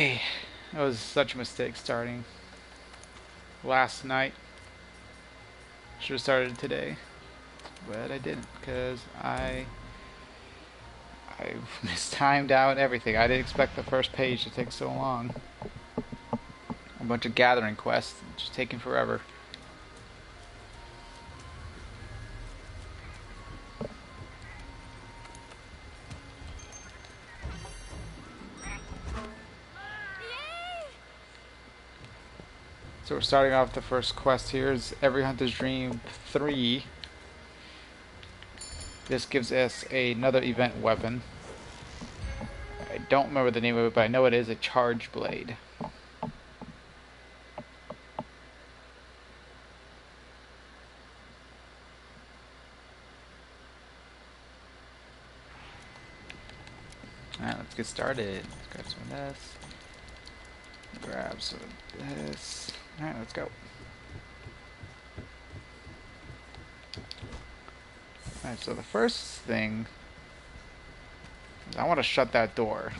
Hey, that was such a mistake starting last night. Should have started today, but I didn't because I mistimed out everything. I didn't expect the first page to take so long. A bunch of gathering quests, just taking forever. So we're starting off the first quest here is Every Hunter's Dream 3. This gives us another event weapon. I don't remember the name of it, but I know it is a charge blade. Alright, let's get started. Let's grab some of this. Grab some of this. Alright, let's go. Alright, so the first thing is I want to shut that door.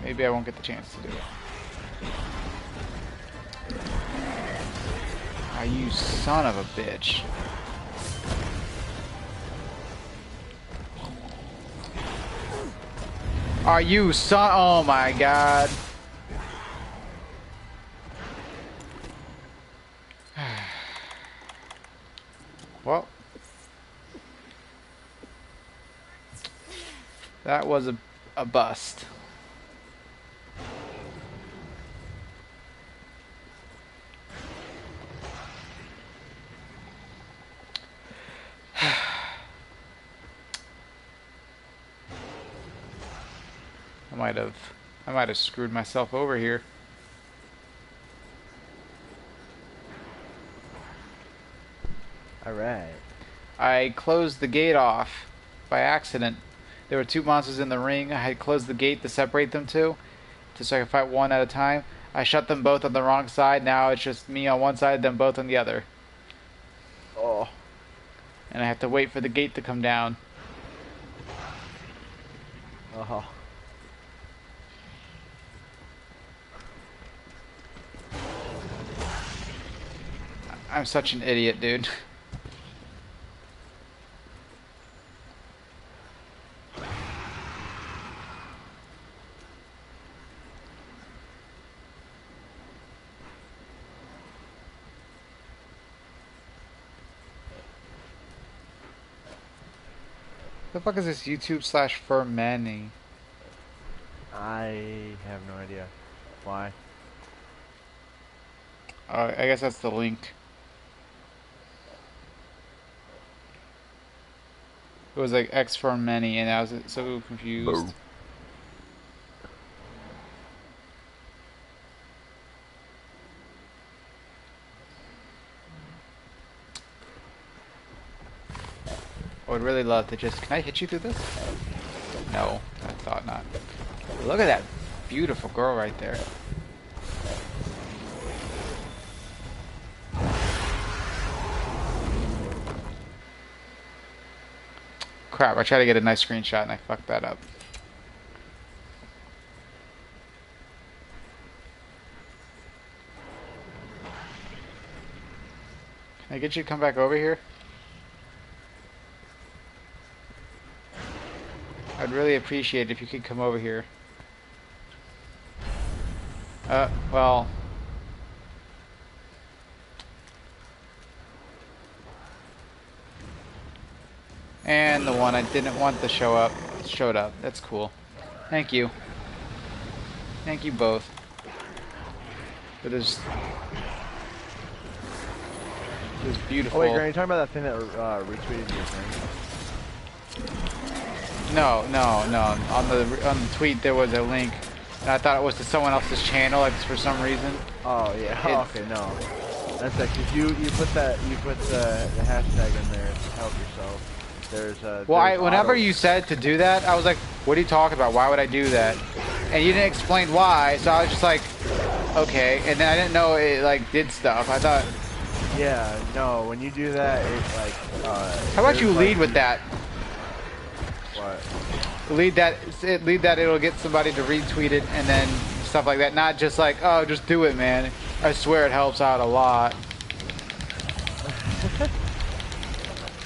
Maybe I won't get the chance to do it. Ah, you son of a bitch. Are you son? Oh my god. Well, that was a bust. I might have screwed myself over here. Alright. I closed the gate off by accident. There were two monsters in the ring. I had closed the gate to separate them two, so I could fight one at a time. I shut them both on the wrong side. Now it's just me on one side, them both on the other. Oh. And I have to wait for the gate to come down. Oh. I'm such an idiot, dude. The fuck is this YouTube/Fermani? I have no idea. Why? I guess that's the link. It was like X for many, and I was so confused. Oh. I would really love to just... Can I hit you through this? No, I thought not. Look at that beautiful girl right there. Crap, I tried to get a nice screenshot and I fucked that up. Can I get you to come back over here? I'd really appreciate it if you could come over here. Well... And the one I didn't want to show up showed up. That's cool. Thank you. Thank you both. For this beautiful... Oh wait, Grant, you talking about that thing that retweeted your thing? No. On the tweet there was a link, and I thought it was to someone else's channel, like for some reason. Oh yeah. Oh, okay, no. That's like if you put the hashtag in there to help yourself. Well, whenever you said to do that, I was like, what are you talking about? Why would I do that? And you didn't explain why, so I was just like, okay. And then I didn't know it like did stuff. I thought... Yeah, no, when you do that, it like... How about you lead with that? What? Lead that it'll get somebody to retweet it and then stuff like that. Not just like, oh, just do it, man. I swear it helps out a lot.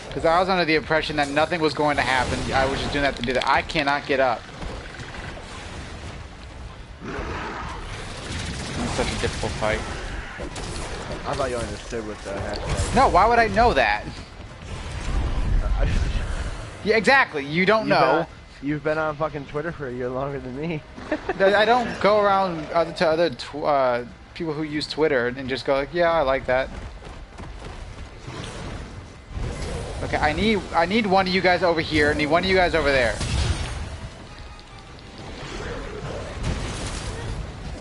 Because I was under the impression that nothing was going to happen. I was just doing that to do that. I cannot get up. It's such a difficult fight. I thought you understood what the hashtag. No, why would I know that? Yeah, exactly. You don't know. You've been on fucking Twitter for a year longer than me. I don't go around to other people who use Twitter and just go like, yeah, I like that. Okay, I need one of you guys over here. I need one of you guys over there.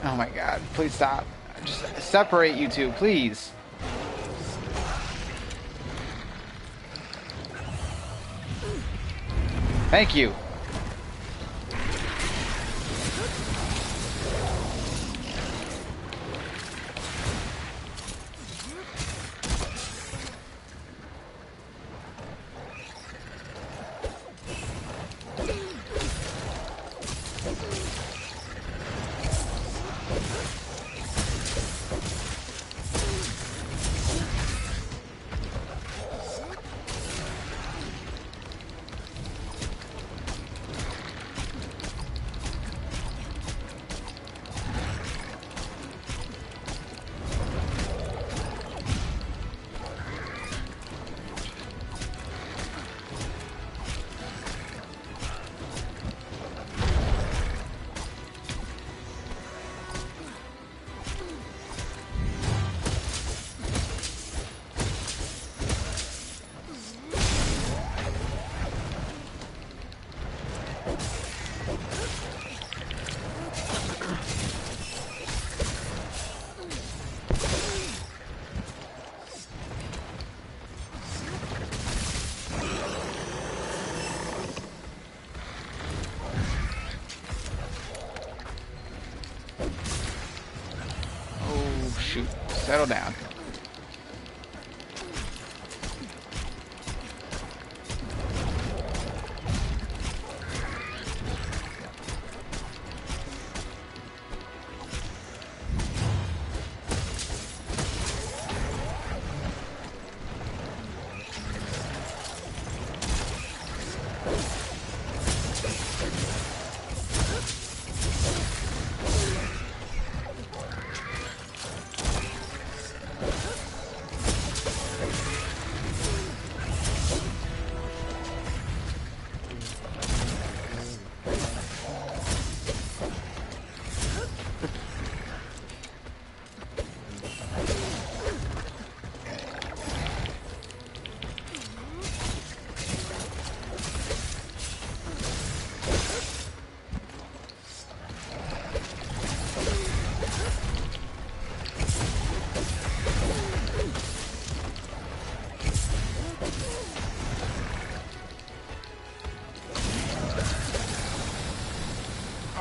Oh my god, please stop. Just separate you two, please. Thank you. Shoot, settle down.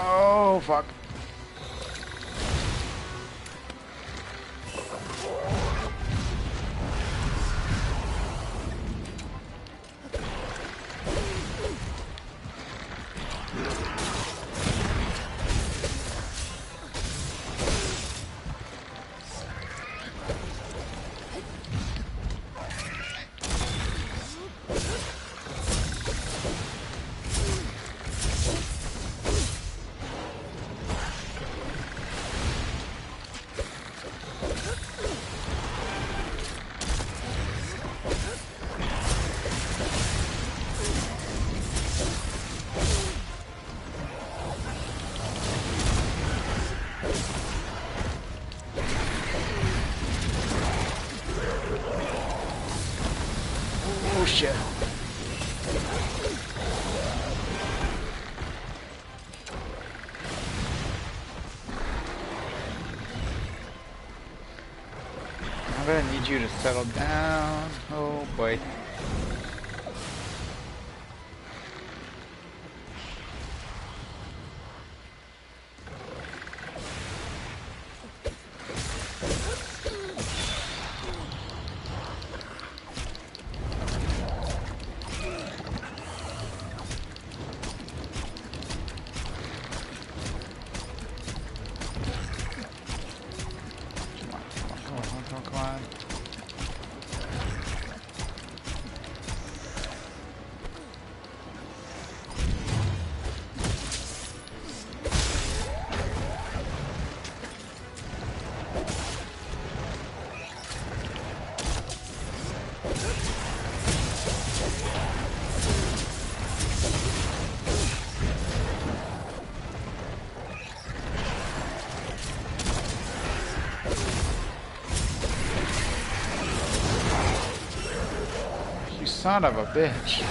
Oh, fuck. Oh shit. I'm gonna need you to settle down. Oh boy. Son of a bitch.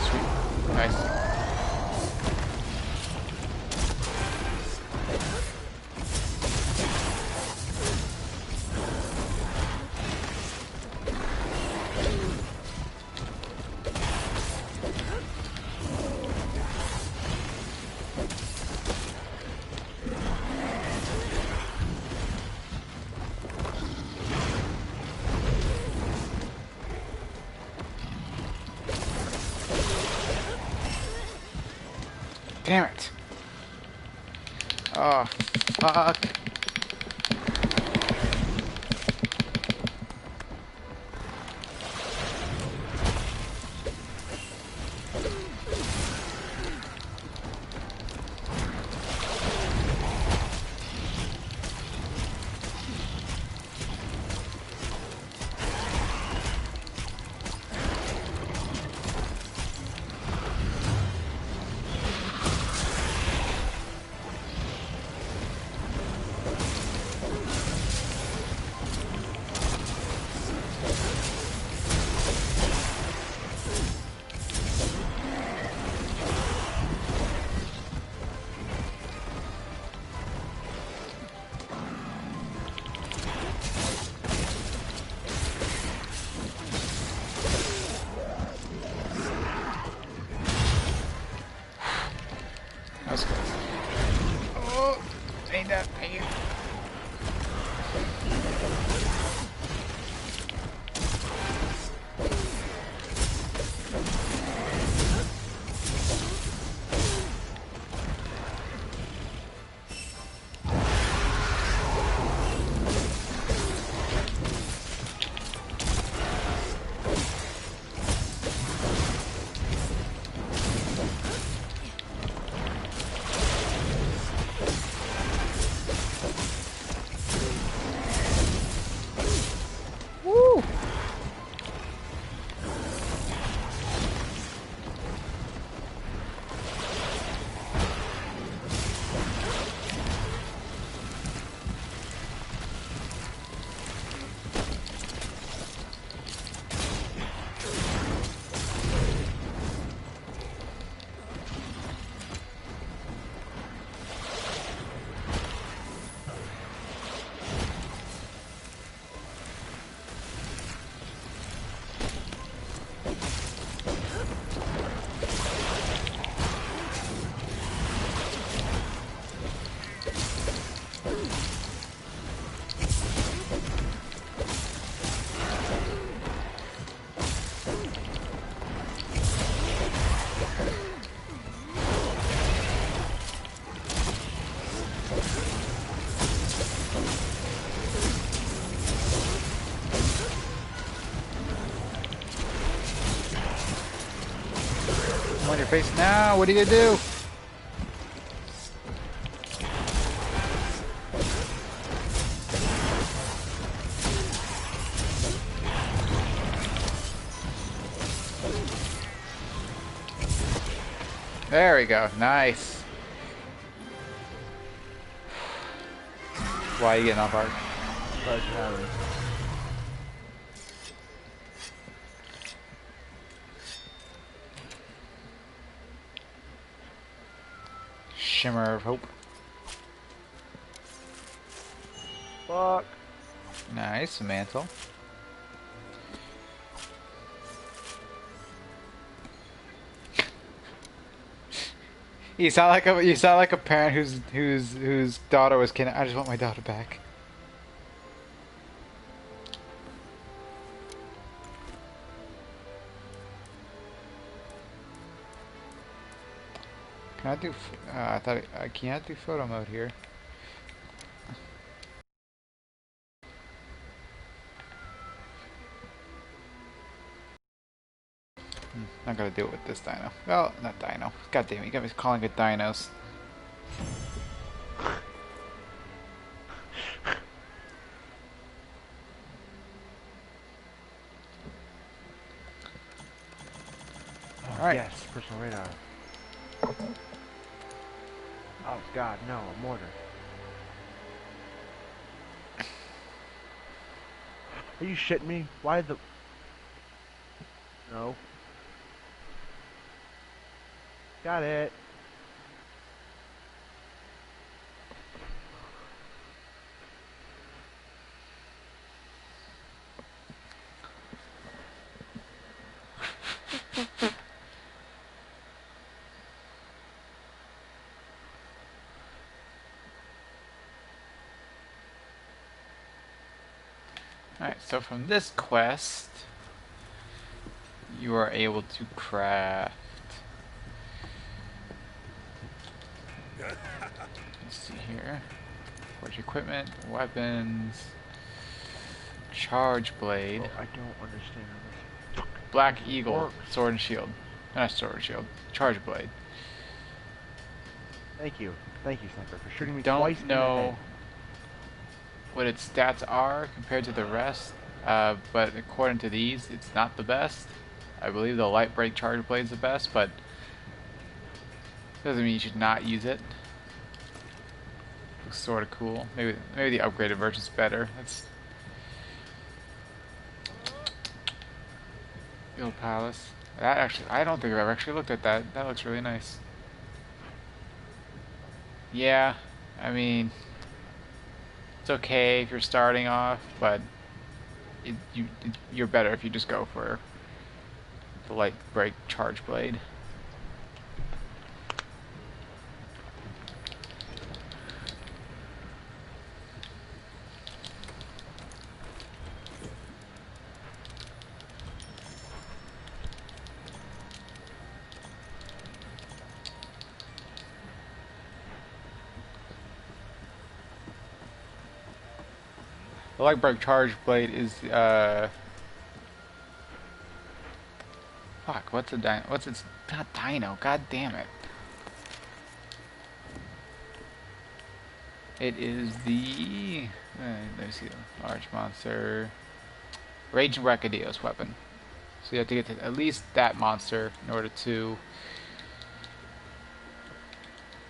Sweet. Nice. Damn it. Oh, fuck. That's good. Oh, ain't that pain. Woo! I'm on your face now. What are you gonna do? There we go. Nice. Why are you getting off arc? But having. Shimmer of hope. Fuck. Nice mantle. You sound like a parent whose daughter was kidnapped. I just want my daughter back. Can I do? I thought I can't do photo mode here. Not gonna do it with this dino. Well, not dino. God damn it, you got me calling it dinos. Alright. Yes, personal radar. Oh God, no, a mortar. Are you shitting me? Why the... No. Got it. Alright, so from this quest, you are able to craft. Let's see here. Forge equipment, weapons, charge blade, Oh, I don't understand how this black eagle, works. sword and shield. Not sword and shield, charge blade. Thank you, Sniper, for shooting me Don't twice in the know head. what its stats are compared to the rest, but according to these, it's not the best. I believe the light break charge blade is the best, but doesn't mean you should not use it. Looks sort of cool. Maybe the upgraded version's better. That's Guild Palace. That actually, I don't think I've ever actually looked at that. That looks really nice. Yeah, I mean, it's okay if you're starting off, but you're better if you just go for the light break charge blade. The light break charge blade is fuck, what's a dino? What's its not dino? God damn it. It is the let me see, large monster Rage and Rakadios weapon. So you have to get to at least that monster in order to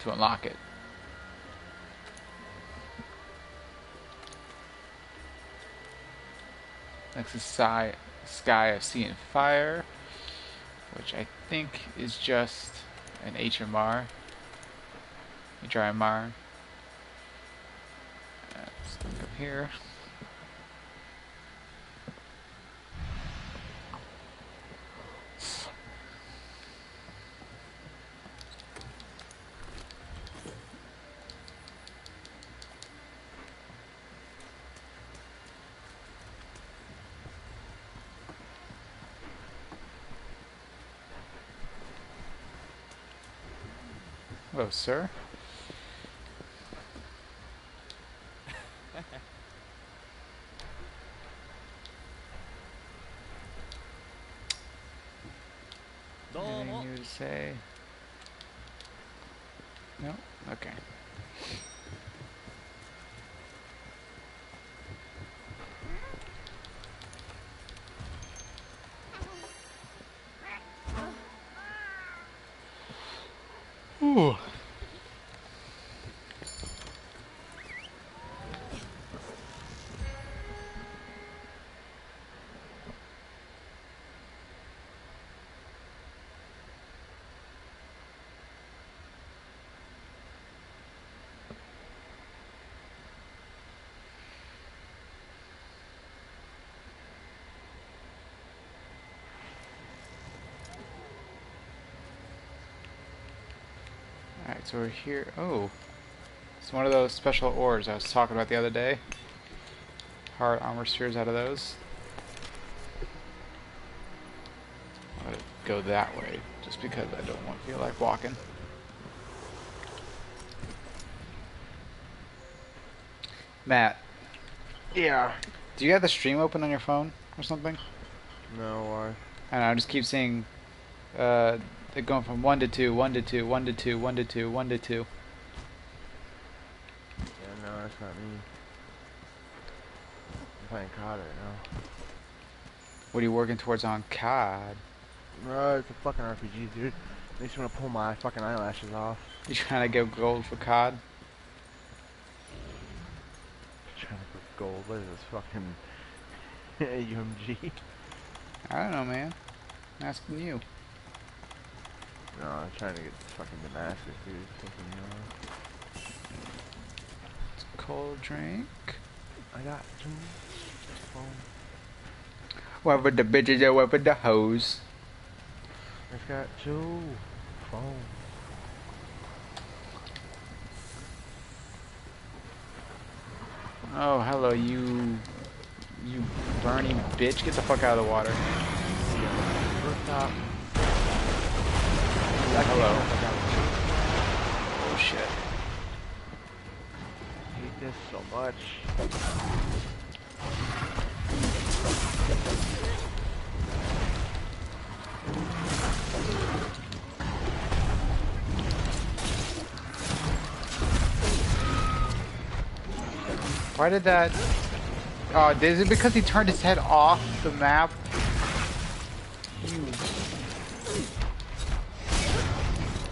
unlock it. Next is Sky of Sea and Fire, which I think is just an HMR. HRMR. Let's look up here. Hello, sir. Anything new to say? No? Okay. Ooh. Alright, so we're here. Oh. It's one of those special ores I was talking about the other day. Hard armor spheres out of those. I'm gonna go that way, just because I don't want to feel like walking. Matt. Yeah. Do you have the stream open on your phone or something? No, why? I don't know, I just keep seeing They're going from 1 to 2, 1 to 2, 1 to 2, 1 to 2, 1 to 2. Yeah, no, that's not me. I'm playing COD right now. What are you working towards on COD? Bro, it's a fucking RPG, dude. Makes me want to pull my fucking eyelashes off. You trying to go gold for COD? Trying to put gold. What is this fucking UMG? I don't know, man. I'm asking you. No, I'm trying to get fucking Damascus, dude. Fucking, It's a cold drink. I got two phone. What with the bitches and what with the hoes? I got two phone. Oh, hello, you burning bitch. Get the fuck out of the water. Rooftop. Hello. Oh shit. I hate this so much. Why did that... Oh, is it because he turned his head off the map?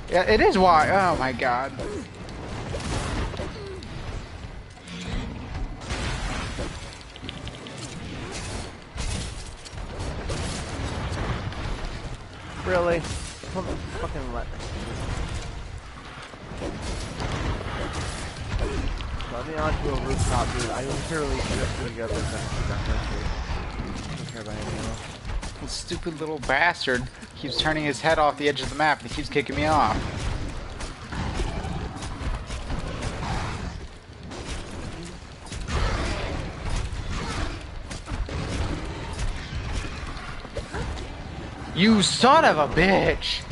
Yeah, it is why. Oh my god. Really? Fucking let. Let me onto a rooftop, dude. I literally just need to get this I don't care about anything else. This stupid little bastard keeps turning his head off the edge of the map and he keeps kicking me off. You son of a bitch!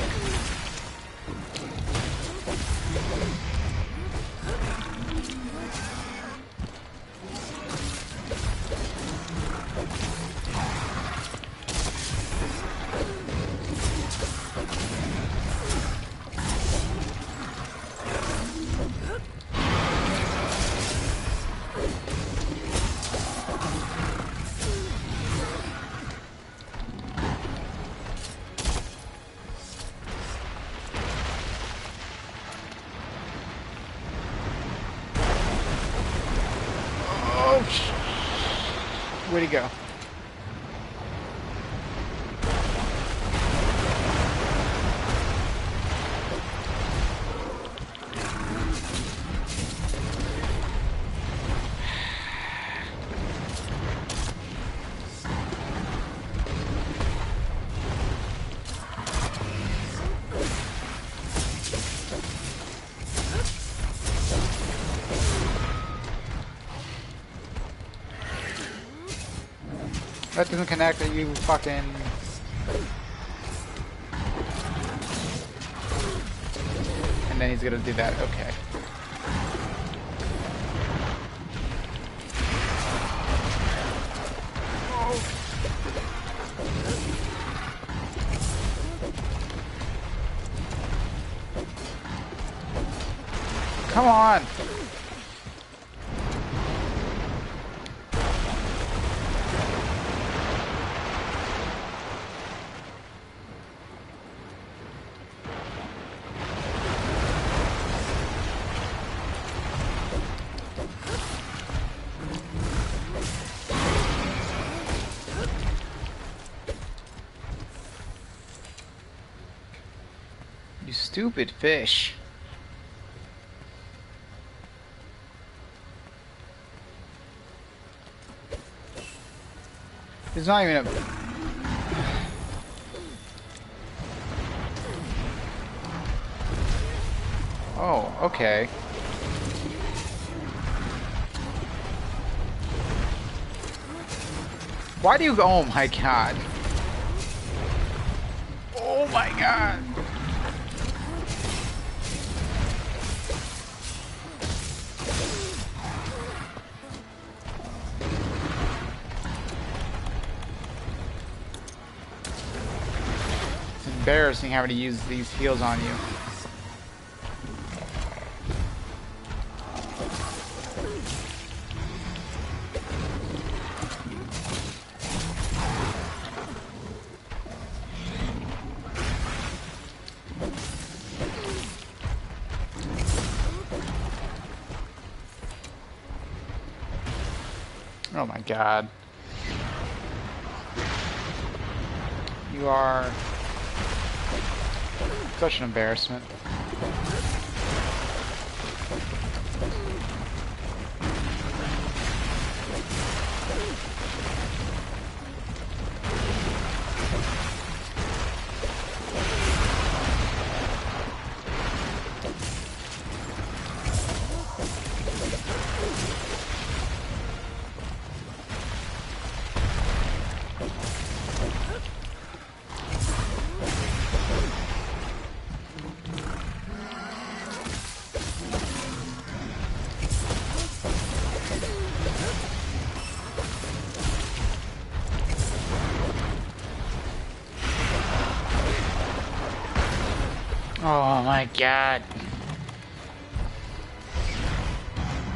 Where'd he go? That doesn't connect, you fucking... And then he's gonna do that, okay. Come on! You stupid fish. There's not even a... Oh, okay. Why do you go? Oh my god. Oh my god. embarrassing having to use these heals on you. Oh my god. You are such an embarrassment. Oh my god.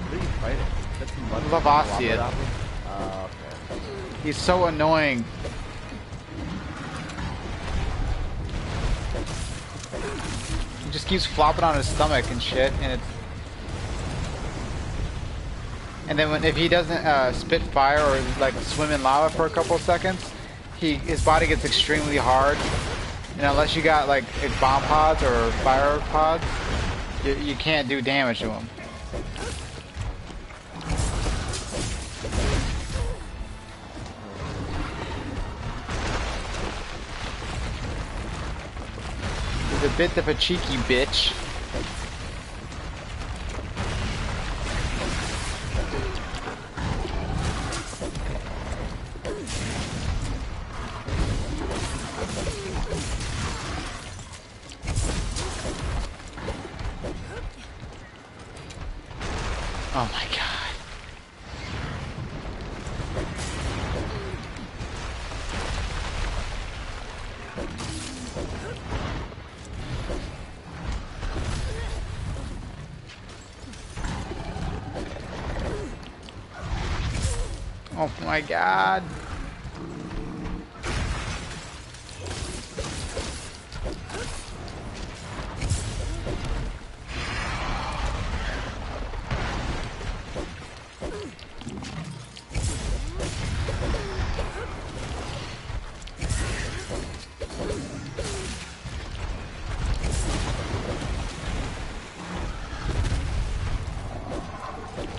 What are you fighting? That's Lavacian. Okay. He's so annoying. He just keeps flopping on his stomach and shit, and it's... And then if he doesn't spit fire or like swim in lava for a couple of seconds, his body gets extremely hard. And unless you got like bomb pods or fire pods, you can't do damage to him. He's a bit of a cheeky bitch. Oh my god. Oh my god.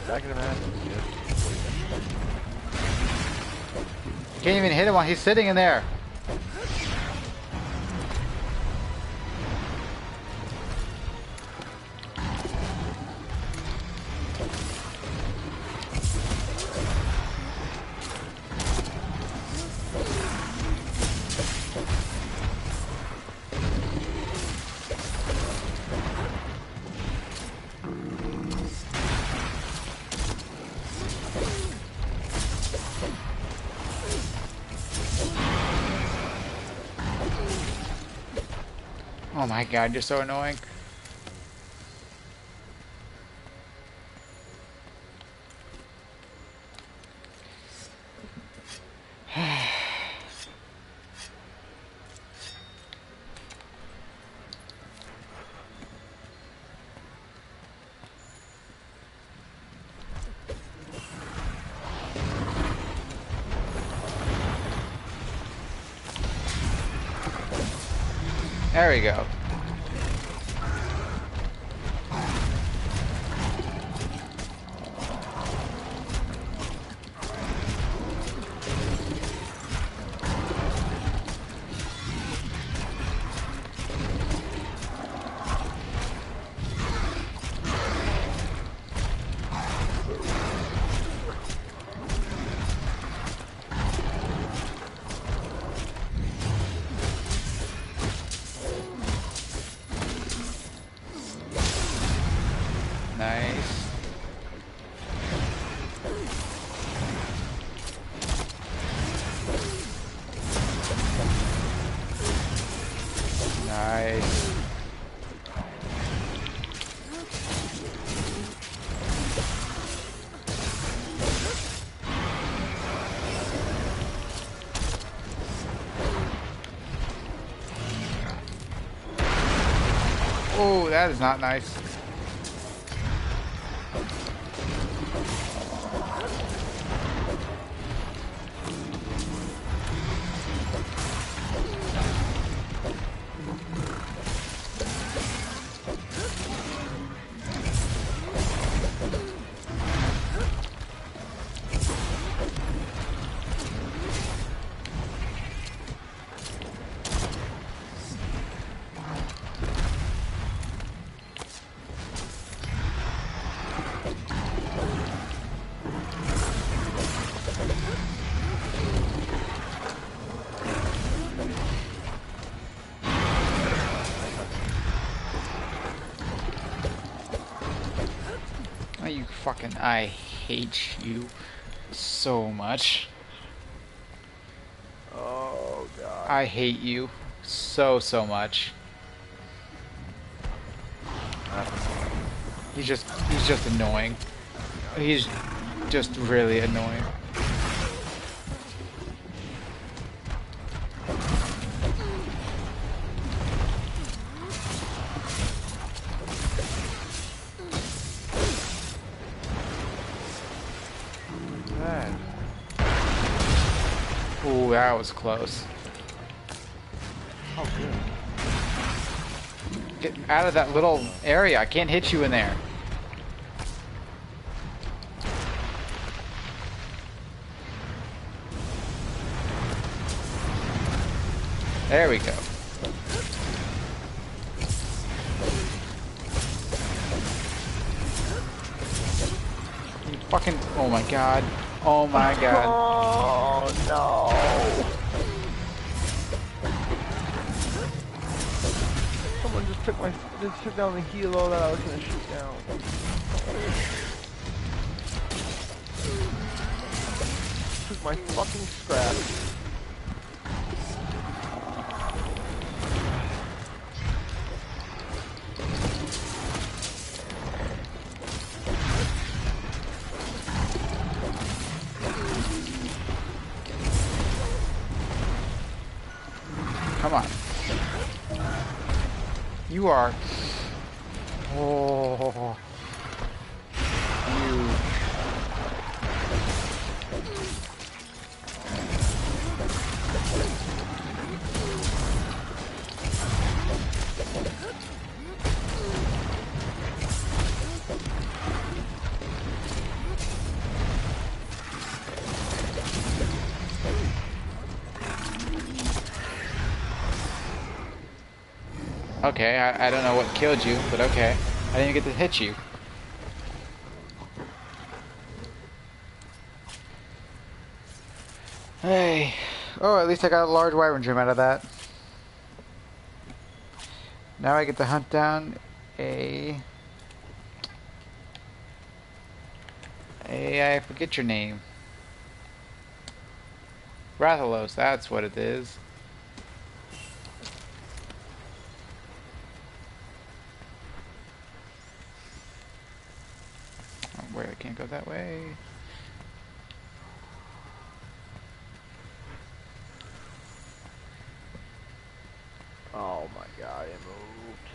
Back in the match. Can't even hit him while he's sitting in there. Oh my god, you're so annoying. There we go. Christ. Oh, that is not nice. You fucking, I hate you so much. Oh god. I hate you so much. He's just annoying. He's just really annoying. Ooh, that was close. Oh, good. Get out of that little area. I can't hit you in there. There we go. You fucking... Oh my god. Oh my god. Oh no. Someone just took down the helo that I was gonna shoot down. Took my fucking scrap. Come on. You are... Oh... You... Okay, I don't know what killed you, but okay. I didn't get to hit you. Hey. Oh, at least I got a large wyvern trim out of that. Now I get to hunt down I forget your name. Rathalos, that's what it is. Where I can't go that way. Oh my god, it moved.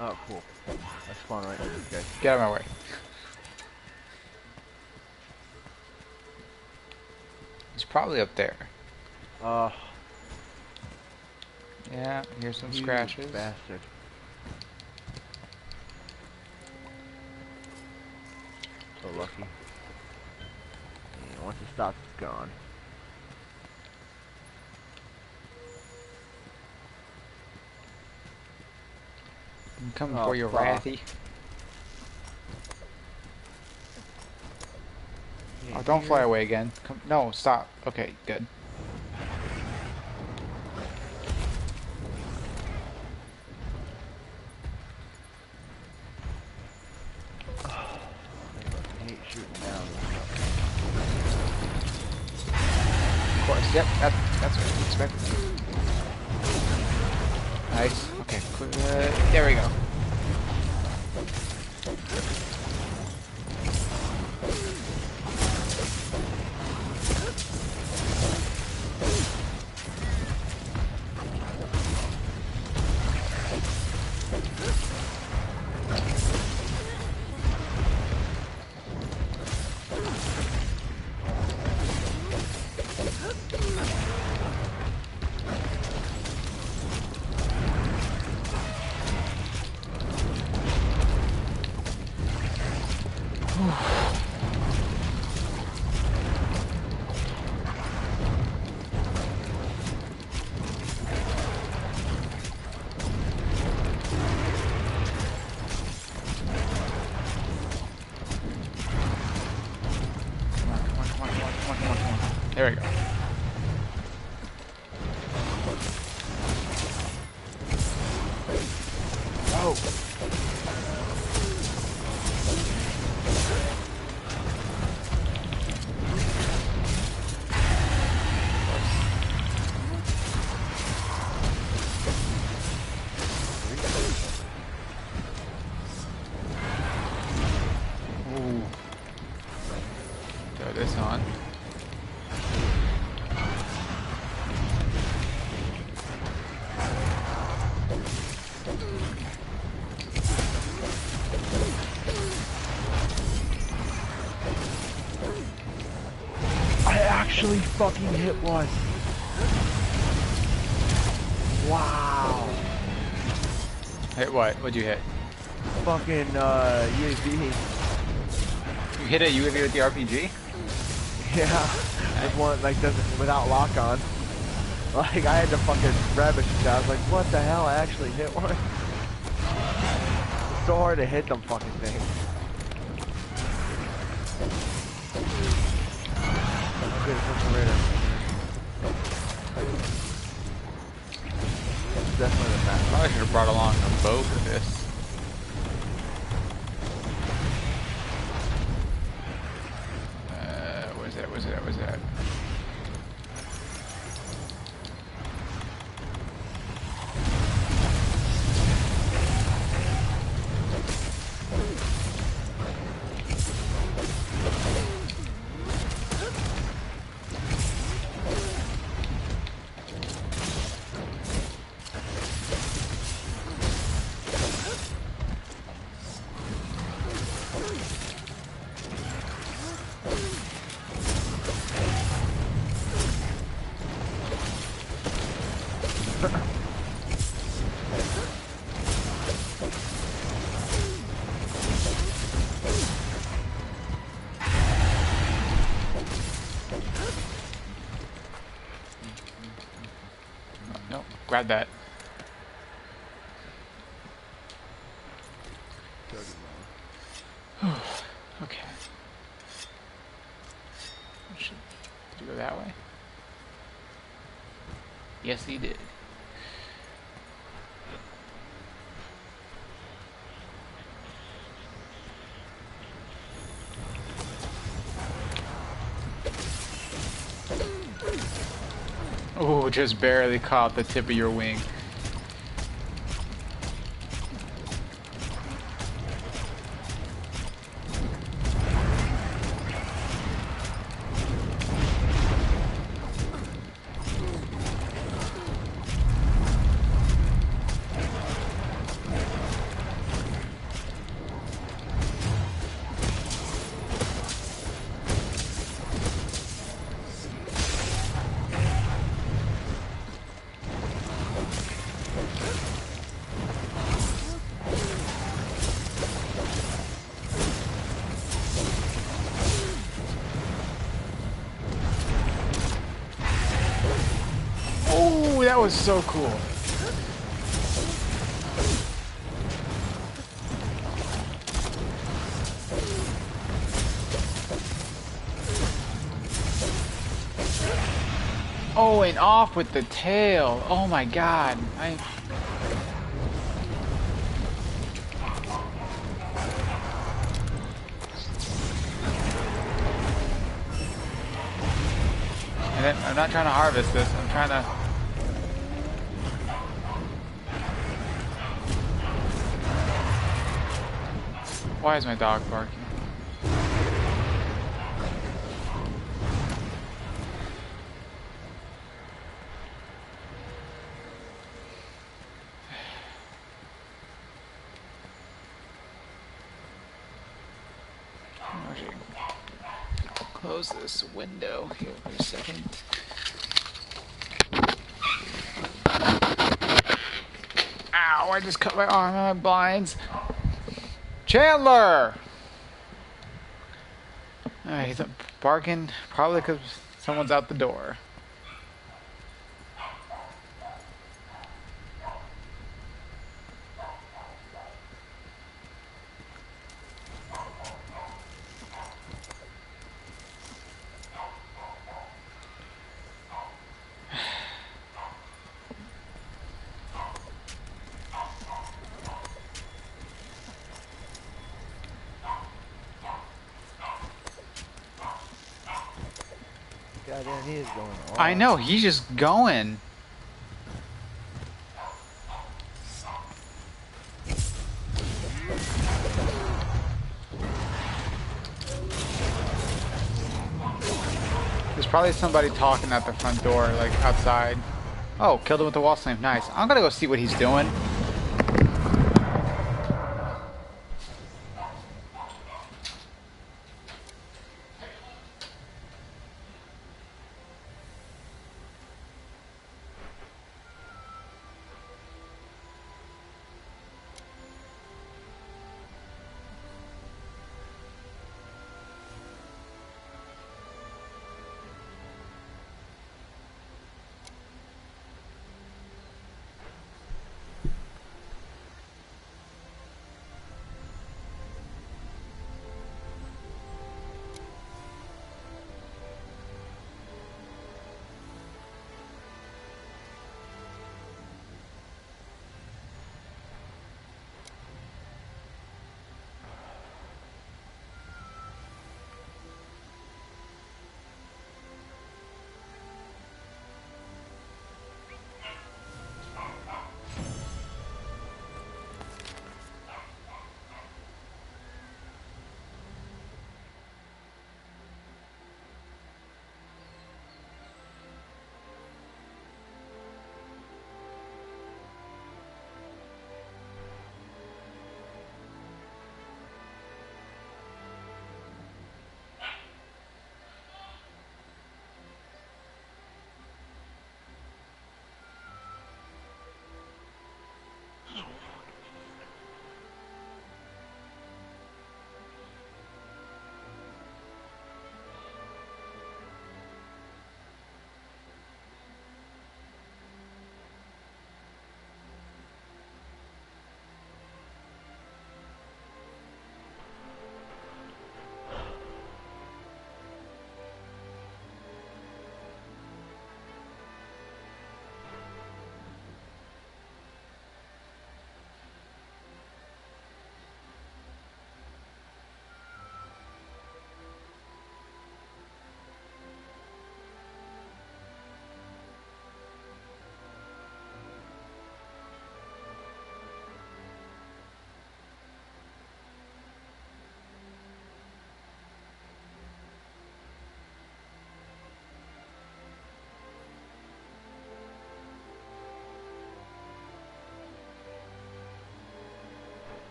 Oh, cool. That's fun, right? Okay. Get out of my way. It's probably up there. Yeah, here's some scratches. Bastard. So lucky. Yeah, once it stops, it's gone. I'm coming for you, Rathy. Yeah, Oh, don't fly away again. Come, no, stop. Okay, good. That's what I expected. Nice. Okay. There we go. There we go. Oh. Ooh. Throw this on. I actually fucking hit one. Wow. Hit what? What'd you hit? Fucking UAV. You hit a UAV with the RPG? Yeah. Nice. With one like doesn't without lock on. Like I had to fucking grab a shot. I was like, what the hell? I actually hit one. It's so hard to hit them fucking things. Good, it's the radar. It's definitely the map. Probably should have brought along a bow for this. Where's that? No, grab that. Okay. Did you go that way? Yes, he did. Oh, just barely caught the tip of your wing. Oh, that was so cool. Oh, and off with the tail. Oh my god. I'm not trying to harvest this. I'm trying to... Why is my dog barking? Close this window here for a second. Ow, I just cut my arm on my blinds. Chandler! Alright, he's barking, probably because someone's out the door. Goddamn, he is going off. I know, he's just going. There's probably somebody talking at the front door, like outside. Oh, killed him with the wall slam. Nice. I'm gonna go see what he's doing.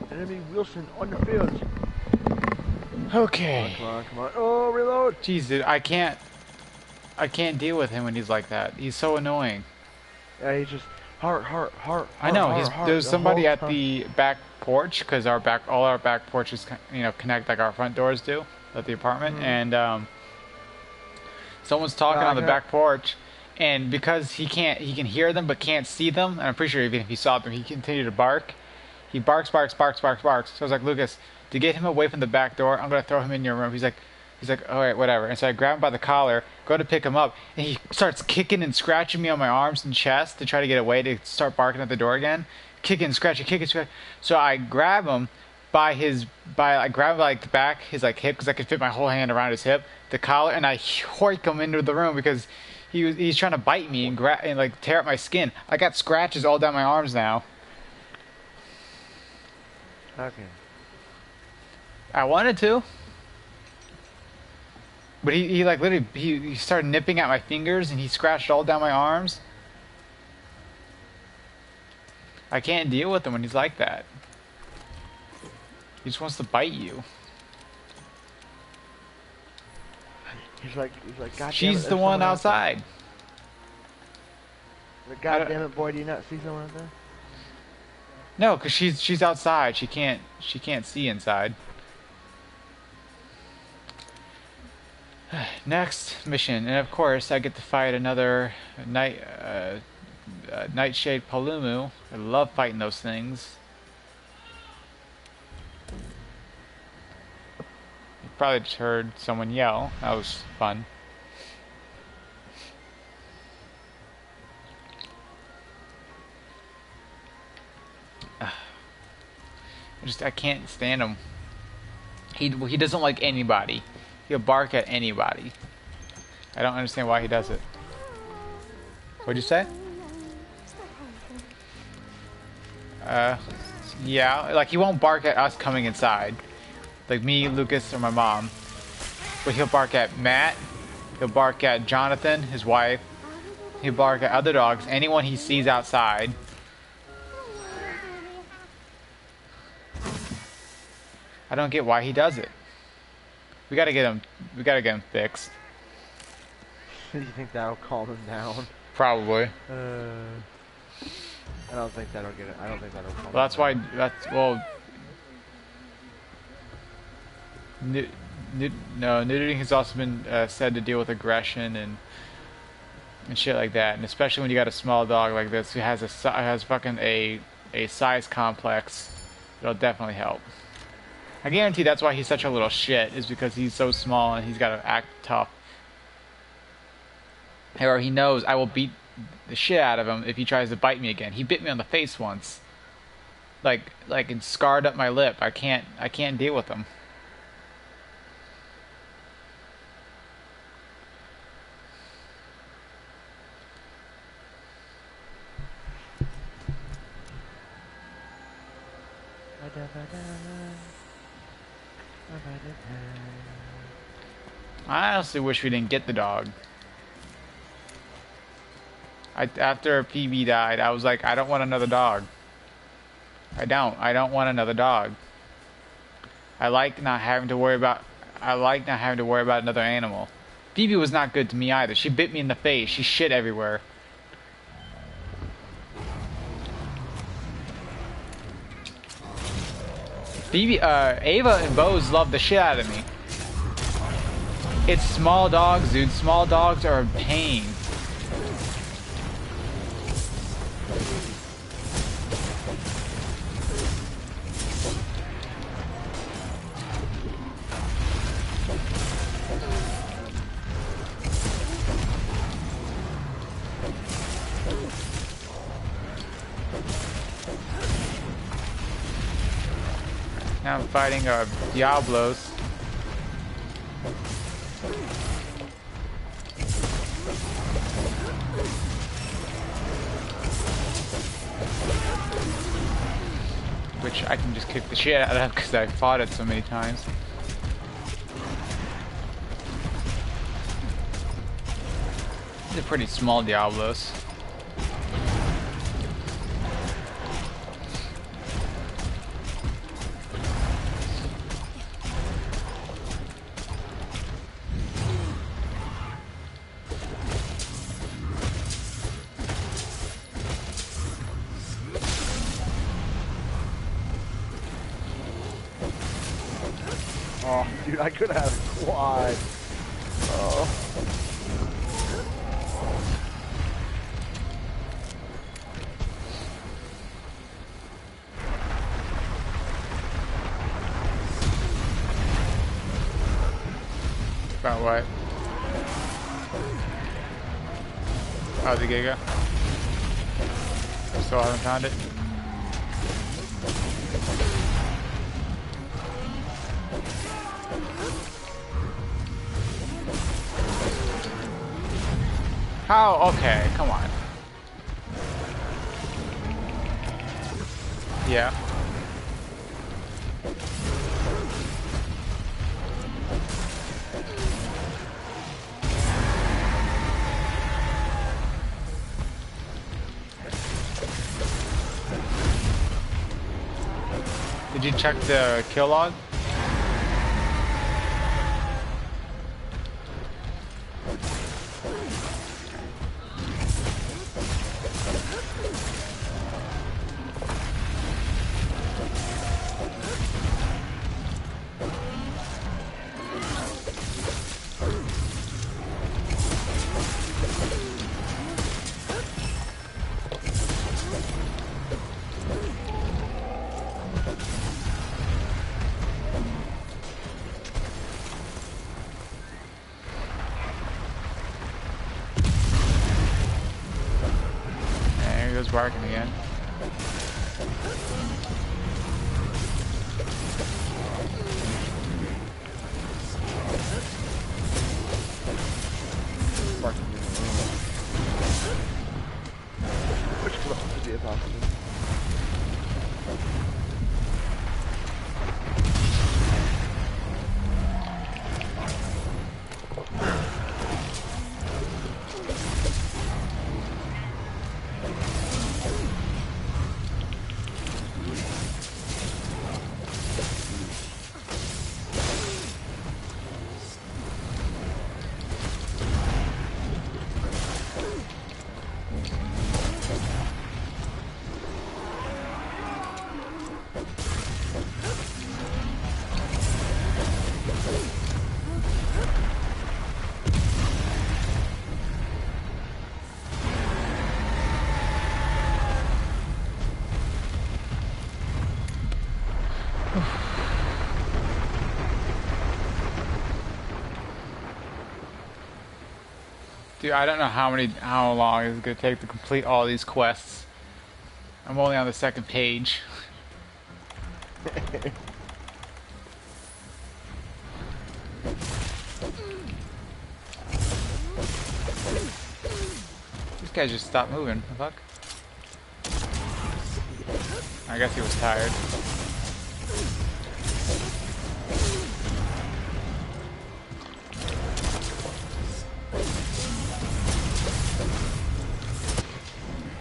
Enemy Wilson on the field. Okay. Come on, come on. Oh, reload. Jeez, dude, I can't deal with him when he's like that. He's so annoying. Yeah, he's just heart. I know. There's somebody at the back porch because all our back porches, you know, connect like our front doors do at the apartment, and someone's talking on the back porch, and because he can hear them but can't see them, and I'm pretty sure even if he saw them, he continued to bark. He barks. So I was like, Lucas, to get him away from the back door, I'm gonna throw him in your room. He's like, all right, whatever. And so I grab him by the collar, go to pick him up, and he starts kicking and scratching me on my arms and chest to try to get away, to start barking at the door again, kicking, scratching. So I grab him by like the back, his like hip, because I could fit my whole hand around his hip, the collar, and I hoik him into the room because he's trying to bite me and like tear up my skin. I got scratches all down my arms now. Okay. I wanted to. But he like literally, he started nipping at my fingers and he scratched all down my arms. I can't deal with him when he's like that. He just wants to bite you. He's like, God She's the one outside. God damn it, boy, do you not see someone out there? No, because she's outside. She can't see inside. Next mission, and of course I get to fight another Nightshade Palumu. I love fighting those things. You probably just heard someone yell. That was fun. I can't stand him. He doesn't like anybody. He'll bark at anybody. I don't understand why he does it. What'd you say? Yeah, like he won't bark at us coming inside. Like me, Lucas, or my mom. But he'll bark at Matt. He'll bark at Jonathan, his wife. He'll bark at other dogs, anyone he sees outside. I don't get why he does it. We gotta get him fixed. Do you think that'll calm him down? Probably. I don't think that'll get it. I don't think that'll calm him Well, that's why. Neutering has also been said to deal with aggression and shit like that, and especially when you got a small dog like this who has fucking a size complex, it'll definitely help. I guarantee that's why he's such a little shit, is because he's so small and he's got to act tough. Or he knows I will beat the shit out of him if he tries to bite me again. He bit me on the face once. Like and scarred up my lip. I can't deal with him. I honestly wish we didn't get the dog. After PB died, I was like, I don't want another dog. I don't want another dog. I like not having to worry about another animal. Phoebe was not good to me either. She bit me in the face. She shit everywhere. Phoebe, Ava and Bose love the shit out of me. It's small dogs, dude. Small dogs are a pain. Now I'm fighting Diablos. Which I can just kick the shit out of because I fought it so many times. These are pretty small Diablos. Oh, dude, I could have had a quad. Oh. About what? Oh, the Giga. I still haven't found it. How? Okay, come on. Yeah. Did you check the kill log? There he goes barking again. Which could also be a possibility. Dude, I don't know how long it's gonna take to complete all these quests. I'm only on the second page. This guy just stopped moving. The fuck? I guess he was tired.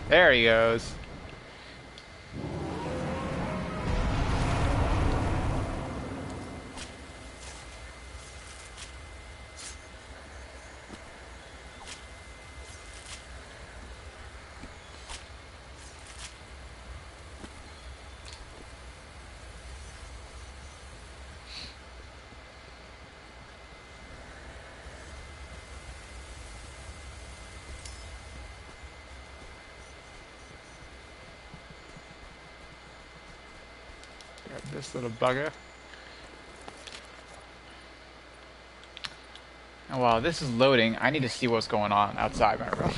There he goes. Got this little bugger. And while this is loading, I need to see what's going on outside my room.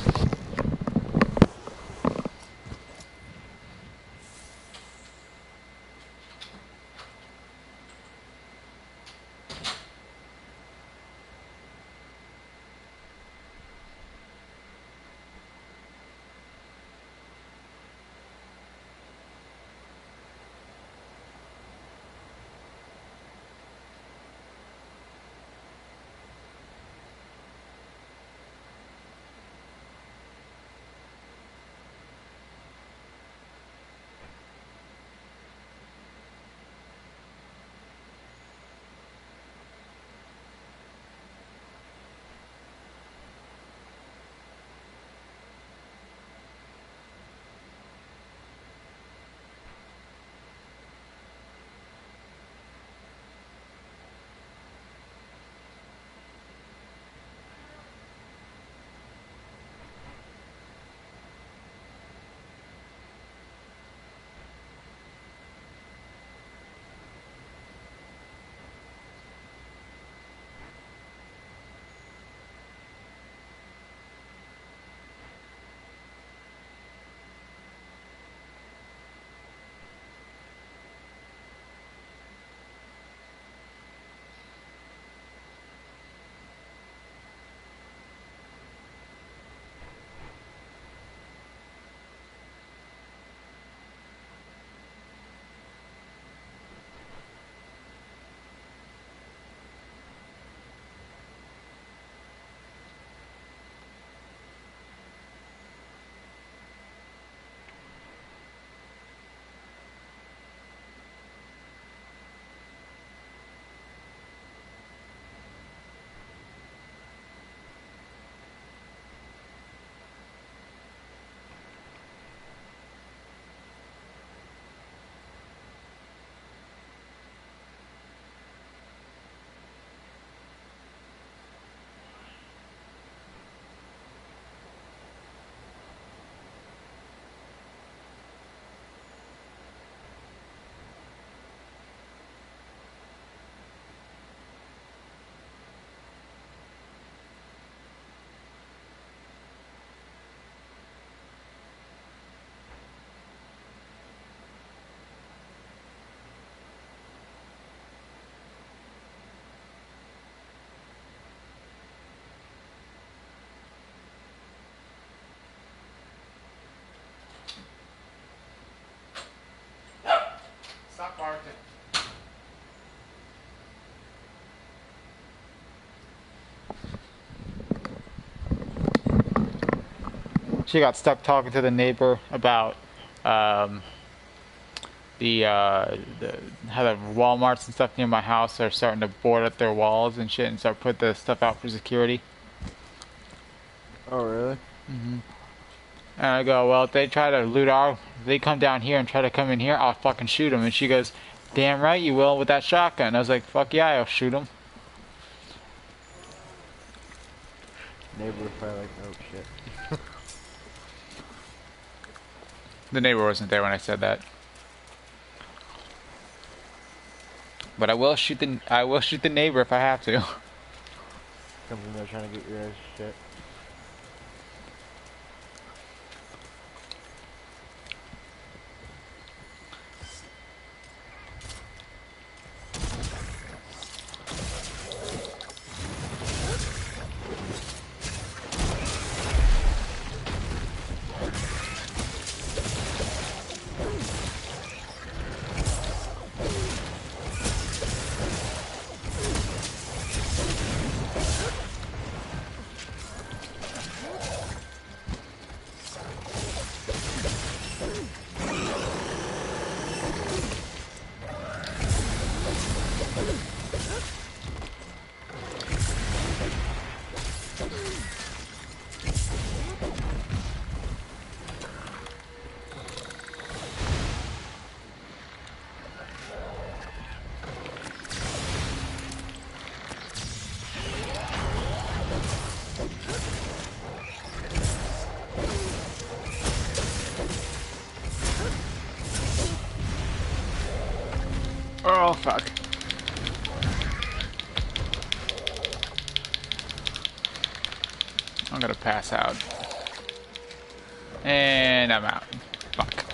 She got stuck talking to the neighbor about um, the how the Walmarts and stuff near my house are starting to board up their walls and shit and start put the stuff out for security. Oh, really? And I go, well, if they try to loot our, if they come down here and try to come in here, I'll fucking shoot them. And she goes, damn right you will with that shotgun. I was like, fuck yeah, I'll shoot them. Neighbor was probably like, oh shit. The neighbor wasn't there when I said that. But I will shoot the neighbor if I have to. Comes in there trying to get your ass shit. Oh, fuck. I'm gonna pass out. And I'm out. Fuck.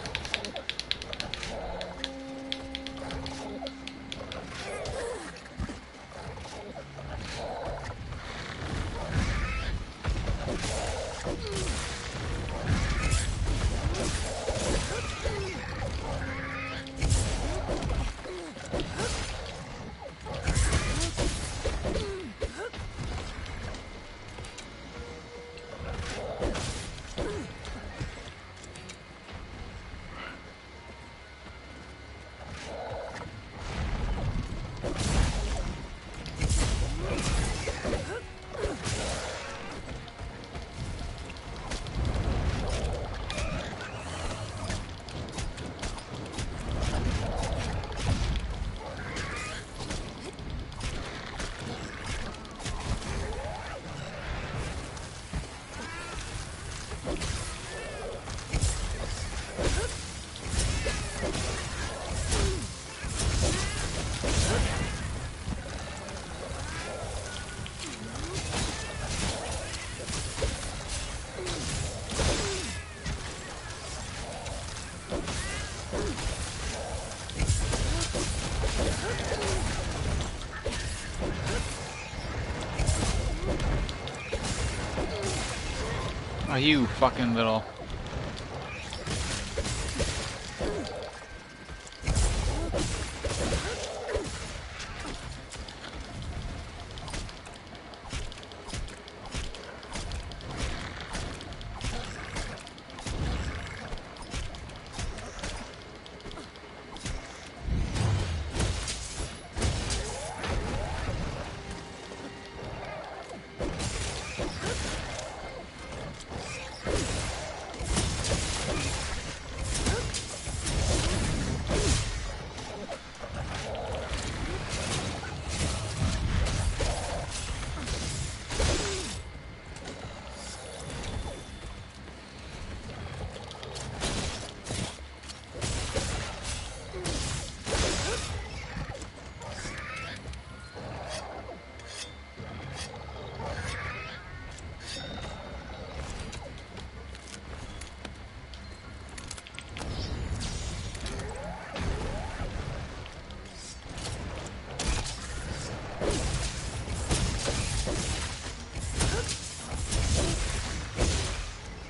Oh, you fucking little...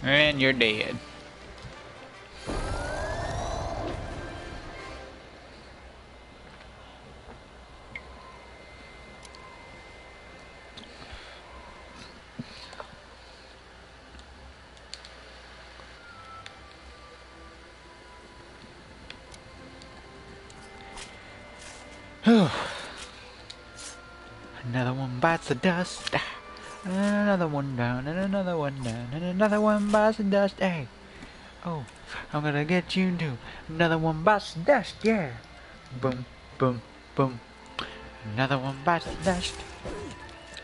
And you're dead. Another one bites the dust. And another one down, and another one down, and another one bites the dust. Hey, oh, I'm gonna get you too. Another one bites the dust, yeah. Boom, boom, boom. Another one bites the dust.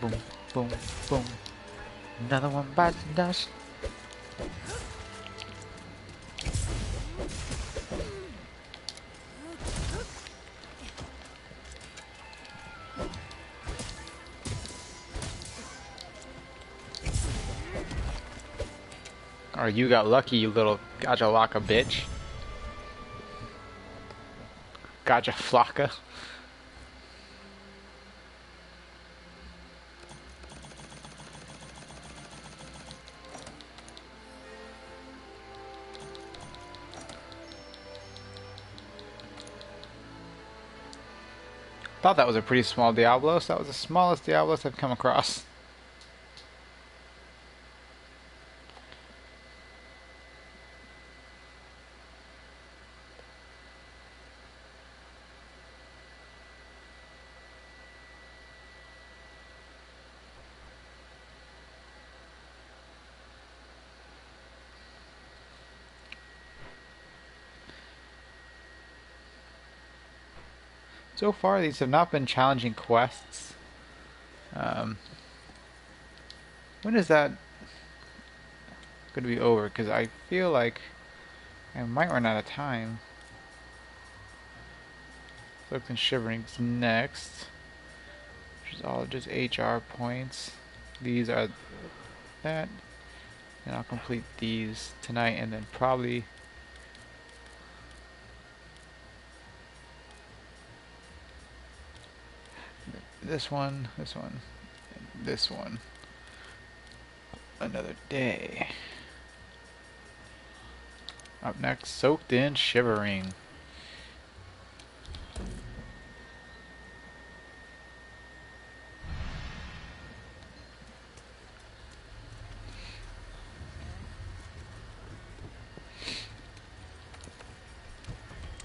Boom, boom, boom. Another one bites the dust. Or you got lucky, you little gotcha locka bitch. Gotcha flocka. Thought that was a pretty small Diablos. That was the smallest Diablos I've come across. So far, these have not been challenging quests. When is that going to be over? Because I feel like I might run out of time. Soaked and Shivering's next, which is all just HR points. These are that, and I'll complete these tonight, and then probably this one, and this one. Another day. Up next, Soaked in Shivering.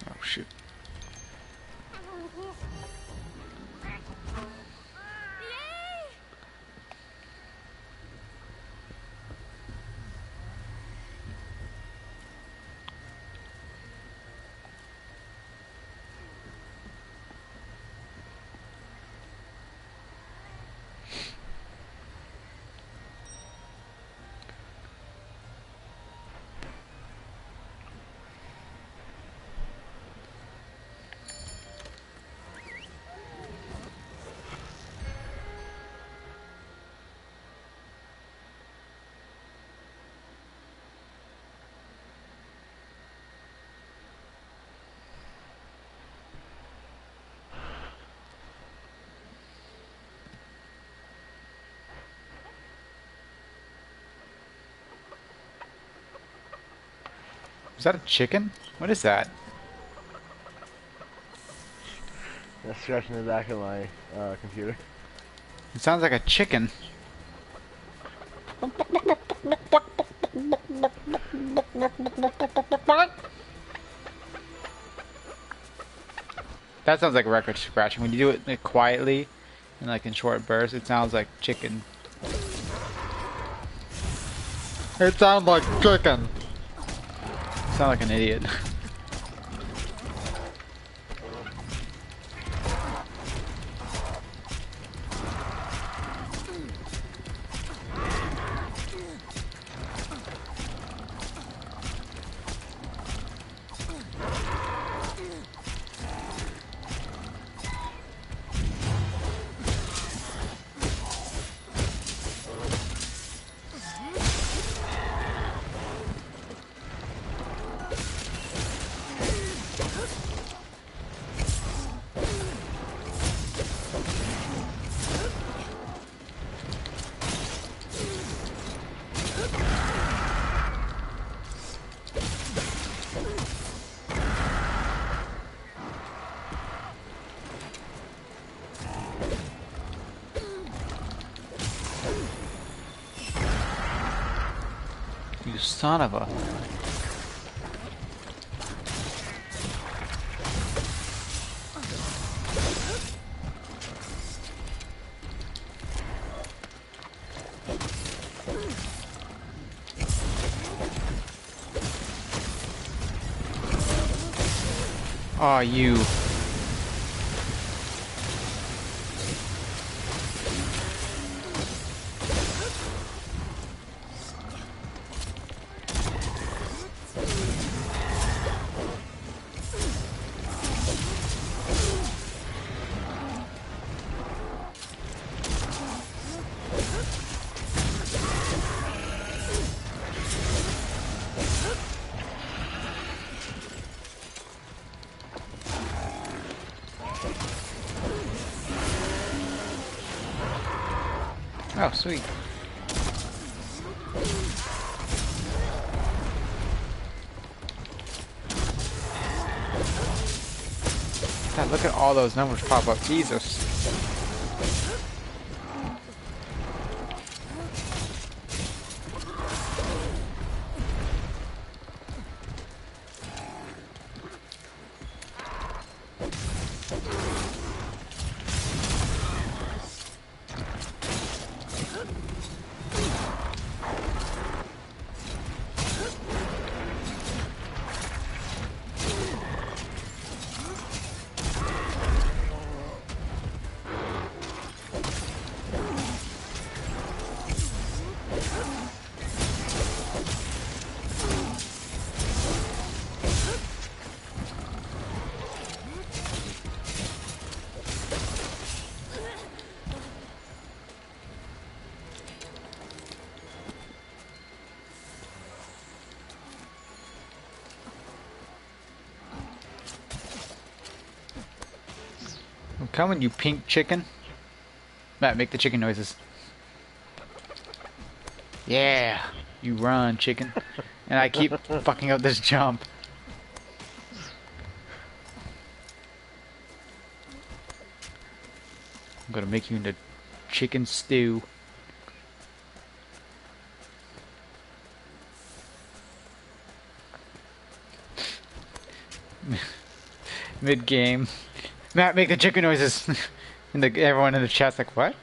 Oh shoot. Is that a chicken? What is that? That's scratching the back of my computer. It sounds like a chicken. That sounds like record scratching. When you do it quietly and like in short bursts, it sounds like chicken. It sounds like chicken. You sound like an idiot. You son of a... Oh, you. Oh, sweet. God, look at all those numbers pop up. Jesus. I'm coming, you pink chicken. Matt, make the chicken noises. Yeah, you run, chicken. And I keep fucking up this jump. I'm gonna make you into chicken stew. Mid game. Matt, make the chicken noises. And everyone in the chat's like, what?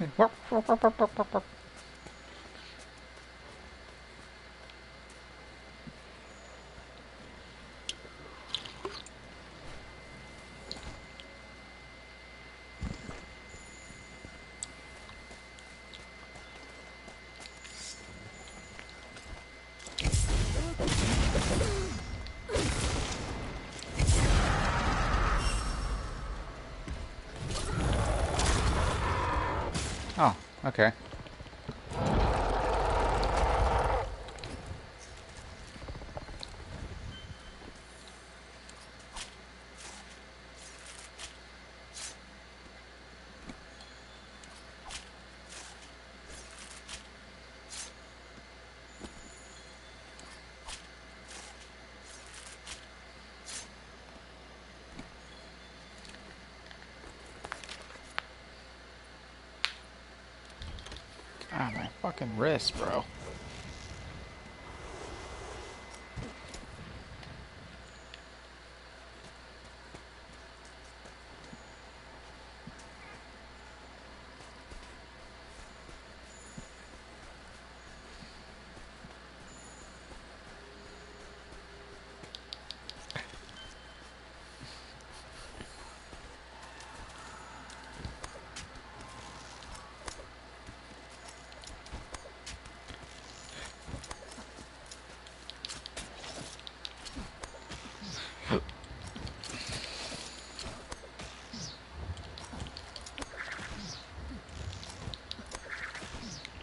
Oh, okay. Ah, my fucking wrist, bro.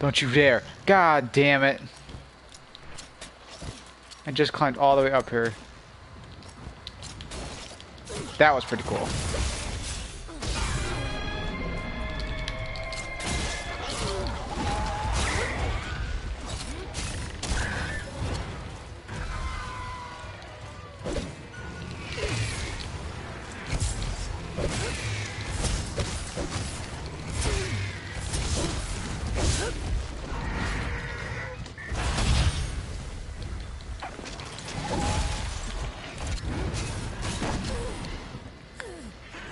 Don't you dare. God damn it. I just climbed all the way up here. That was pretty cool.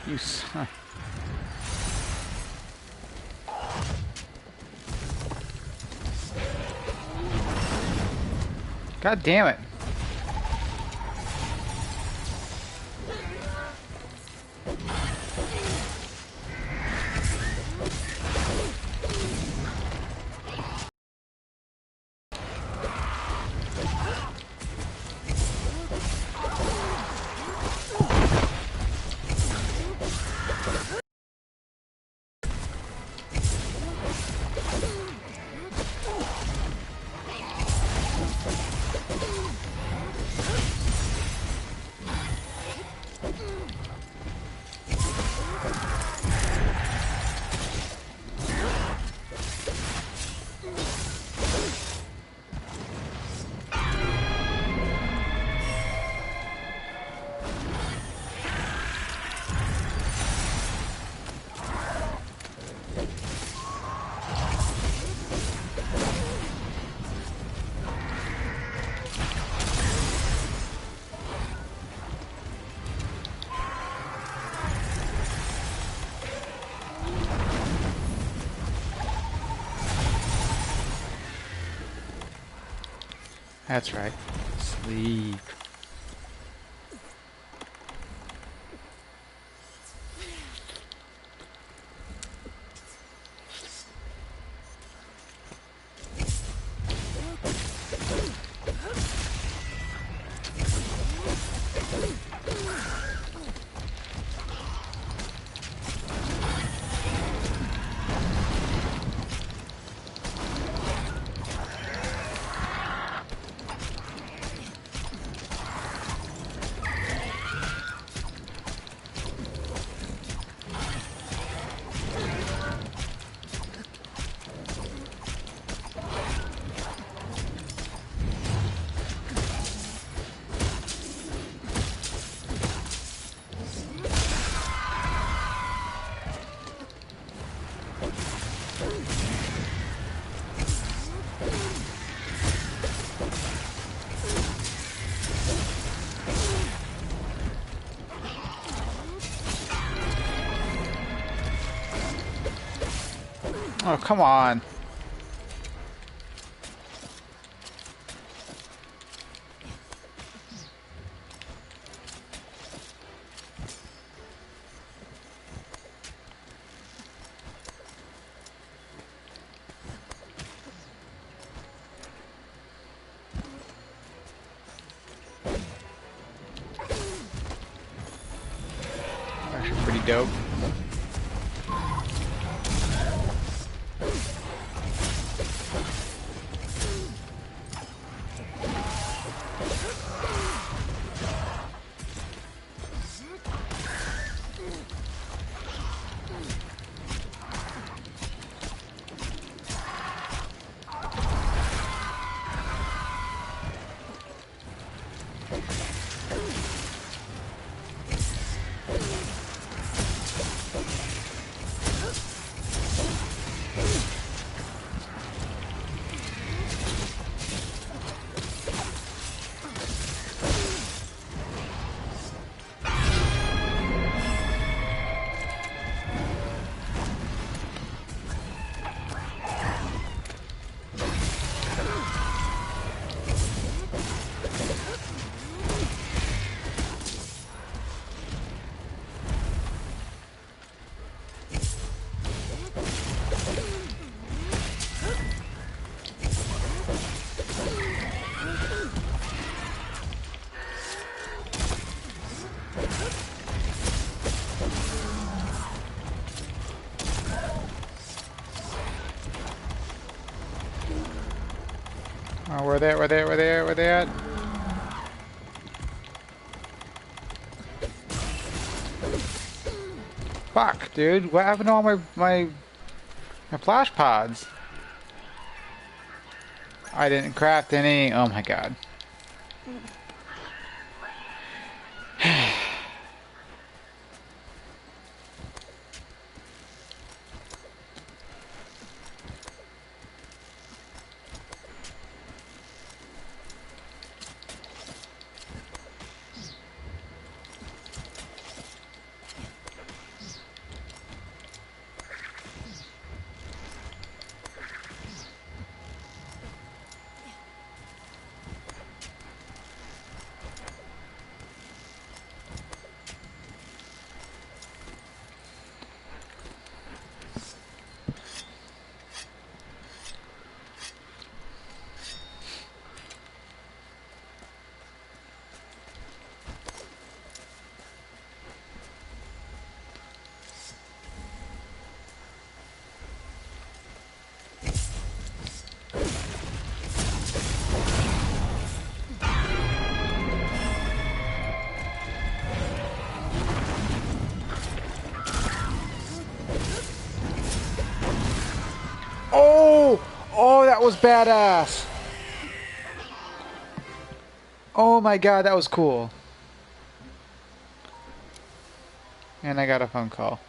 You son. God damn it. That's right. Sleep. Oh, come on. Actually pretty dope. Oh, where they at? Where they at? Where they at? Where they at? Fuck, dude. What happened to all my flash pods? I didn't craft any. Oh my god. Oh! Oh, that was badass! Oh my god, that was cool. And I got a phone call.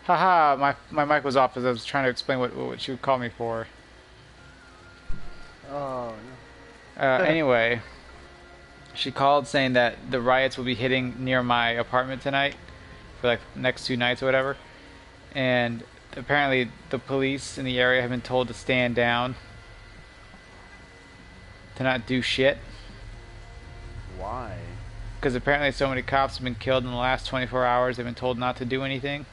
Haha, my mic was off as I was trying to explain what you would call me for. Oh no. Anyway, she called saying that the riots will be hitting near my apartment tonight for like next 2 nights or whatever. And apparently the police in the area have been told to stand down, to not do shit. Why? Because apparently so many cops have been killed in the last 24 hours, they've been told not to do anything.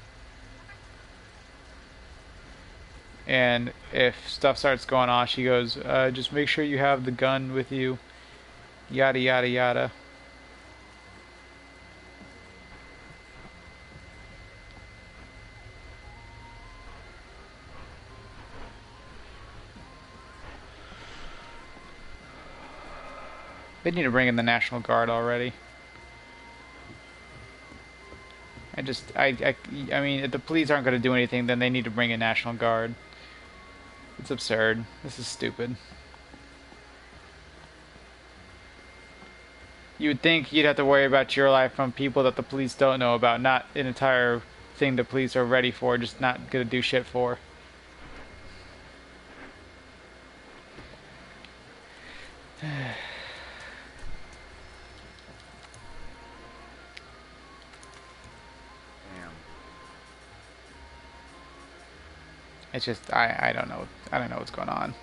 And if stuff starts going on, she goes, just make sure you have the gun with you. Yada, yada, yada. They need to bring in the National Guard already. I mean, if the police aren't going to do anything, then they need to bring in National Guard. It's absurd. This is stupid. You would think you'd have to worry about your life from people that the police don't know about, not an entire thing the police are ready for, just not gonna do shit for. Damn. It's just I don't know. I don't know what's going on.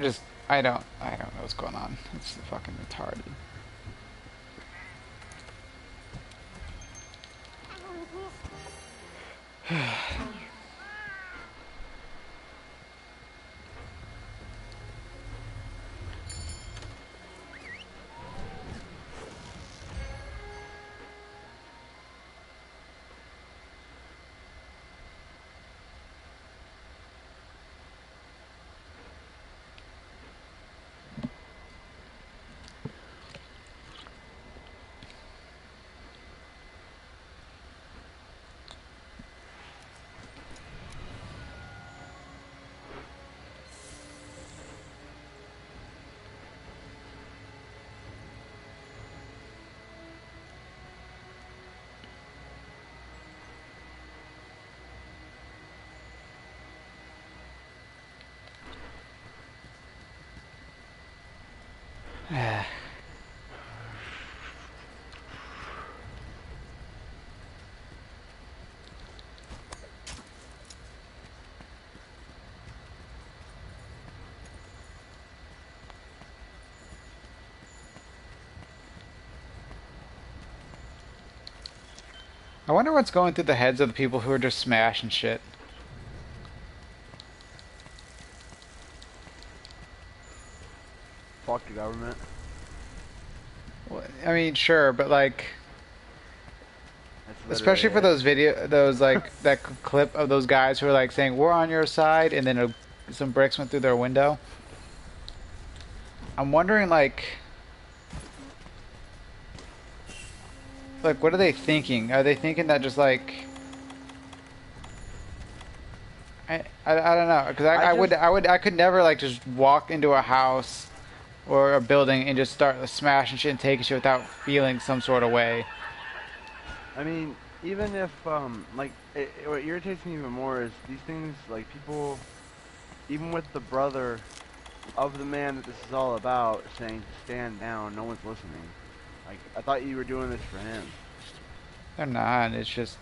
I don't know what's going on. It's fucking retarded. I wonder what's going through the heads of the people who are just smashing shit. Fuck the government. I mean, sure, but like, That's especially for literally those like that clip of those guys who are like saying we're on your side, and then some bricks went through their window. I'm wondering like what are they thinking? Are they thinking that just like I don't know, because I could never like just walk into a house or a building and just start smashing shit and taking shit without feeling some sort of way. I mean, even if, like, what irritates me even more is these things, like, people, even with the brother of the man that this is all about, saying to stand down, no one's listening. Like, I thought you were doing this for him. They're not, it's just...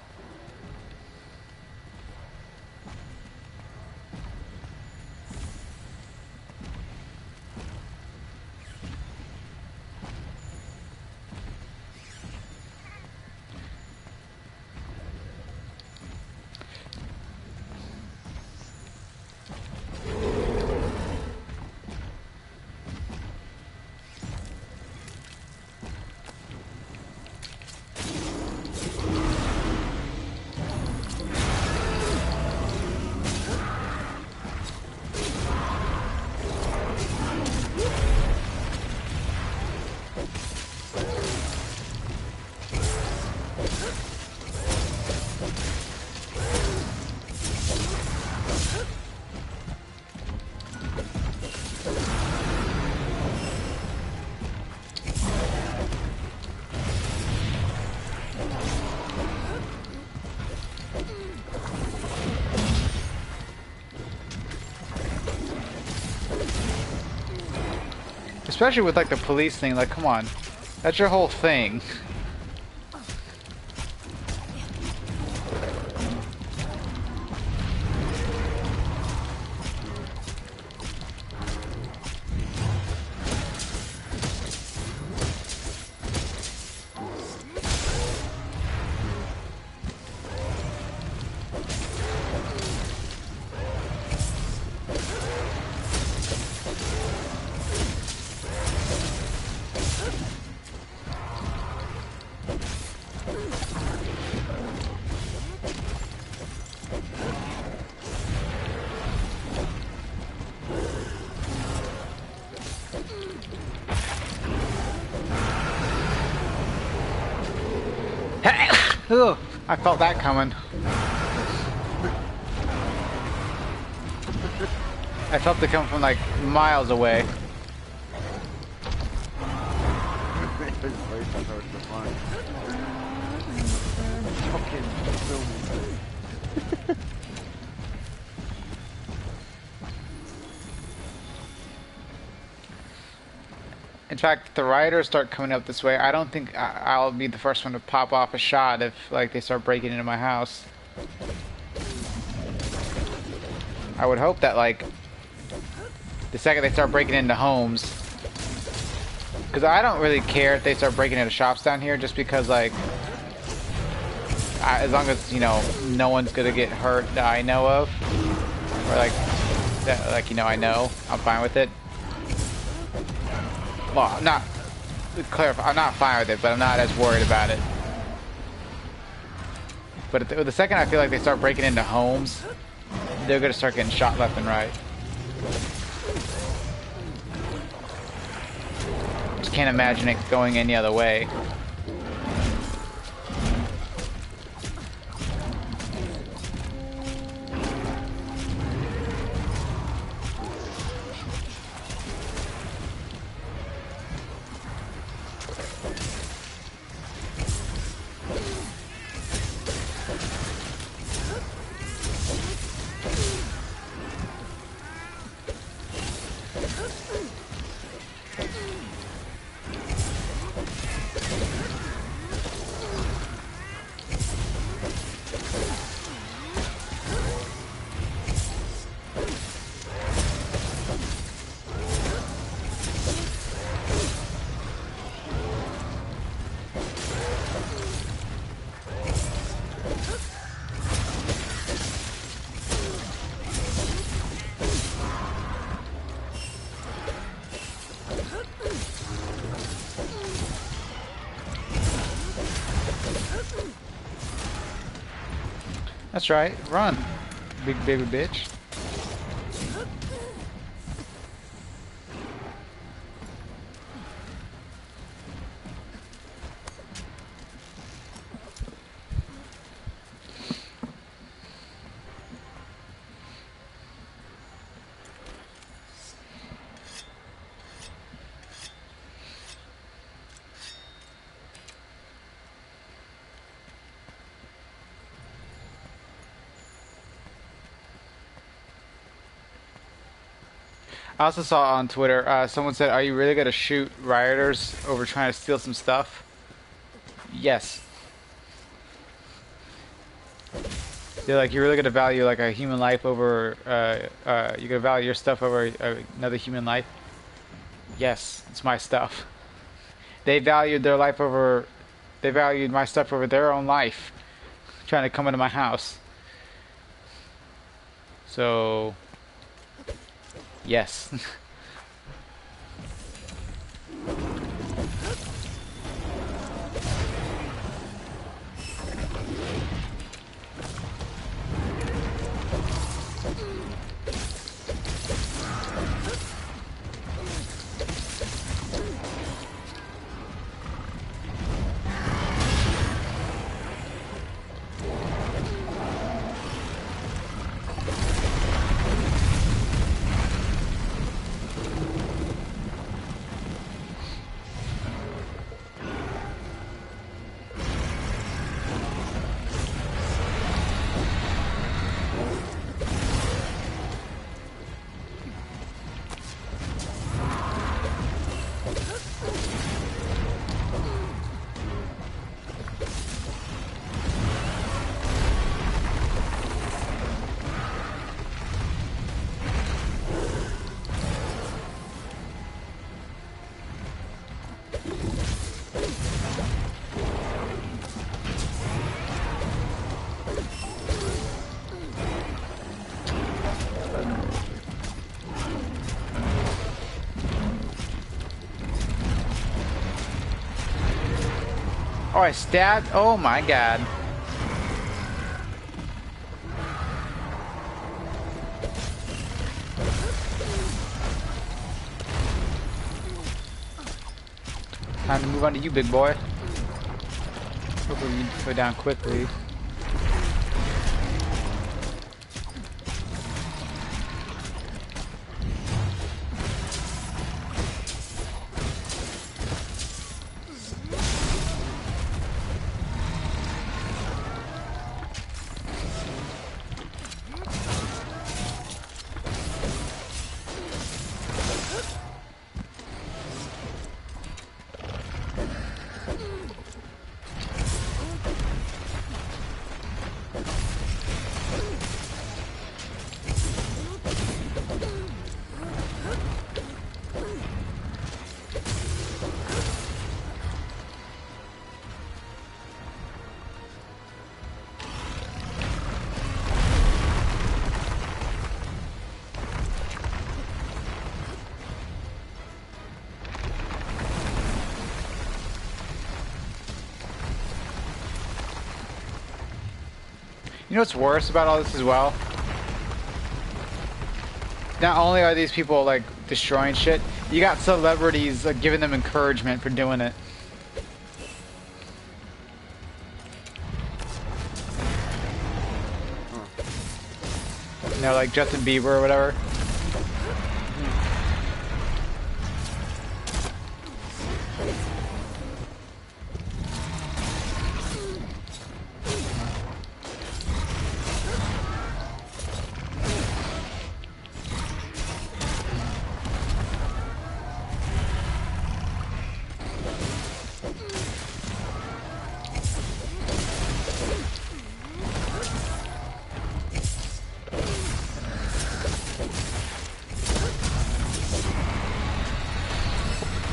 Especially with like the police thing, like come on. That's your whole thing. Ugh, I felt that coming. I felt it come from like miles away. In fact, if the rioters start coming up this way, I don't think I'll be the first one to pop off a shot if like they start breaking into my house. I would hope that like the second they start breaking into homes, because I don't really care if they start breaking into shops down here, just because like as long as you know no one's gonna get hurt that I know of, or like that, like you know I know, I'm fine with it. Well, I'm not clarify. I'm not fine with it, but I'm not as worried about it. But the second I feel like they start breaking into homes, they're gonna start getting shot left and right. Just can't imagine it going any other way. That's right. Run, big baby bitch. I also saw on Twitter, someone said, are you really going to shoot rioters over trying to steal some stuff? Yes. They're like, you're really going to value like a human life over, you're going to value your stuff over another human life? Yes, it's my stuff. They valued their life over, they valued my stuff over their own life, trying to come into my house. So... yes. Oh, I stabbed. Oh my god. Time to move on to you, big boy. Hopefully you go down quickly. You know what's worse about all this as well? Not only are these people like destroying shit, you got celebrities like giving them encouragement for doing it. You know, like Justin Bieber or whatever.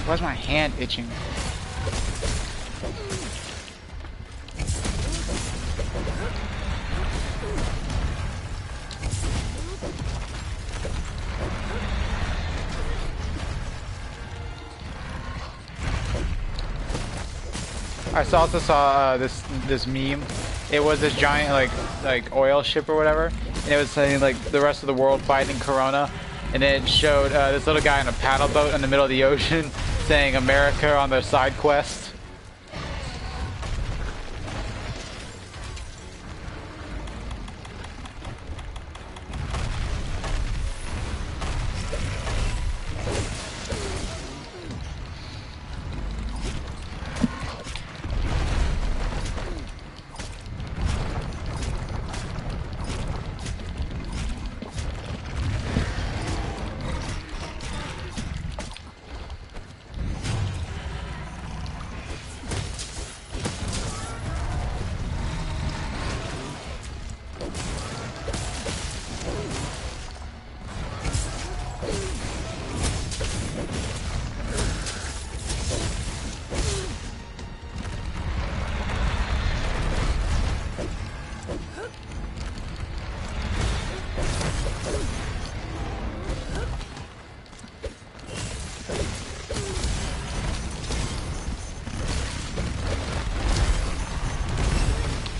Why's my hand itching? I also saw this meme. It was this giant like oil ship or whatever, and it was saying like the rest of the world fighting Corona, and then it showed this little guy in a paddle boat in the middle of the ocean saying America on their side quest.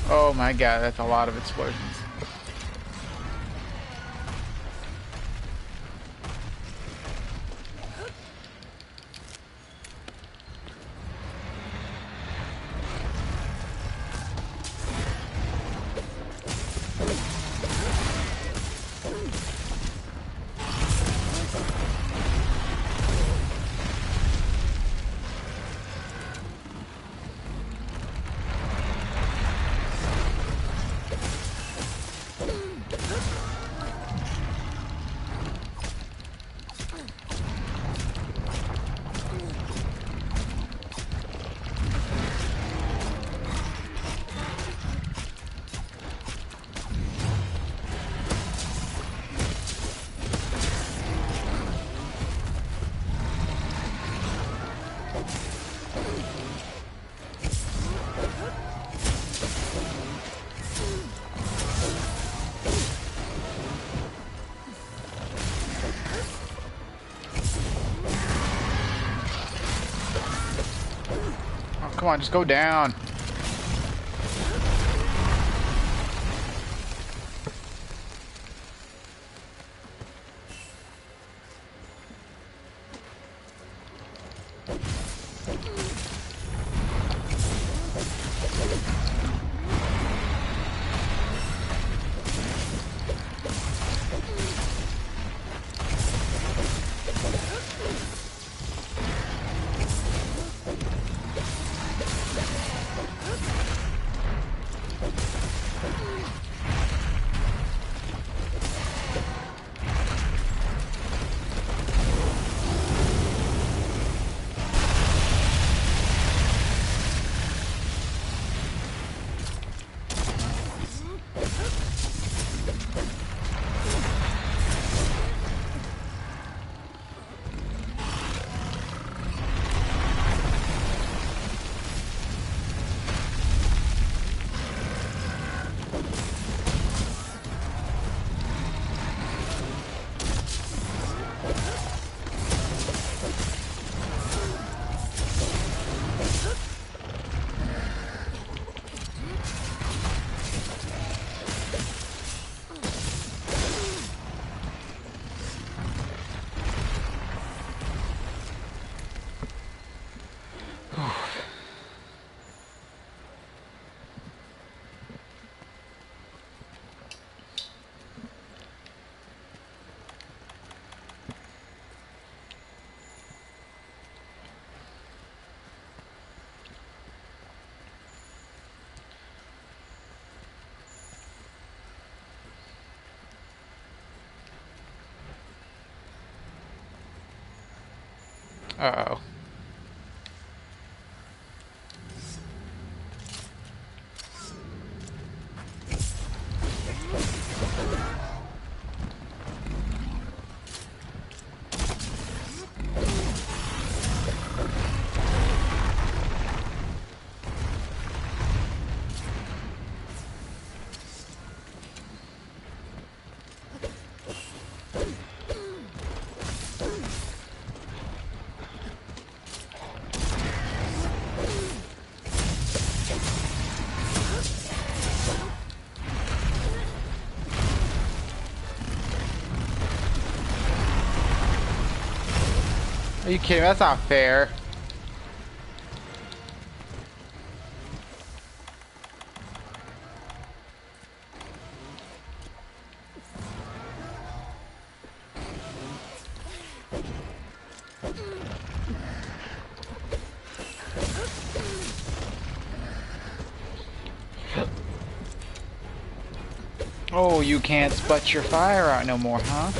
Oh my god, that's a lot of explosions. Come on, just go down. Uh-oh. Are you kidding? That's not fair. Oh, you can't sput your fire out no more, huh?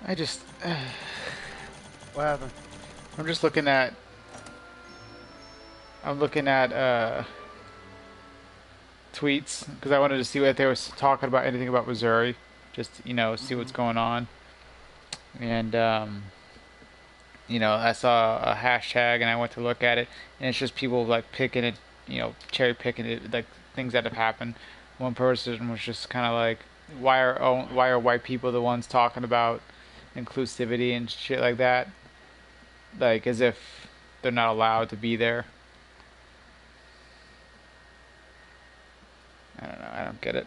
I just... What happened? I'm just looking at... I'm looking at, tweets, because I wanted to see what they were talking about, anything about Missouri. Just, you know, see what's going on. And, I saw a hashtag and I went to look at it, and it's just people, like, picking it, cherry picking it, like, things that have happened. One person was just kind of like, why are white people the ones talking about inclusivity and shit like that? Like, as if they're not allowed to be there. I don't know. I don't get it.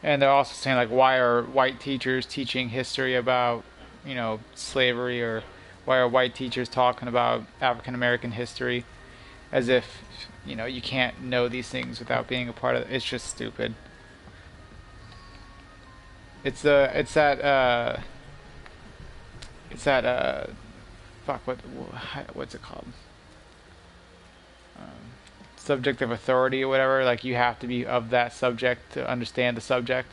And they're also saying, like, why are white teachers teaching history about, slavery, or why are white teachers talking about African American history, as if, you can't know these things without being a part of it. It's just stupid. It's that fuck, what's it called? subject of authority or whatever. Like you have to be of that subject to understand the subject.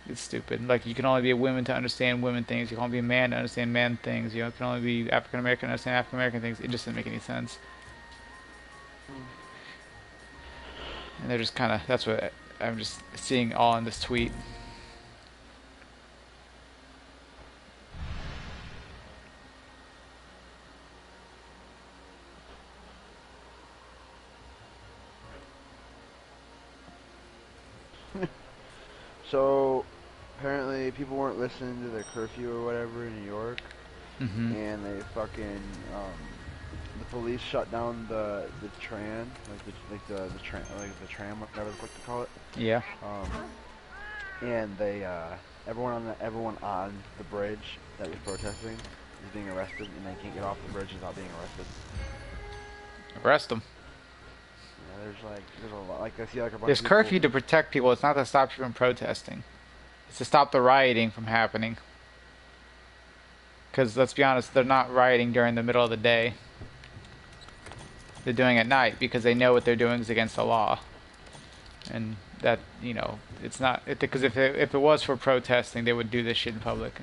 It's stupid. Like you can only be a woman to understand women things. You can only be a man to understand man things. You know, you can only be African American to understand African American things. It just doesn't make any sense. And they're just kind of, that's what I'm just seeing all in this tweet. So apparently people weren't listening to their curfew or whatever in New York, Mm-hmm. and they fucking the police shut down the tram, the tram, like the tram, whatever the fuck they call it. Yeah. And they everyone on the bridge that was protesting is being arrested, and they can't get off the bridge without being arrested. Arrest them. Yeah, there's a lot, like I see like a bunch There's of people. curfew to protect people. It's not to stop you from protesting. It's to stop the rioting from happening. Because let's be honest, they're not rioting during the middle of the day. They're doing it at night because they know what they're doing is against the law. And that, you know, it's not, because if it was for protesting, they would do this shit in public.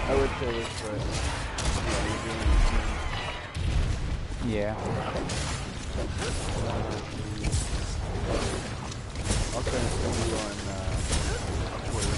I would say this, but Yeah. I'll send it to you on Twitter.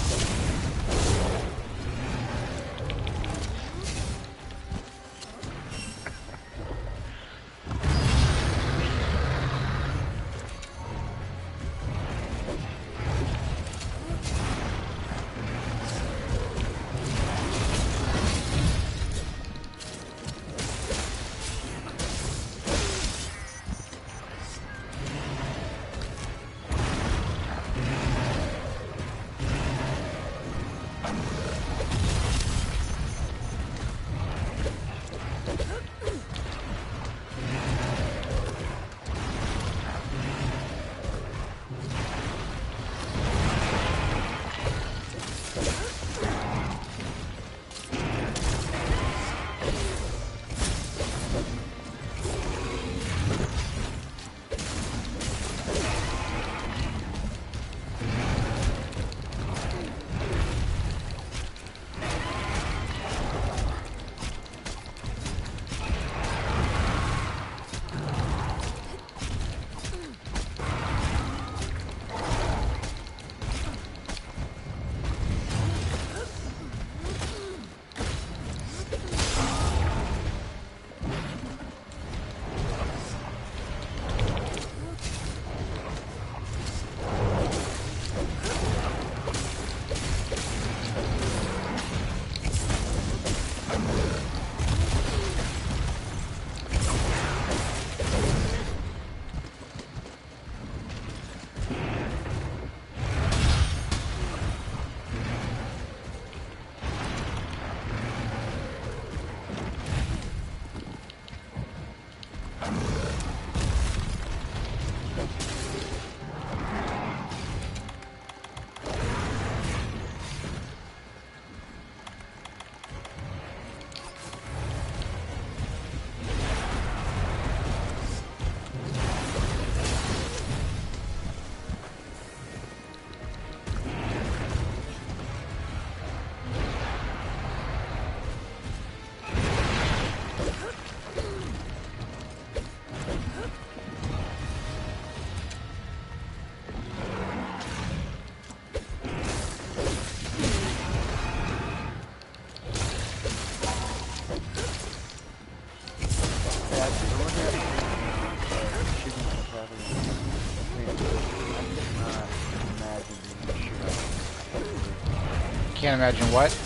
Can't imagine what.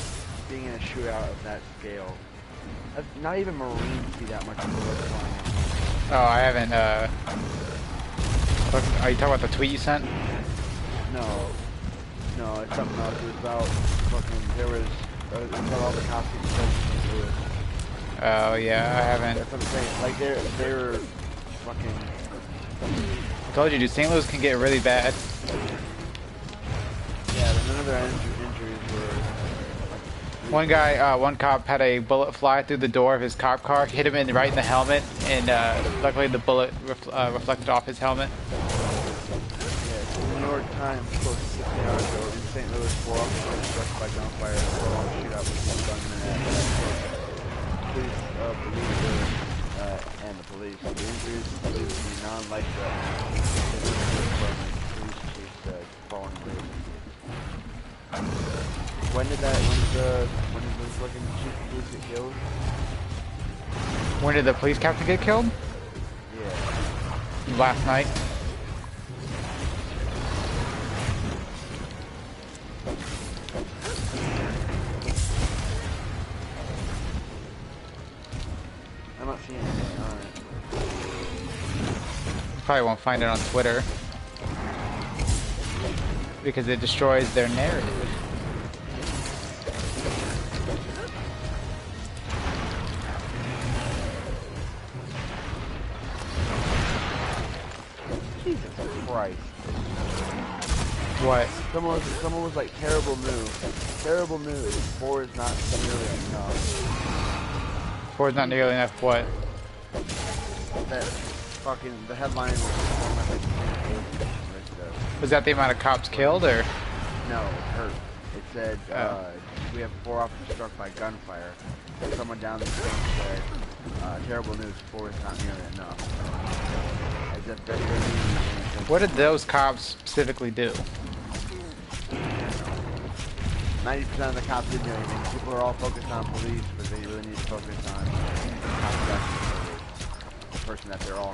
Being in a shootout of that scale. Not even Marines see that much bullet flying. Oh, I haven't, are you talking about the tweet you sent? No. No, it's something else. It was about fucking, there was, it was about all the cops getting killed in St. Louis. Oh, yeah, I haven't. That's what I'm saying. Like, they're fucking... I told you, dude, St. Louis can get really bad. Yeah, none of their injuries were... One guy, one cop had a bullet fly through the door of his cop car, hit him right in the helmet, and luckily the bullet reflected off his helmet. Yeah, so the New York Times posted 16 hours ago in St. Louis, 4 officers struck by gunfire in a prolonged shootout with one gunman and the police. The injuries are believed to be non-life threatening. Police chief said following news. When did the fucking chief of police get killed? When did the police captain get killed? Yeah. Last night. I'm not seeing anything on it. You probably won't find it on Twitter. Because it destroys their narrative. Jesus Christ. What? Someone was like, terrible news. Terrible news. 4 is not nearly enough. 4 is not nearly enough what? That fucking, the headline was Was that the amount of cops killed, or? no, it hurt. It said, we have 4 officers struck by gunfire. Someone down the street said, terrible news, 4 is not nearly enough. As if that doesn't mean What did those cops specifically do? 90% of the cops didn't do anything. People are all focused on police, but they really need to focus on the person that they're all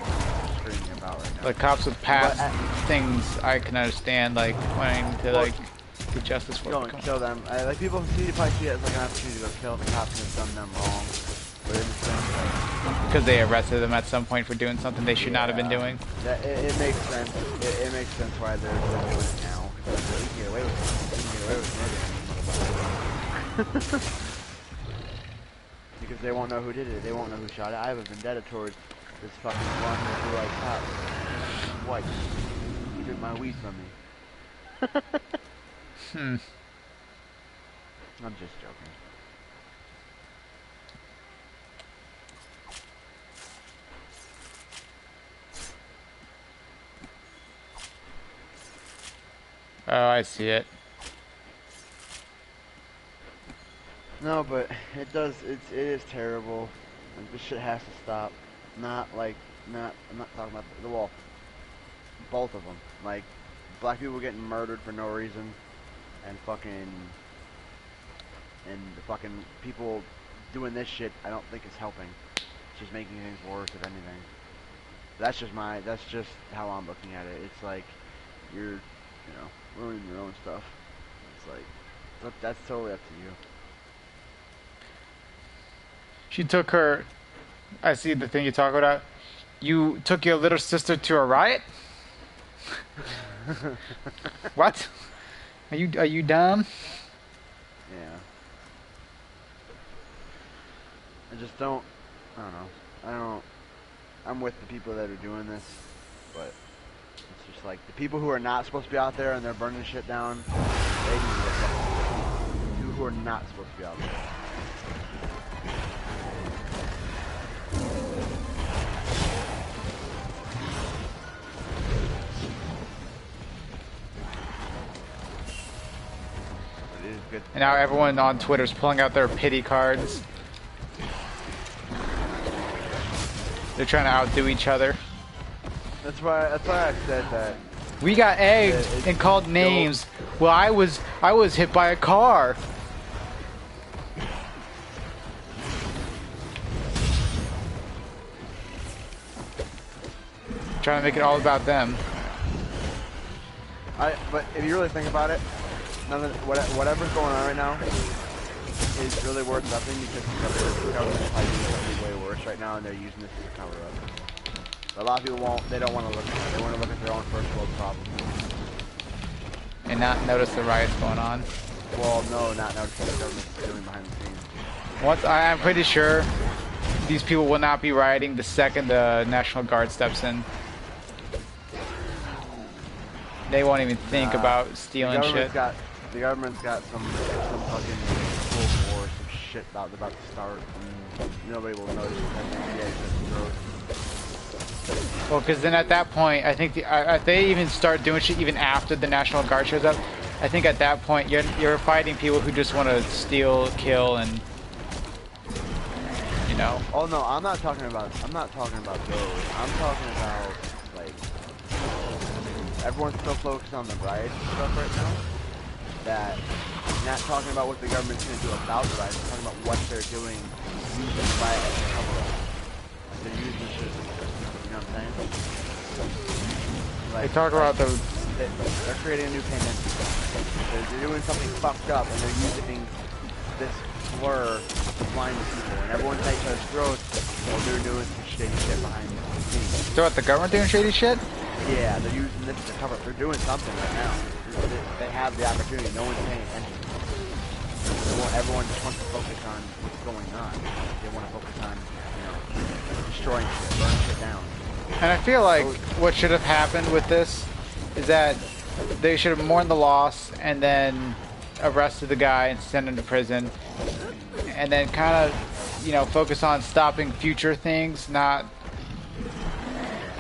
screaming about right now. Like cops with past things I can understand, like wanting to like get justice for. Go and kill them. Like people probably see it as like an opportunity to go kill the cops who have done them wrong. But in the sense, like, because they arrested them at some point for doing something they should not have been doing. It makes sense. It makes sense why they're doing it now. Because they can get away with it. They can get away with murder. Because they won't know who did it. They won't know who shot it. I have a vendetta towards this fucking blonde and blue-eyed cop. What? He took my weed from me. I'm just joking. Oh, I see it. No, but it does. It is terrible. Like, this shit has to stop. I'm not talking about the wall. Both of them. Like, black people getting murdered for no reason, and the fucking people doing this shit. I don't think it's helping. It's just making things worse, if anything. That's just how I'm looking at it. It's like you're, ruining your own stuff. It's like that's totally up to you. She took her. I see the thing you talk about. You took your little sister to a riot? What? Are you dumb? Yeah. I just don't. I don't know. I'm with the people that are doing this, but it's just like the people who are not supposed to be out there and they're burning shit down. They need to get fucking people who are not supposed to be out there. Good. And now everyone on Twitter's pulling out their pity cards. They're trying to outdo each other. That's why I said that. We got egged and called names. Well, I was hit by a car. Trying to make it all about them. But if you really think about it, whatever's going on right now is really worth nothing because the government is probably doing something way worse right now, and they're using this as a cover up. But a lot of people won't. They don't want to look at that. They want to look at their own first world problems. And not notice the riots going on. Well, no, not notice what the government's doing behind the scenes. I'm pretty sure these people will not be rioting the second the National Guard steps in. They won't even think about stealing shit. The government's got some fucking full force of shit about to start, and nobody will notice because Well, because then at that point, I think if they even start doing shit even after the National Guard shows up, I think at that point you're fighting people who just want to steal, kill, and you know. Oh no, I'm not talking about those. I'm talking about like everyone's so focused on the riots and stuff right now that not talking about what the government's gonna do about the riots, talking about what they're doing using the riot as a cover up. Like they're using shit, you know what I'm saying? Like, They talk about they're creating a new pandemic. They're doing something fucked up and they're using this blur to blind people, and everyone's at each other's throats while they're doing some shady shit behind the scenes. So what, the government doing shady shit? Yeah, they're using this to cover. They're doing something right now. They have the opportunity. No one's paying attention. Everyone just wants to focus on what's going on. They want to focus on, you know, destroying shit, burning shit down. And I feel like what should have happened with this is that they should have mourned the loss and then arrested the guy and sent him to prison, and then kind of, you know, focus on stopping future things, not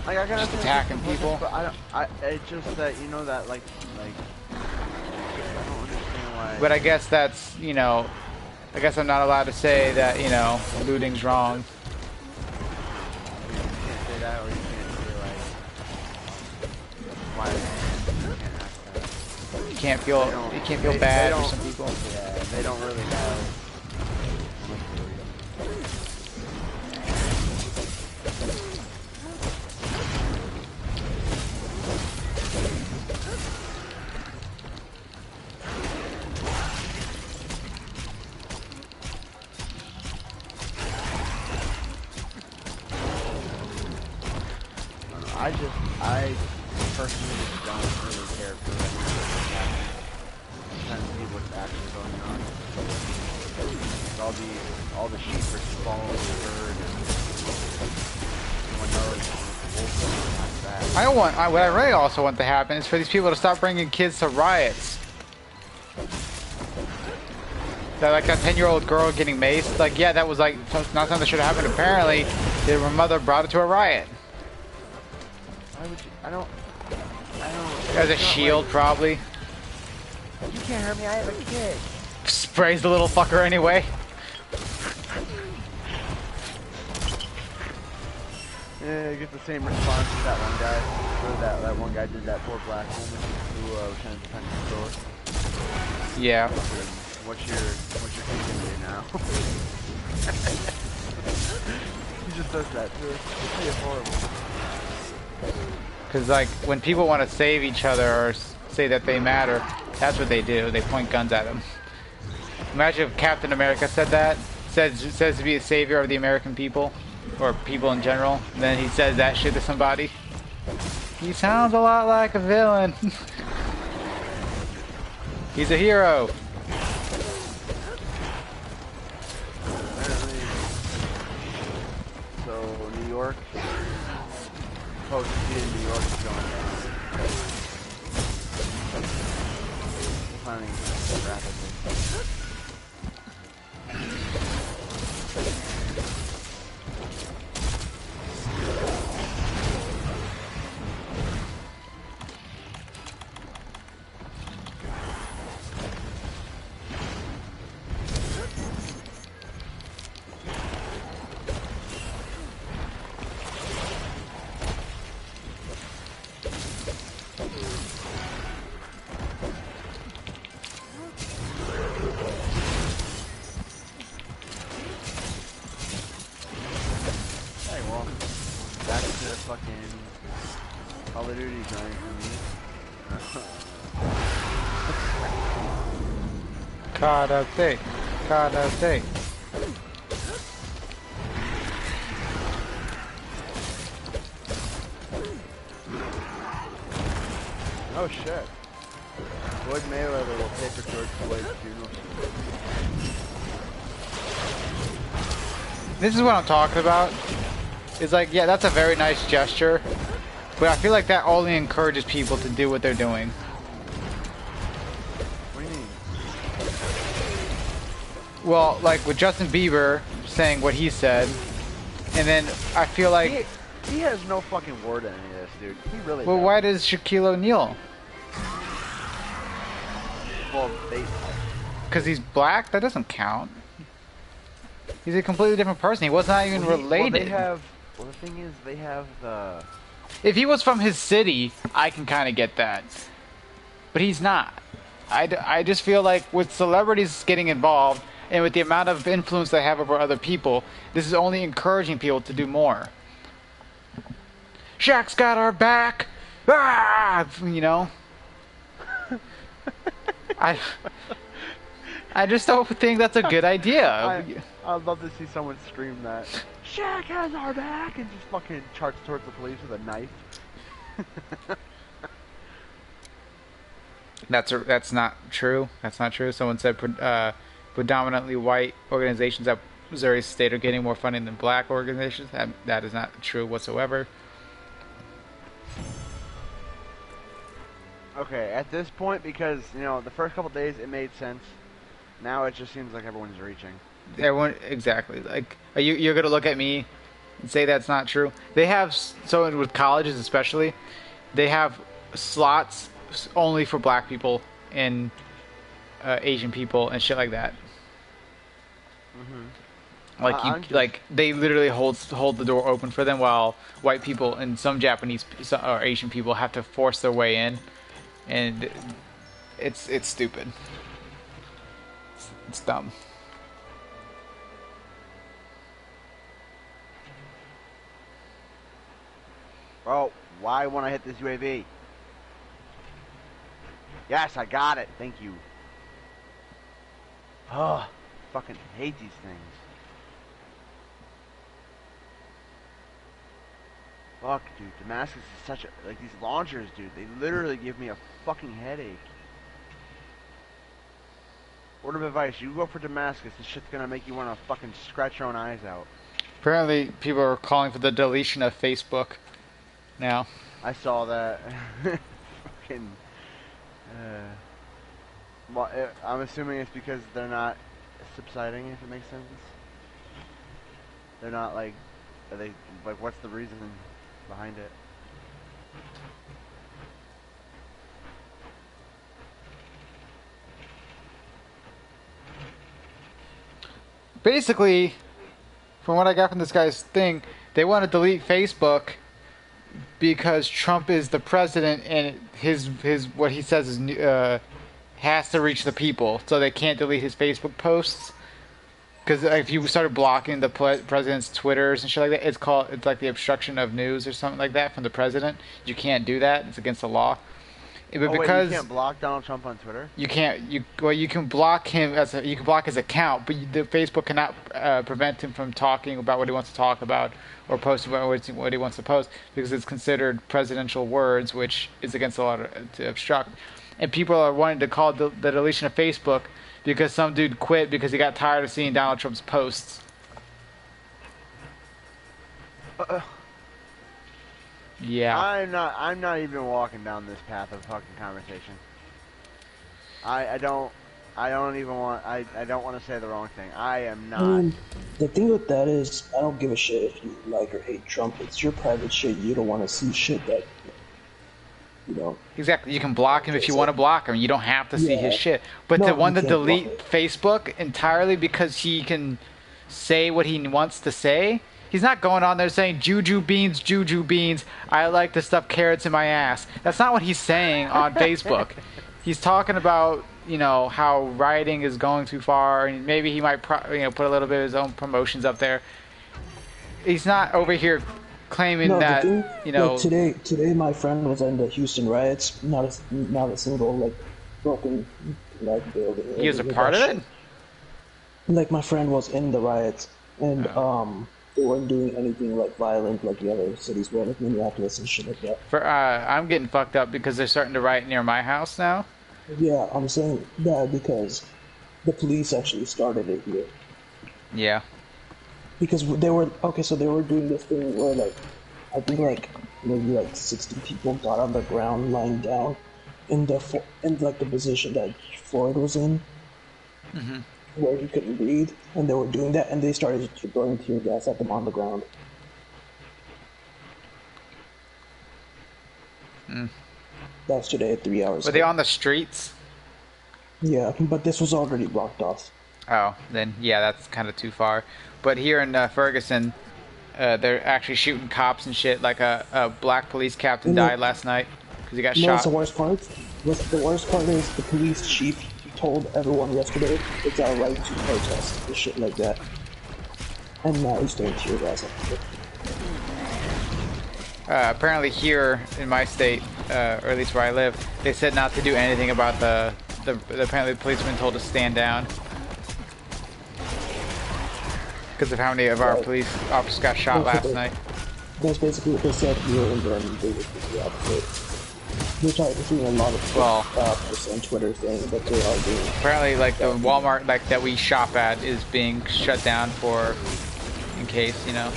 like, just attacking people. But it's just that, you know, that like I don't understand why. But I guess that's, you know, I guess I'm not allowed to say that, you know, looting's wrong. You can't say that, or you can't say like why. You can't feel bad for some people. Yeah, they don't really have. I personally just don't really care for what's happening. I'm trying to see what's actually going on. All the sheep are just following the herd, and everyone knows the wolf like that. What I really also want to happen is for these people to stop bringing kids to riots. Like that 10-year-old girl getting maced, like, yeah, that was like not something that should have happened. Apparently, her mother brought it to a riot. Why would you? I don't. As a shield, like, probably. You can't hurt me. I have a kid. Sprays the little fucker anyway. Yeah, you get the same response as that one guy. Or that one guy did that poor black woman who was trying to defend his door. Yeah. What's your thinking now? He just does that too. It's really horrible. Because, like, when people want to save each other or say that they matter, that's what they do. They point guns at them. Imagine if Captain America said that. Says to be a savior of the American people. Or people in general. And then he says that shit to somebody. He sounds a lot like a villain. He's a hero. Apparently. So, New York. Post in New York is going down. Planning rapidly. Fucking Call of Duty going for me. Karate. Karate. Oh shit. Floyd Mayweather will pay for George Floyd's funeral. This is what I'm talking about. It's like, yeah, that's a very nice gesture, but I feel like that only encourages people to do what they're doing. What do you mean? Well, like with Justin Bieber saying what he said, and then I feel like he has no fucking word in any of this, dude. He really well, doesn't. why does Shaquille O'Neal? Well, because he's black? That doesn't count. He's a completely different person. He was not even related. Well, the thing is, they have the... If he was from his city, I can kind of get that. But he's not. I just feel like with celebrities getting involved, and with the amount of influence they have over other people, this is only encouraging people to do more. Shaq's got our back! Ah! You know? I just don't think that's a good idea. I'd love to see someone scream that. Shaq has our back! And just fucking charge towards the police with a knife. That's not true. That's not true. Someone said predominantly white organizations at Missouri State are getting more funding than black organizations. That is not true whatsoever. Okay, at this point, because, you know, the first couple days it made sense. Now it just seems like everyone's reaching. Everyone, exactly. Like, you're gonna look at me and say that's not true? They have, so with colleges especially, they have slots only for black people and Asian people and shit like that. Mm-hmm. Like they literally hold the door open for them, while white people and some Japanese or Asian people have to force their way in, and it's stupid. It's dumb. Bro, why won't I hit this UAV? Yes, I got it. Thank you. Oh, fucking hate these things. Fuck, dude. Damascus is such a... Like, these launchers, dude, they literally give me a fucking headache. Word of advice, you go for Damascus, this shit's gonna make you wanna fucking scratch your own eyes out. Apparently, people are calling for the deletion of Facebook now. I saw that. Fucking... well, I'm assuming it's because they're not subsiding, if it makes sense. They're not, like... Are they... Like, what's the reason behind it? Basically, from what I got from this guy's thing, they want to delete Facebook because Trump is the president, and his what he says is has to reach the people, so they can't delete his Facebook posts. Because if you started blocking the president's Twitters and shit like that, it's like the obstruction of news or something like that from the president. You can't do that; it's against the law. But because wait, you can't block Donald Trump on Twitter? You can't. You can block him you can block his account, but the Facebook cannot prevent him from talking about what he wants to talk about or posting about what he wants to post, because it's considered presidential words, which is against the law to obstruct. And people are wanting to call the deletion of Facebook because some dude quit because he got tired of seeing Donald Trump's posts. Yeah. I'm not even walking down this path of fucking conversation. I don't want to say the wrong thing. I am not. The thing with that is, I don't give a shit if you like or hate Trump. It's your private shit. You don't want to see shit that, you know. Exactly. You can block him if you want to block him. You don't have to see his shit. But to want to delete Facebook entirely because he can say what he wants to say. He's not going on there saying, juju beans, I like to stuff carrots in my ass. That's not what he's saying on Facebook. He's talking about, you know, how rioting is going too far, and maybe he might, put a little bit of his own promotions up there. He's not over here claiming that, you know... Like today my friend was in the Houston riots, not a single, like, broken, like, building. He was a part of it? Like, my friend was in the riots, and, They weren't doing anything like violent like the other cities were, like Minneapolis and shit like that. I'm getting fucked up because they're starting to riot near my house now. Yeah, I'm saying that because the police actually started it here. Yeah. Because they were okay, so they were doing this thing where like I think like maybe like 60 people got on the ground lying down in like the position that Floyd was in, where he couldn't breathe, and they were doing that, and they started throwing tear gas at them on the ground. That's today at 3 hours. Were they on the streets? Yeah, but this was already blocked off. Oh, then yeah, that's kind of too far. But here in Ferguson, they're actually shooting cops and shit. Like a black police captain died last night because he got shot. What's the worst part? The worst part is the police chief told everyone yesterday it's our right to protest and shit like that. And now he's throwing tear gas at people. Apparently here in my state, or at least where I live, they said not to do anything about apparently the policeman told to stand down. Because of how many of our police officers got shot last night. That's basically what they said here, and then they would do the opposite. Which I've seen a lot of posts on Twitter saying that they are doing. Apparently, like the Walmart that we shop at is being shut down in case, you know.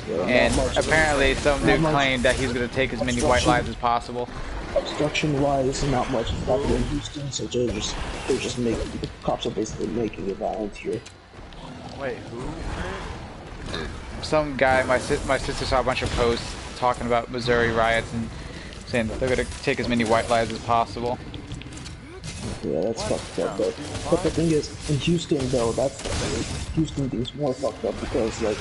Yeah, and apparently some dude claimed that he's going to take as many white lives as possible. Obstruction-wise, not much is happening in Houston, so they're just making, the cops are basically making it violent here. Wait, who? Some guy, my sister saw a bunch of posts talking about Missouri riots and saying that they're going to take as many white lives as possible. Yeah, that's fucked up, though. But the thing is, in Houston, though, Houston thing's more fucked up because, like,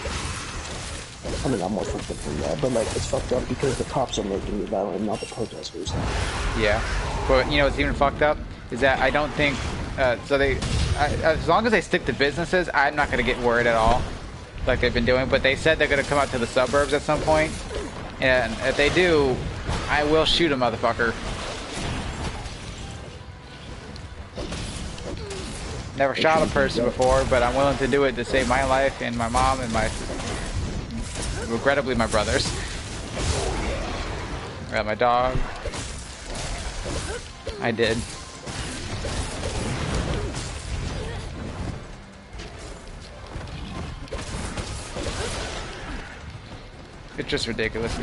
I mean, not more fucked up than that, but, like, it's fucked up because the cops are making it violent, not the protesters. Yeah. But, you know what's even fucked up? Is that I don't think, as long as they stick to businesses, I'm not going to get worried at all, like they've been doing, but they said they're going to come out to the suburbs at some point, and if they do, I will shoot a motherfucker. Never shot a person before, but I'm willing to do it to save my life and my mom and regrettably my brothers. My dog. I did. It's just ridiculous.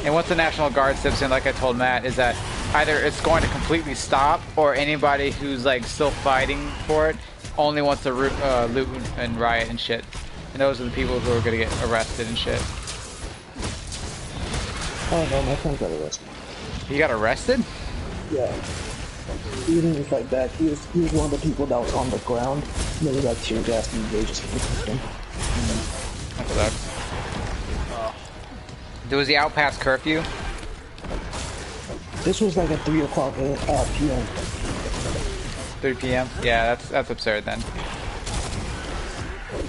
And once the National Guard steps in, like I told Matt, is that either it's going to completely stop, or anybody who's like still fighting for it only wants to loot and riot and shit. And those are the people who are going to get arrested and shit. Oh no, my friend got arrested. He got arrested? Yeah. He didn't fight back. He was one of the people that was on the ground. And then he got tear gassed and they just hit him. That sucks. Was he out past curfew? This was like at 3 o'clock p.m. 3 p.m.? Yeah, that's absurd then.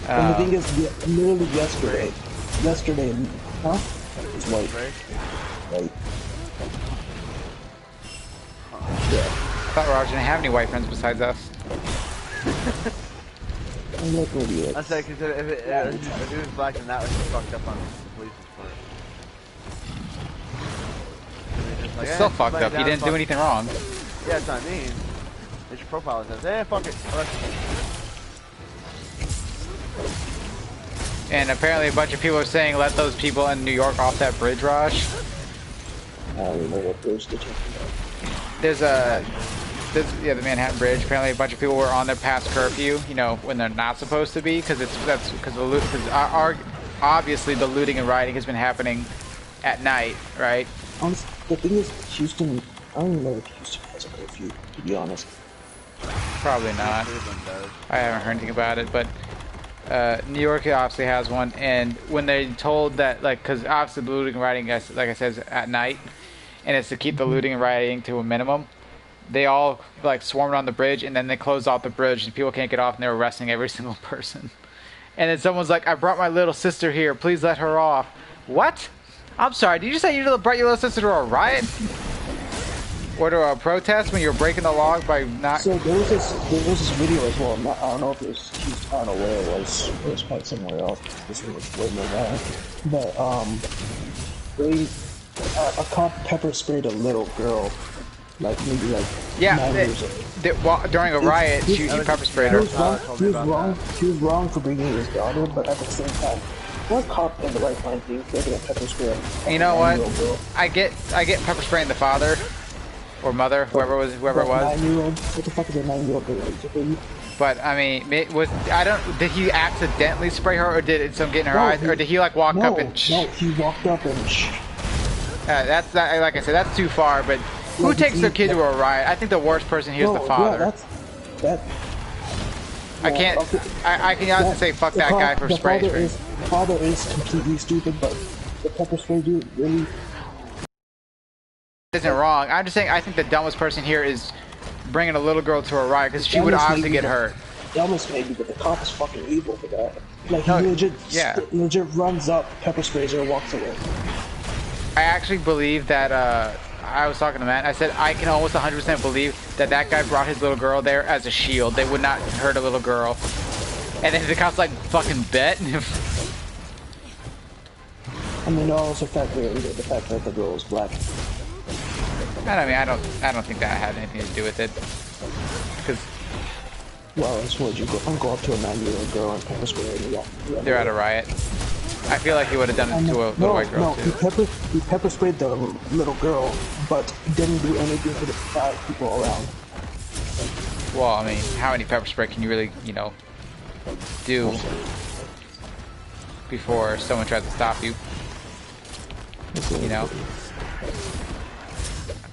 And the thing is, literally yesterday, huh? It's white. White. Yeah. I thought Roger didn't have any white friends besides us. I'm like maybe I said, because if it was black, then that was fucked up on the police's part. It's still fucked up. He didn't do anything wrong. Yeah, that's what I mean. It's your profile that says, fuck it. And apparently a bunch of people are saying let those people in New York off that bridge, Raj. I don't even know what bridge they're talking about. There's the Manhattan Bridge. Apparently a bunch of people were on their past curfew, you know, when they're not supposed to be, because obviously the looting and rioting has been happening at night, right? Honestly, the thing is, Houston, I don't even know if Houston has a curfew, to be honest. Probably not. I haven't heard anything about it, but New York obviously has one, and when they told that, like, because obviously the looting and rioting, like I said, is at night, and it's to keep the looting and rioting to a minimum, they all, like, swarmed on the bridge, and then they closed off the bridge, and people can't get off, and they're arresting every single person. And then someone's like, I brought my little sister here, please let her off. What? I'm sorry, did you say you brought your little sister to a riot? Order a protest when you're breaking the law by not. So there was this video as well. I don't know if it was Houston, I don't know where it was. It was probably somewhere else. This one was way more violent. But a cop pepper sprayed a little girl, like maybe like 9 years old. During a riot, she pepper sprayed her. He was wrong for bringing his daughter, but at the same time, what cop in the right mind thinks they're gonna pepper spray? You know what? I get pepper spraying the father. Or mother, whoever it was. 9-year-old. What the fuck is a 9-year-old doing? But I mean, did he accidentally spray her, or did it some get in her eyes, or did he like walk up and? No, he walked up and. That's like I said, that's too far. But who takes their kid to a riot? I think the worst person here is the father. I can't. I can honestly say fuck that guy for spraying. The father is completely stupid, but the pepper spray dude really. Isn't wrong. I'm just saying I think the dumbest person here is bringing a little girl to a riot because she would obviously get hurt. Dumbest maybe, but the cop is fucking evil for that. Like he legit runs up, pepper sprays her, and walks away. I actually believe that I was talking to Matt. I said I can almost 100% believe that guy brought his little girl there as a shield. They would not hurt a little girl. And then the cops like fucking bet. I mean, also factor in the fact that the girl was black. I mean, I don't think that had anything to do with it. Because well, it's what you go up to a 9-year-old girl and pepper spray her and walk. They're at a riot. I feel like he would have done it to a little white girl too. He pepper sprayed the little girl, but didn't do anything to the 5 people around. Well, I mean, how many pepper spray can you really, do before someone tries to stop you?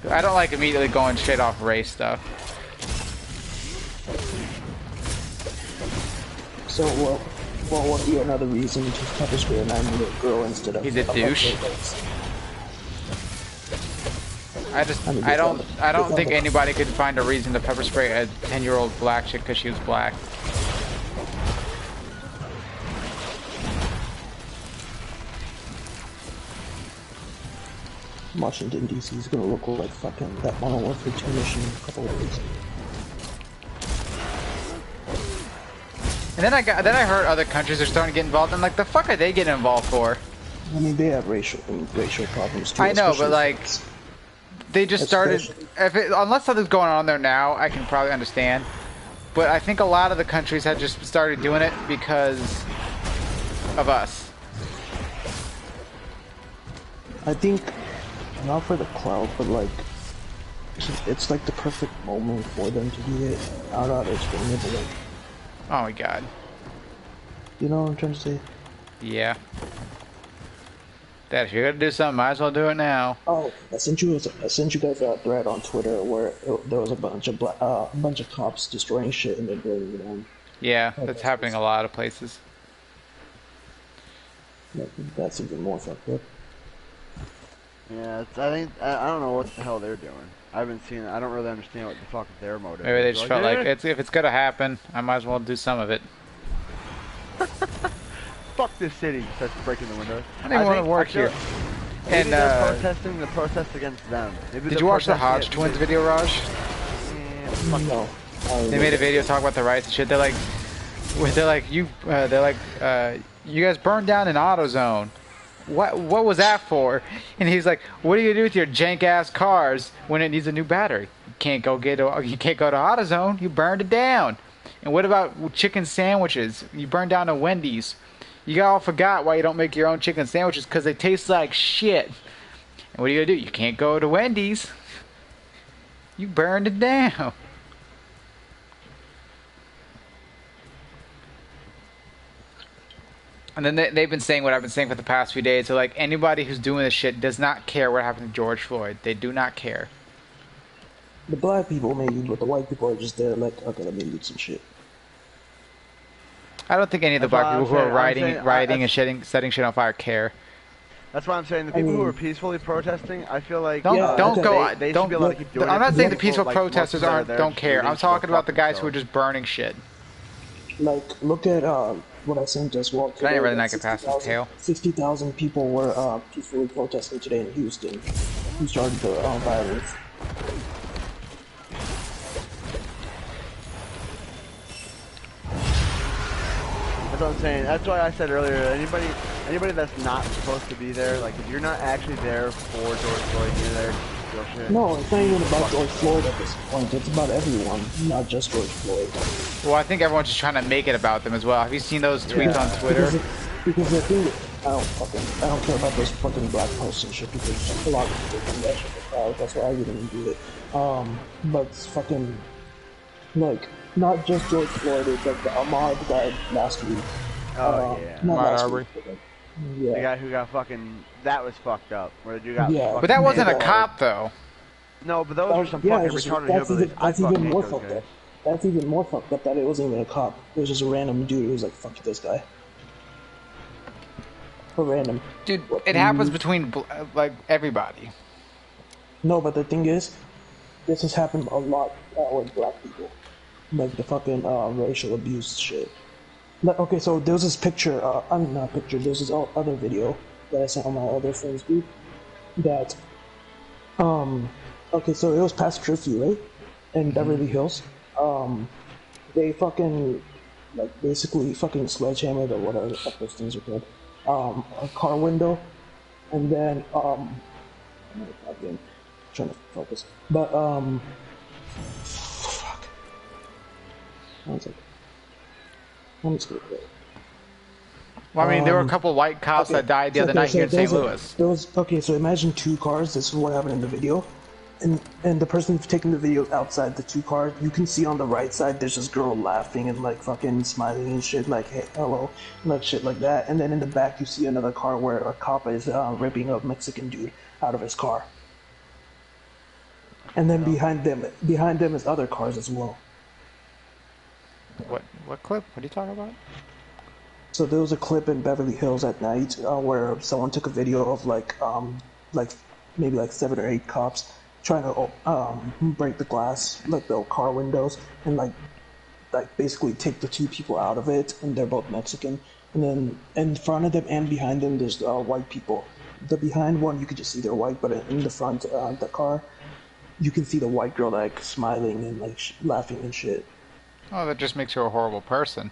I don't like immediately going straight off race stuff. So, what would be another reason to pepper spray a 9-year-old girl instead of? He's a douche. I don't think anybody could find a reason to pepper spray a 10-year-old black chick because she was black. Washington D.C. is gonna look like fucking that Modern Warfare 2 mission in a couple of days. And then I heard other countries are starting to get involved. I'm like, the fuck are they getting involved for? I mean, they have racial problems too. I know, but like, they just started. Unless something's going on there now, I can probably understand. But I think a lot of the countries have just started doing it because of us. I think. Not for the cloud, but like, it's like the perfect moment for them to do it. I don't know how to explain it, but like... Oh my god. You know what I'm trying to say? Yeah. That if you're gonna do something, might as well do it now. Oh, I sent you guys a thread on Twitter where there was a bunch of cops destroying shit and then burning it down. Yeah, that's happening a lot of places. That's even more fucked up. Yeah, I don't know what the hell they're doing. I haven't seen it. I don't really understand what the fuck their motive is. Maybe they just felt like if it's gonna happen, I might as well do some of it. Fuck this city. Starts breaking the windows. I don't even want to work here. Maybe they're protesting the protest against them. Maybe did you watch the Hodge Twins video, Raj? Yeah, no. They made a video talking about the riots and shit. They're like, you guys burned down an AutoZone. What was that for? And he's like, what do you do with your jank ass cars when it needs a new battery? You can't go to AutoZone. You burned it down. And what about chicken sandwiches? You burned down a Wendy's. You all forgot why you don't make your own chicken sandwiches because they taste like shit. And what are you gonna do? You can't go to Wendy's. You burned it down. And then they've been saying what I've been saying for the past few days. So like anybody who's doing this shit does not care what happened to George Floyd. They do not care. The black people maybe, but the white people are just there like, okay, let me do some shit. I don't think any of the black people who are rioting and setting shit on fire care. That's why I'm saying the people who are peacefully protesting, I feel like they should be able to keep doing it. I'm not saying the peaceful protesters don't care. I'm talking about the guys who are just burning shit. Like, look at what I sent as well today. I didn't really not get past his tail. 60,000 people were peacefully protesting today in Houston who started the violence. what I'm saying. That's why I said earlier, anybody that's not supposed to be there, like if you're not actually there for George Floyd, you're there to steal shit. No, it's not even about George Floyd at this point. It's about everyone, not just George Floyd. Well, I think everyone's just trying to make it about them as well. Have you seen those tweets on Twitter? Because the thing, I don't care about those fucking black posts and shit because a lot of people do that shit. That's why I didn't do it. But it's fucking like not just George Floyd. It's like the Ahmaud guy last week. Oh yeah, not Ahmaud last Arbery. week, but, the guy who got fucking that was fucked up. Where the dude got Yeah. But that wasn't a Yeah. cop, though. No, but those are some yeah, fucking it's retarded that's hillbillies. that's even more fucked up. That's even more fucked up that it wasn't even a cop. It was just a random dude who was like, fuck this guy. A random. Dude, it happens between, like, everybody. No, but the thing is, this has happened a lot with black people. Like the fucking racial abuse shit. Like, okay, so there was this picture, not picture, there's this other video that I sent on my other friends group that, okay, so it was past curfew, right? In Beverly Hills. They fucking, like, basically fucking sledgehammered or whatever the fuck those things are called. A car window, and then, I'm trying to focus. But, fuck. One second. Let me just get it. Well, I mean, there were a couple white cops that died the other night here in St. Louis. Okay, so imagine two cars. This is what happened in the video. And the person taking the video outside the two cars, you can see on the right side there's this girl laughing and like fucking smiling and shit, like hey, hello, like shit like that. And then in the back you see another car where a cop is ripping a Mexican dude out of his car. And then behind them is other cars as well. What clip? What are you talking about? So there was a clip in Beverly Hills at night where someone took a video of like maybe like 7 or 8 cops trying to break the glass, like the car windows, and like basically take the 2 people out of it, and they're both Mexican. And then in front of them and behind them, there's white people. The behind one, you could just see they're white, but in the front, the car, you can see the white girl like smiling and like laughing and shit. Oh, that just makes her a horrible person.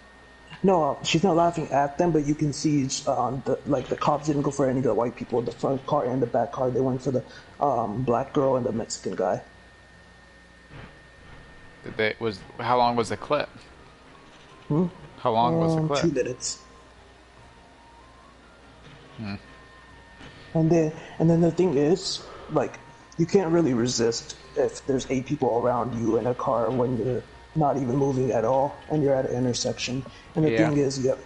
No, she's not laughing at them, but you can see the cops didn't go for any of the white people. The front car and the back car, they went for the black girl and the Mexican guy. How long was the clip? How long was the clip? 2 minutes. And then the thing is, like, you can't really resist if there's 8 people around you in a car when you're not even moving at all, and you're at an intersection. And the thing is, you have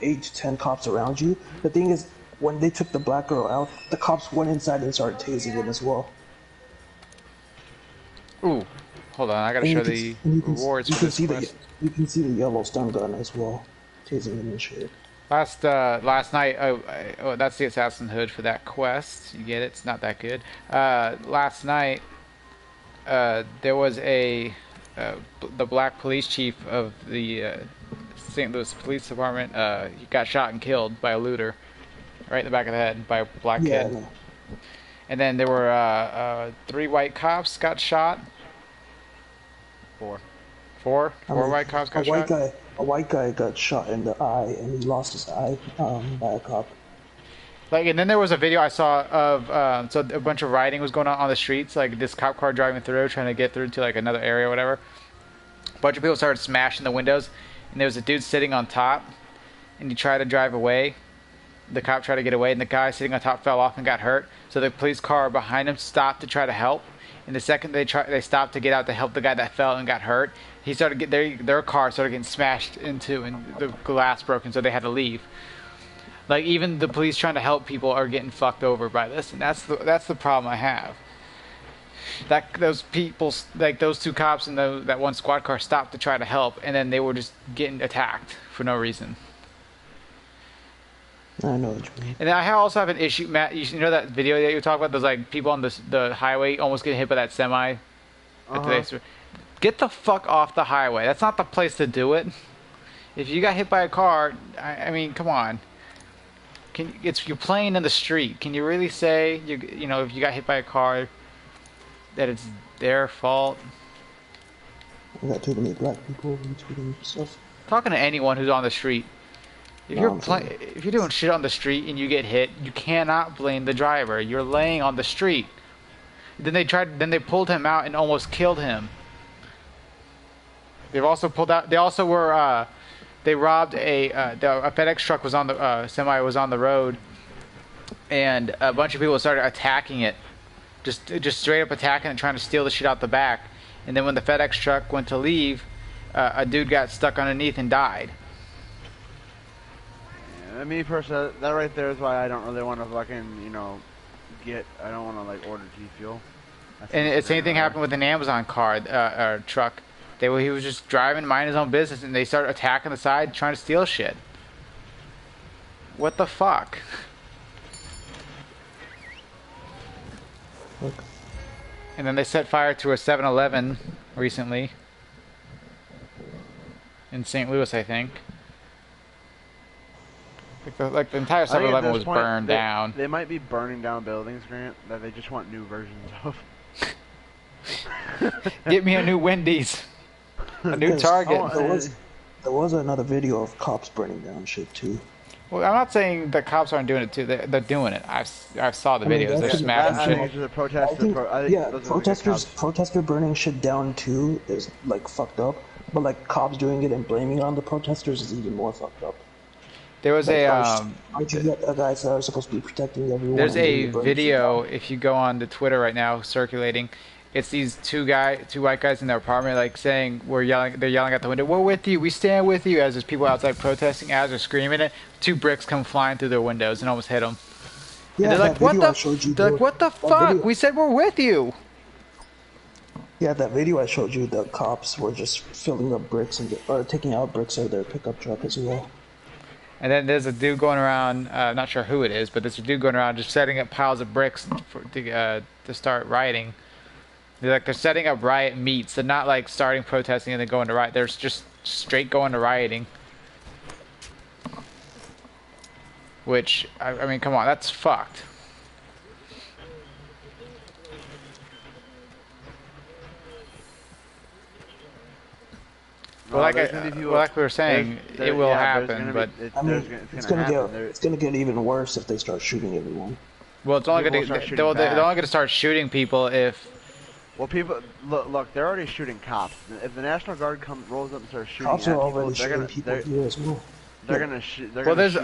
8 to 10 cops around you. The thing is, when they took the black girl out, the cops went inside and started tasing him as well. Ooh, hold on, I gotta show the rewards for this quest. You can see the yellow stun gun as well, tasing him and shit. Last night, oh, that's the assassin hood for that quest. You get it? It's not that good. Last night, there was the black police chief of the St. Louis Police Department. He got shot and killed by a looter, right in the back of the head by a black kid. No. And then there were 3 white cops got shot. 4. 4 white cops got shot. A white guy got shot in the eye, and he lost his eye by a cop. Like, and then there was a video I saw of so a bunch of rioting was going on the streets, like this cop car driving through, trying to get through to like another area or whatever. A bunch of people started smashing the windows, and there was a dude sitting on top, and he tried to drive away. The cop tried to get away, and the guy sitting on top fell off and got hurt. So the police car behind him stopped to try to help. And the second they stopped to get out to help the guy that fell and got hurt, he started their car started getting smashed into, and the glass broken, so they had to leave. Like, even the police trying to help people are getting fucked over by this, and that's the problem I have. That those people, like those 2 cops and that one squad car, stopped to try to help, and then they were just getting attacked for no reason. I know what you mean. And I also have an issue, Matt. You know that video that you were talking about? There's like people on the highway almost getting hit by that semi. Get the fuck off the highway. That's not the place to do it. If you got hit by a car, I mean, come on. You're playing in the street. Can you really say if you got hit by a car that it's their fault? I got too many black people retweeting stuff. Talking to anyone who's on the street, if you're doing shit on the street and you get hit, you cannot blame the driver. You're laying on the street. Then they pulled him out and almost killed him. They've also pulled out. They also were. They robbed a FedEx truck was on the semi was on the road, and a bunch of people started attacking it, just straight up attacking it, trying to steal the shit out the back. And then when the FedEx truck went to leave, a dude got stuck underneath and died. Yeah, me personally, that right there is why I don't really want to fucking I don't want to like order G Fuel. And the same thing happened with an Amazon car or truck. He was just driving, minding his own business, and they started attacking the side, trying to steal shit. What the fuck? Look. And then they set fire to a 7-Eleven recently in St. Louis, I think. Like the entire 7-Eleven was burned down. They might be burning down buildings, Grant, that they just want new versions of. Get me a new Wendy's. A new Target. There was another video of cops burning down shit too. Well, I'm not saying the cops aren't doing it too. They're doing it. I saw the videos. They're smashing shit. Protester burning shit down too is like fucked up. But like cops doing it and blaming it on the protesters is even more fucked up. There was a aren't you the guys that are supposed to be protecting everyone? There's a video if you go on the Twitter right now circulating. It's these two white guys in their apartment, like saying they're yelling at the window, "We're with you, we stand with you." As there's people outside protesting, as they're screaming it, 2 bricks come flying through their windows and almost hit them. Yeah, and they're like, "What the? They're like, what the fuck? Video. We said we're with you." Yeah, that video I showed you, the cops were just filling up bricks or taking out bricks out of their pickup truck as well. And then there's a dude going around, not sure who it is, but there's a dude going around just setting up piles of bricks to start rioting. They're setting up riot meets. They're not like starting protesting and then going to riot. They're just straight going to rioting. Which, I mean, come on, that's fucked. Well, like we were saying, it will happen, but it's gonna get even worse if they start shooting everyone. Well, it's only they're only gonna start shooting people if. Well, people look. They're already shooting cops. If the National Guard rolls up and starts shooting, cops are already shooting people here as well. They're gonna shoot. Well, there's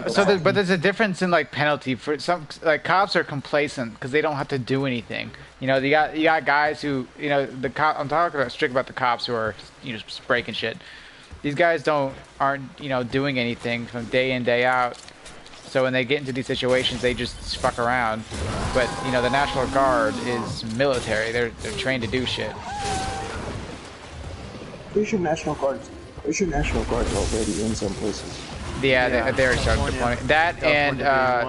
a difference in like penalty for some. Like cops are complacent because they don't have to do anything. You know, you got guys who the cop. I'm talking strict about the cops who are just breaking shit. These guys aren't doing anything from day in day out. So when they get into these situations, they just fuck around. But the National Guard is military. They're trained to do shit. Pretty sure National Guard's already in some places. Yeah, they already started deploying. That and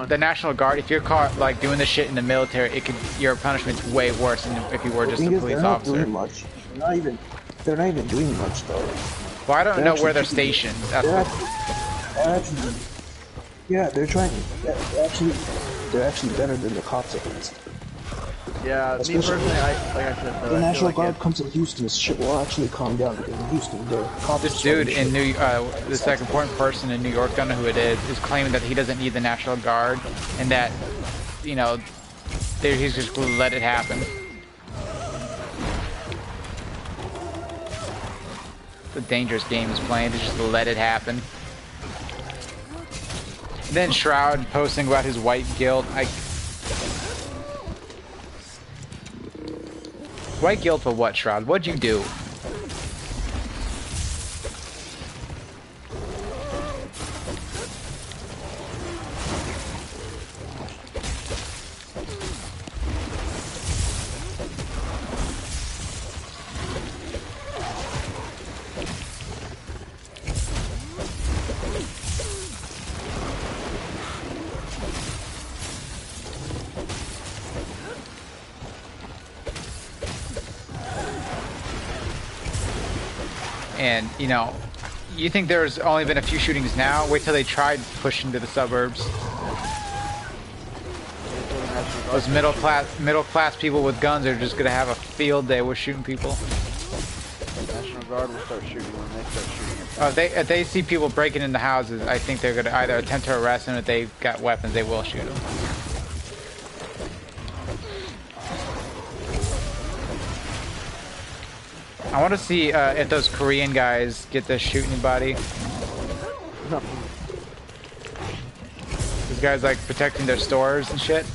the National Guard. If you're caught like doing this shit in the military, your punishment's way worse than if you were just a police officer. They're not doing much. They're not even doing much though. Well, I don't know where they're stationed. They're trying. They're actually better than the cops at least. Yeah, me personally, like I said, the National Guard comes in Houston, shit will actually calm down because in Houston, the cops. This dude in this like important person in New York, don't know who it is claiming that he doesn't need the National Guard and that, he's just going to let it happen. It's a dangerous game he's playing to just let it happen. And then Shroud posting about his white guilt. White guilt for what, Shroud? What'd you do? And, you think there's only been a few shootings now? Wait till they tried pushing to the suburbs. Those middle class people with guns are just gonna have a field day with shooting people. National guard will start shooting when they start shooting at them. If they see people breaking into houses, I think they're gonna either attempt to arrest them. If they've got weapons, they will shoot them. I want to see if those Korean guys get to shoot anybody. These guys like protecting their stores and shit.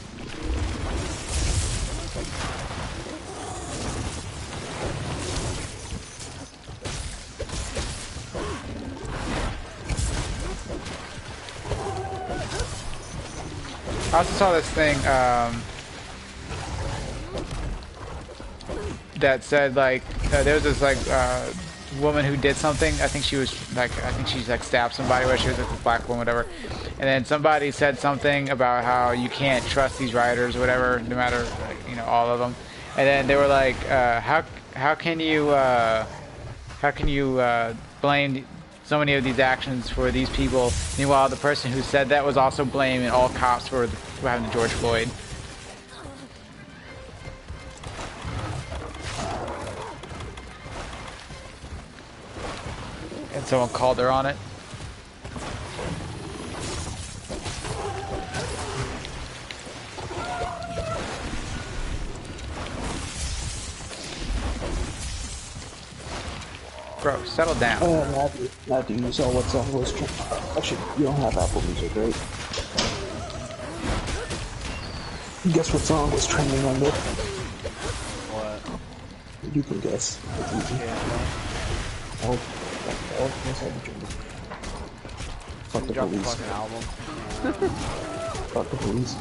I also saw this thing that said like there was this like woman who did something. I think she was like she's like stabbed somebody, where she was like a black woman, whatever. And then somebody said something about how you can't trust these rioters or whatever, no matter like, you know, all of them. And then they were like, how can you blame so many of these actions for these people? Meanwhile, the person who said that was also blaming all cops for having George Floyd. And someone called her on it. Bro, settle down. Matthew, you saw what song was actually, you don't have Apple Music, right? Guess what song was trending under? What? You can guess. Yeah. Oh, yes, I'll be trending. Fuck the Drop the police. fucking album. Fuck the police.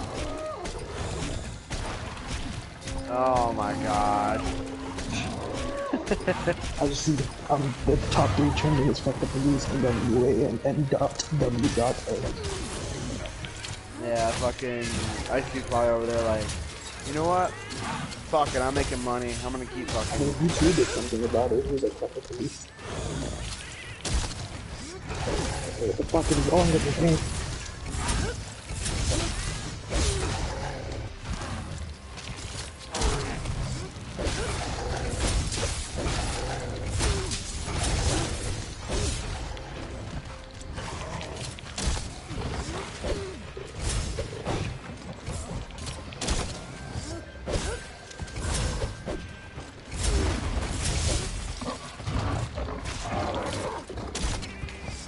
Oh my god. I just see the top 3 trending is fuck the police and WA and N.W.A. Yeah, fucking Ice Cube's probably over there like, you know what? Fuck it, I'm making money. I'm gonna keep I fucking. mean, YouTube did something about it. He was like, fuck the police. What the fuck is wrong with this game?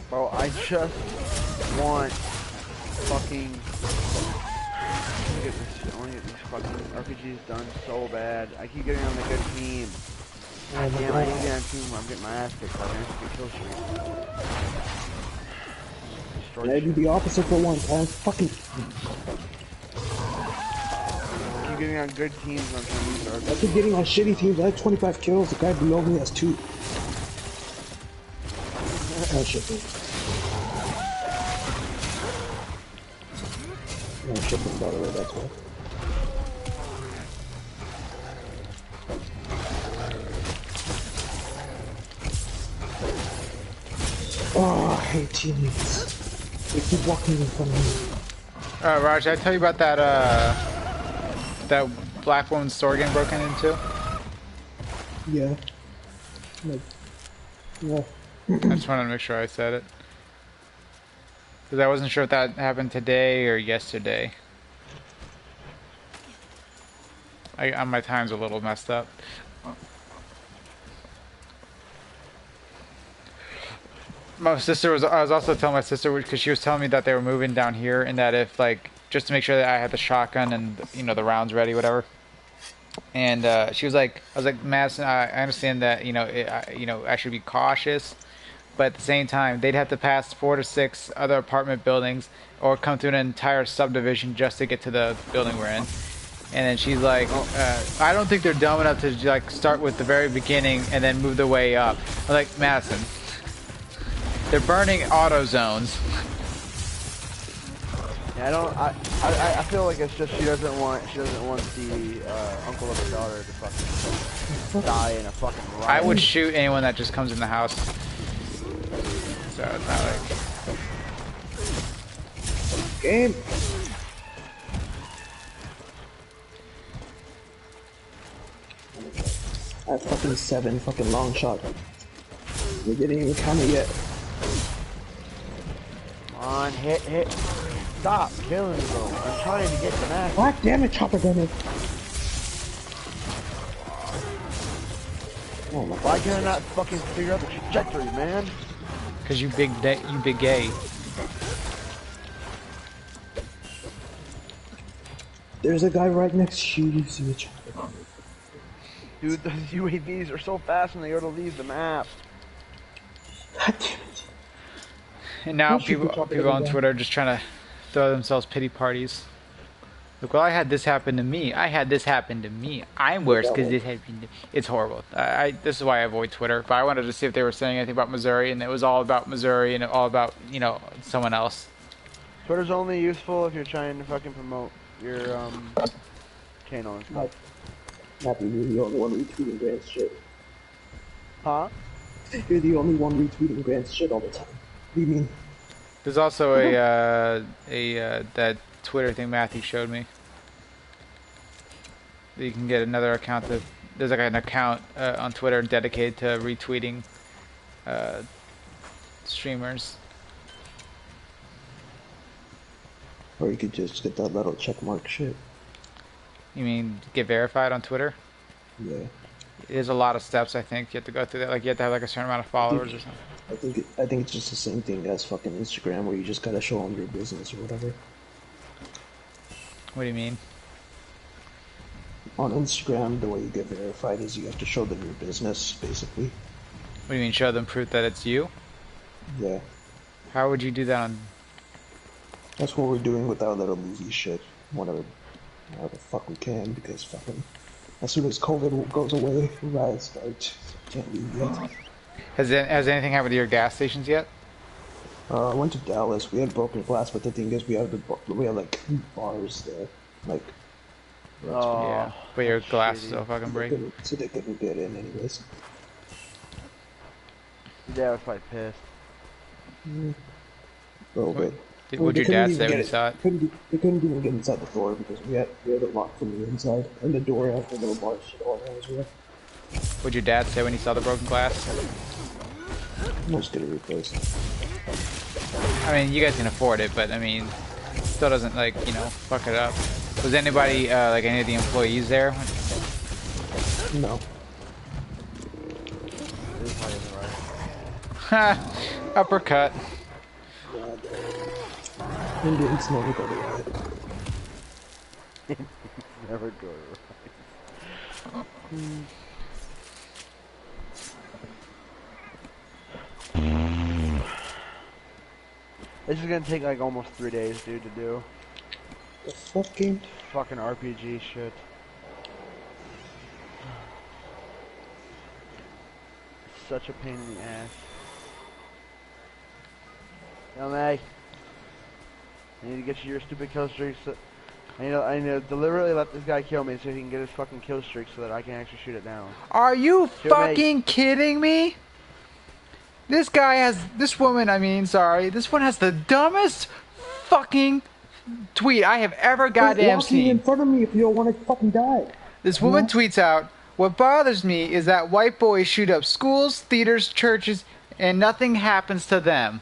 Bro, I just want fucking. I want to get these fucking RPGs done so bad. I keep getting on the good team. God damn, I need to get on team where I'm getting my ass kicked by the kill streak. Can I do the opposite for once? I fucking. I keep getting on good teams when I'm trying to use the I RPG. keep getting on shitty teams. I had 25 kills. The guy below me has 2. Oh shit. No shipping, by the way, that's why. Oh, I hate teammates. They keep walking in front of me. Raj, did I tell you about that that black woman's store getting broken into? Yeah. Like, yeah. I just wanted to make sure I said it. Because I wasn't sure if that happened today or yesterday. My time's a little messed up. My sister I was also telling my sister, because she was telling me that they were moving down here, and that if, like, just to make sure that I had the shotgun and, you know, the rounds ready, whatever. And she was like, I was like, Madison, I understand that, you know, I should be cautious. But at the same time, they'd have to pass 4 to 6 other apartment buildings or come through an entire subdivision just to get to the building we're in. And then she's like, I don't think they're dumb enough to like start with the very beginning and then move their way up. I'm like, Madison, they're burning auto zones. Yeah, I feel like it's just she doesn't want the uncle of her daughter to fucking die in a fucking riot. I would shoot anyone that just comes in the house. So it's not like Game. I have fucking 7 fucking long shot. We didn't even count it yet. Come on, hit. Stop killing me, bro. I'm trying to get the match. God damn it, chopper gunner. Oh my Why god. can I not fucking figure out the trajectory, man? Cause you big gay. There's a guy right next to you. You see a chopper gunner. Dude, those UAVs are so fast when they go to leave the map. God damn it. And now Don't shoot the people chopper on gunner. Twitter are just trying to throw themselves pity parties. Look, well, I had this happen to me. I had this happen to me. I'm worse because this happened to me. It's horrible. This is why I avoid Twitter. But I wanted to see if they were saying anything about Missouri, and it was all about Missouri and all about, you know, someone else. Twitter's only useful if you're trying to fucking promote your channel and stuff. Matthew, you're the only one retweeting Grant's shit. Huh? You're the only one retweeting Grant's shit all the time. What do you mean? There's also that Twitter thing Matthew showed me. You can get another account there's like an account on Twitter dedicated to retweeting streamers. Or you could just get that little checkmark shit. You mean get verified on Twitter? Yeah. There's a lot of steps, I think. You have to go through that. Like, you have to have like a certain amount of followers or something. I think it's just the same thing as fucking Instagram, where you just gotta show them your business or whatever. What do you mean? On Instagram, the way you get verified is you have to show them your business, basically. What do you mean, show them proof that it's you? Yeah. How would you do that on... That's what we're doing with our little Lucy shit. Whatever the fuck we can, because fucking... As soon as COVID goes away, Riot starts. Can't leave yet. Has anything happened to your gas stations yet? I went to Dallas. We had broken glass, but the thing is, we had like bars there, like. Oh, yeah, but your glass is shitty. still fucking breaking. So they couldn't get in, anyways. Yeah, I was quite pissed. A little bit. What'd your dad say when he saw it? They couldn't even get inside the door because we had it locked from the inside, and the door had the little bars shit all around as well. What'd your dad say when he saw the broken glass? Most get it replaced. I mean, you guys can afford it, but I mean, still doesn't, like, you know, fuck it up. Was anybody, like any of the employees there? No. This is probably right. Ha! Uppercut. Indians never go to Riot. Never go right. This is gonna take like almost 3 days, dude, to do. The fucking... Fucking RPG shit. Such a pain in the ass. Yo, May. I need to get you your stupid kill streaks. I need to deliberately let this guy kill me so he can get his fucking kill streak so that I can actually shoot it down. Are you Shoot fucking kidding me? This guy has, this woman, I mean, sorry, this one has the dumbest fucking tweet I have ever goddamn walking in seen. front of me if you don't want to fucking die. This woman tweets out, "What bothers me is that white boys shoot up schools, theaters, churches, and nothing happens to them."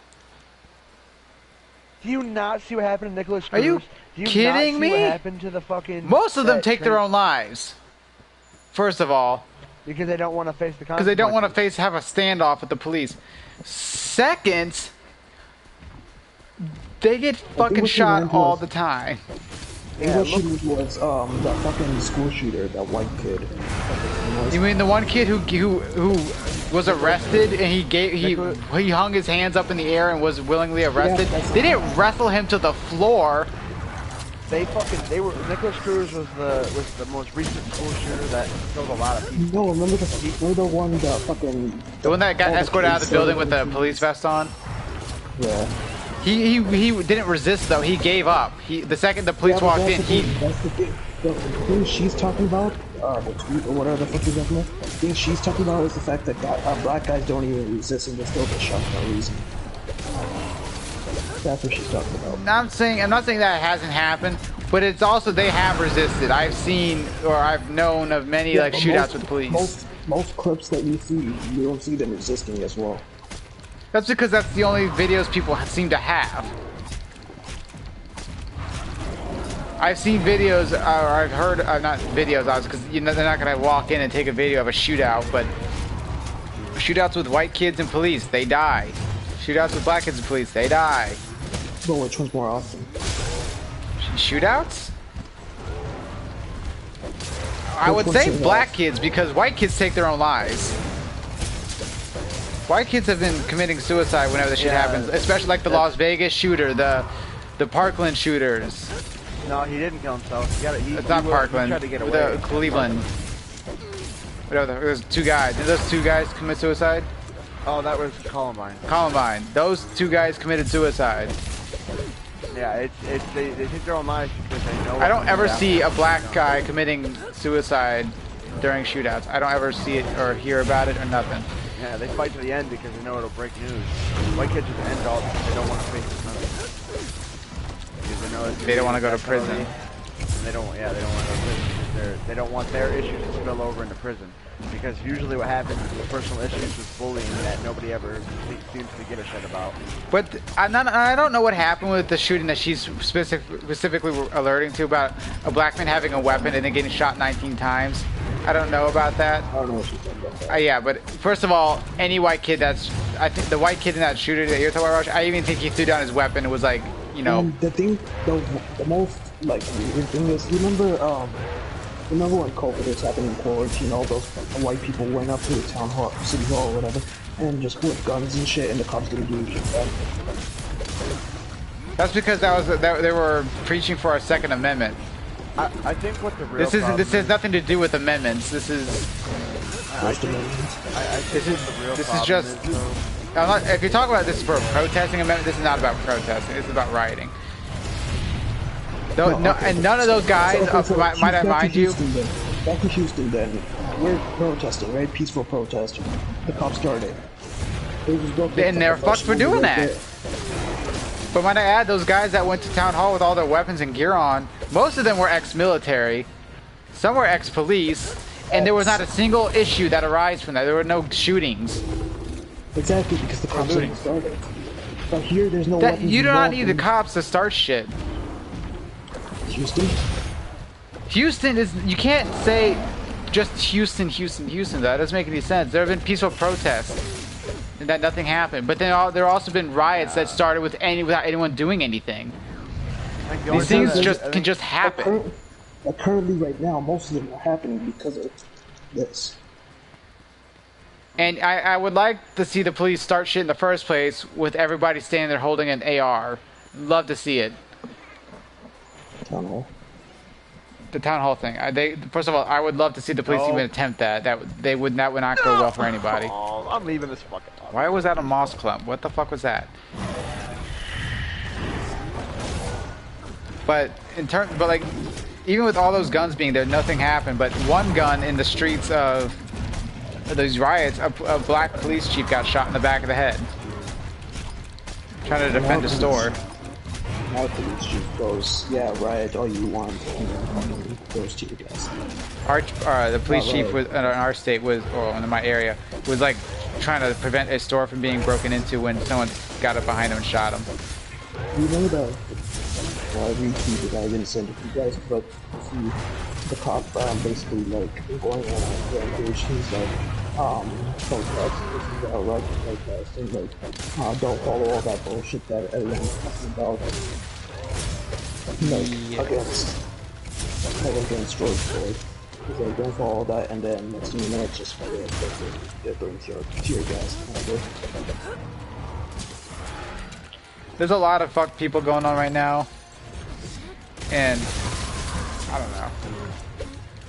Do you not see what happened to Nicholas Are Cruz? you Do you kidding not see me? what happened to the fucking... Most of them that take their train- own lives. First of all, Because they don't want to face the consequences. because they don't want to have a standoff with the police. Second, they get fucking what she shot meant all was- the time. Yeah, what shooter was that fucking school shooter, that white kid. You mean the one kid who was arrested and he hung his hands up in the air and was willingly arrested? that's They didn't wrestle him to the floor. Nicholas Cruz was the most recent school shooter that killed a lot of people. No, remember the one that fucking... The one that got all the escorted out of kids the building with started the police vest on. Yeah. He didn't resist though. He gave up. The second the police walked in, That's the thing. The thing she's talking about, the tweet or whatever the fuck you're talking about, the thing she's talking about is the fact that black guys don't even resist and they still get shot for no reason. That's what she's talking about. I'm not saying that it hasn't happened, but it's also they have resisted. I've seen or I've known of many like but shootouts with police. Most clips that you see, you don't see them resisting as well. That's because that's the only videos people seem to have. I've seen videos, or I've heard, not videos, because you know they're not gonna walk in and take a video of a shootout, but shootouts with white kids and police, they die. Shootouts with black kids and police, they die. But which one's more often? Shootouts? I would say black kids, because white kids take their own lives. White kids have been committing suicide whenever the shit happens, especially like the Las Vegas shooter, the Parkland shooters. No, he didn't kill himself. It's not Parkland. He tried to get away. Cleveland. Whatever. There's two guys. Did those two guys commit suicide? Oh, that was Columbine. Columbine. Those two guys committed suicide. Yeah, they take their own lives because they know. I don't ever see a black guy committing suicide during shootouts. I don't ever see it or hear about it or nothing. Yeah, they fight to the end because they know it'll break news. White kids just end all because they don't want to face the penalty. Because they know they don't want to go to prison. And they don't. Yeah, they don't want to go to prison because they don't want their issues to spill over into prison. Because usually what happens is the personal issues with bullying that nobody ever seems to give a shit about. But I don't know what happened with the shooting that she's specifically alerting to about a black man having a weapon and then getting shot 19 times. I don't know about that. I don't know what she's talking about. Yeah, but first of all, any white kid I think the white kid in that shooter that you're talking about, I even think he threw down his weapon and was like, you know. And the thing, the most like weird thing is, remember when COVID was happening in quarantine, all those white people went up to the town hall, city hall or whatever, and just with guns and shit, and the cops didn't do shit back. That's because they were preaching for our Second Amendment. I think what the real this has nothing to do with amendments. This is just. I'm not, if you're talking about this for a protesting amendment, this is not about protesting. This is about rioting. And none of those guys, might I mind you. Back to Houston, then we're protesting, right? Peaceful protest. The cops started. And they're fucked for doing that. But might I add, those guys that went to town hall with all their weapons and gear on, most of them were ex-military, some were ex-police, and there was not a single issue that arose from that. There were no shootings. Exactly, because the cops didn't start it. But here, there's no weapons. You do not need the cops to start shit. Houston? Houston is, you can't say just Houston. That doesn't make any sense. There have been peaceful protests and that nothing happened. But then there have also been riots that started without anyone doing anything. These things can just happen. Currently, right now, most of them are happening because of this. And I would like to see the police start shit in the first place with everybody standing there holding an AR. Love to see it. Town hall. The town hall thing. First of all, I would love to see the police even attempt that. That would not go well for anybody. Oh, I'm leaving this fucking. Why was that a moss clump? What the fuck was that? But like, even with all those guns being there, nothing happened. But one gun in the streets of those riots, a black police chief got shot in the back of the head, trying to defend a store. Now police chief goes, yeah, riot all you want, and then goes to you guys. The police chief was in our state in my area was like trying to prevent a store from being broken into when someone got up behind him and shot him. You know that? Well, I retweeted it. I didn't send it to you guys, but see the cop basically like going on a rampage. He's like, protest. This is outright protest, and like, don't follow all that bullshit that everyone's talking about. Like against George Floyd. He's like, don't follow that, and then next thing you know, it's just they're throwing tear gas. There's a lot of fucked people going on right now, and I don't know.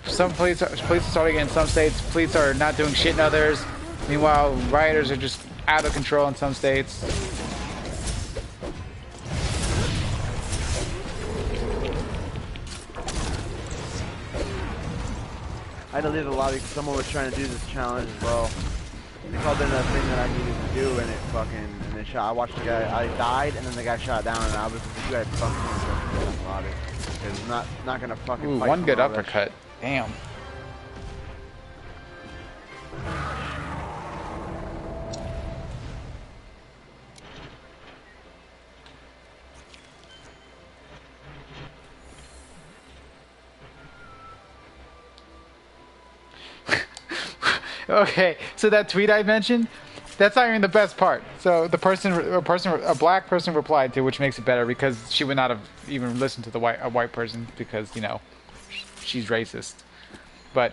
Some police are starting in some states. Police are not doing shit in others. Meanwhile, rioters are just out of control in some states. I had to leave the lobby because someone was trying to do this challenge as well. They called in a thing that I needed to do, and they shot. I watched the guy. I died, and then the guy shot down, and I was like, "You guys fucking in the lobby." Because I'm not gonna fucking. Ooh, fight one good all this. uppercut. Damn. Okay, so that tweet I mentioned, that's not even the best part. So a black person replied to, which makes it better because she would not have even listened to a white person because she's racist. But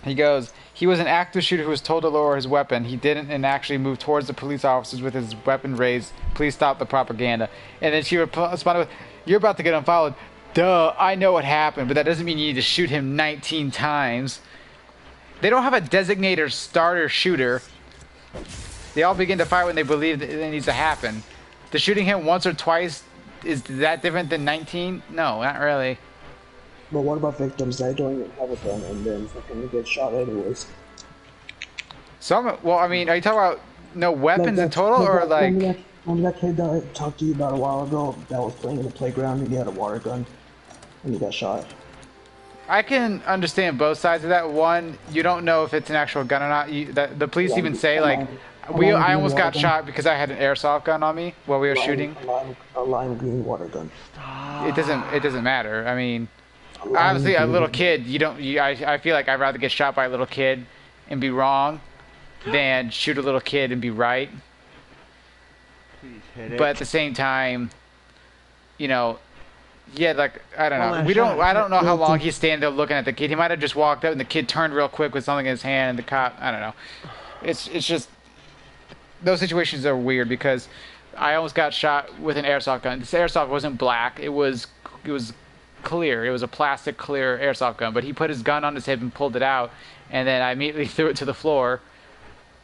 he goes, he was an active shooter who was told to lower his weapon. He didn't and actually moved towards the police officers with his weapon raised. Please stop the propaganda. And then she responded with, you're about to get unfollowed. Duh, I know what happened, but that doesn't mean you need to shoot him 19 times. They don't have a designated starter shooter. They all begin to fight when they believe that it needs to happen. The shooting him once or twice, is that different than 19? No, not really. But what about victims that don't even have a gun and then fucking get shot anyways? Well, I mean, are you talking about no weapons in total, or like... Remember that kid that I talked to you about a while ago that was playing in the playground and he had a water gun and he got shot? I can understand both sides of that. One, you don't know if it's an actual gun or not. The police even say, like, I almost got shot because I had an airsoft gun on me while we were shooting. A lime green water gun. It doesn't matter. I mean, obviously, a little kid, I feel like I'd rather get shot by a little kid and be wrong than shoot a little kid and be right. But at the same time, yeah, like, I don't know. I don't know how long he's standing there looking at the kid. He might have just walked up and the kid turned real quick with something in his hand and the cop, I don't know. It's just, those situations are weird because I almost got shot with an airsoft gun. This airsoft wasn't black. It was clear. It was a plastic clear airsoft gun, but he put his gun on his hip and pulled it out, and then I immediately threw it to the floor.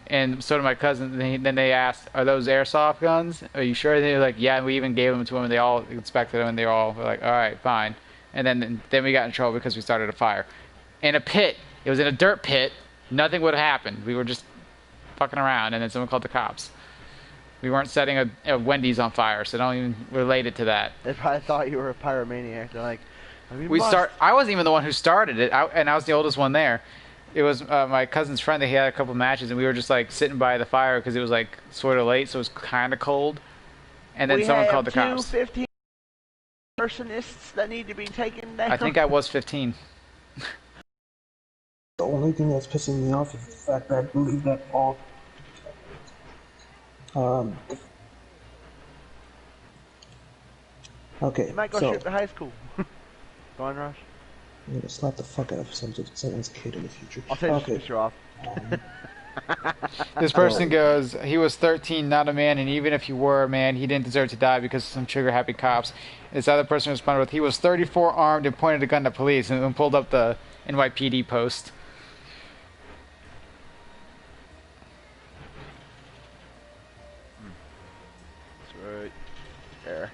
And so did my cousin. Then they asked, "Are those airsoft guns? Are you sure?" And they were like, "Yeah." And we even gave them to them. And they all inspected them, and they all were like, "All right, fine." And then we got in trouble because we started a fire in a pit. It was in a dirt pit. Nothing would have happened. We were just fucking around, and then someone called the cops. We weren't setting a Wendy's on fire, so don't even relate it to that. They probably thought you were a pyromaniac. They're like, I wasn't even the one who started it, and I was the oldest one there. It was my cousin's friend. They had a couple matches, and we were just like sitting by the fire because it was like sort of late, so it was kind of cold. And then someone called the cops. 15 arsonists that need to be taken down. I think I was 15. The only thing that's pissing me off is the fact that I believe that all. Okay. You might go shoot the high school. Go on, Rush. I'm gonna slap the fuck out of someone's kid in the future. I'll take this picture off. This person goes, he was 13, not a man, and even if he were a man, he didn't deserve to die because of some trigger-happy cops. This other person responded with, he was 34, armed, and pointed a gun at police, and then pulled up the NYPD post. That's right. There.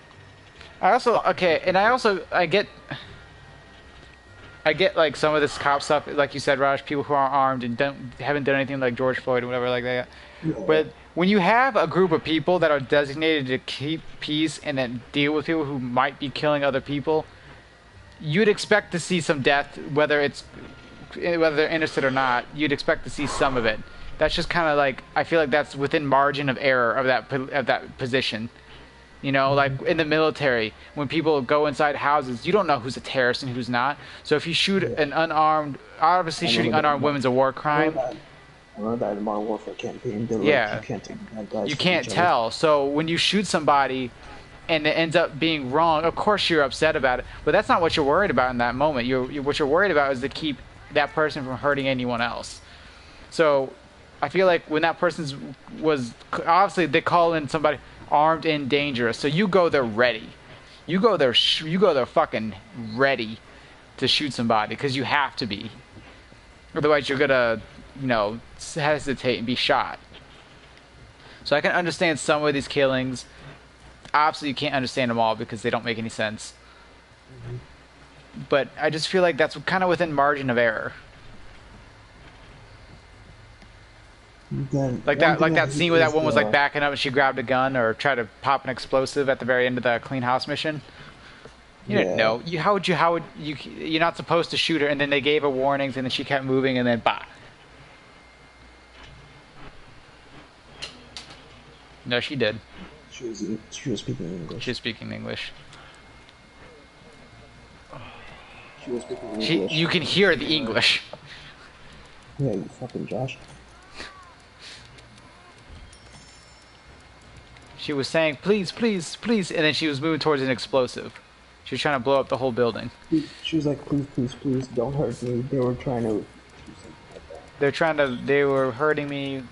I get like some of this cop stuff, like you said, Raj, people who aren't armed and haven't done anything like George Floyd or whatever like that. But when you have a group of people that are designated to keep peace and then deal with people who might be killing other people, you'd expect to see some death, whether they're innocent or not. You'd expect to see some of it. That's just kind of like, I feel like that's within margin of error of that position. Like in the military, when people go inside houses, you don't know who's a terrorist and who's not. So if you shoot an unarmed, obviously shooting unarmed women's a war crime. I remember that in the Modern Warfare campaign. Yeah. You can't tell. So when you shoot somebody and it ends up being wrong, of course you're upset about it. But that's not what you're worried about in that moment. What you're worried about is to keep that person from hurting anyone else. So I feel like when that person was, obviously they call in somebody armed and dangerous, so you go there ready. You go there fucking ready to shoot somebody because you have to be. Otherwise, you're gonna, hesitate and be shot. So I can understand some of these killings. Obviously, you can't understand them all because they don't make any sense. But I just feel like that's kind of within margin of error. Like that scene where that one was like backing up and she grabbed a gun or tried to pop an explosive at the very end of the clean house mission. You didn't know. You're not supposed to shoot her, and then they gave her warnings, and then she kept moving, and then bah. No, she did. She was speaking English. She was speaking English. She was speaking English. You can hear the English. Yeah, you fucking Josh. She was saying, please, please, please, and then she was moving towards an explosive. She was trying to blow up the whole building. She was like, please, please, please, don't hurt me. They were trying to do something like that. They were hurting me,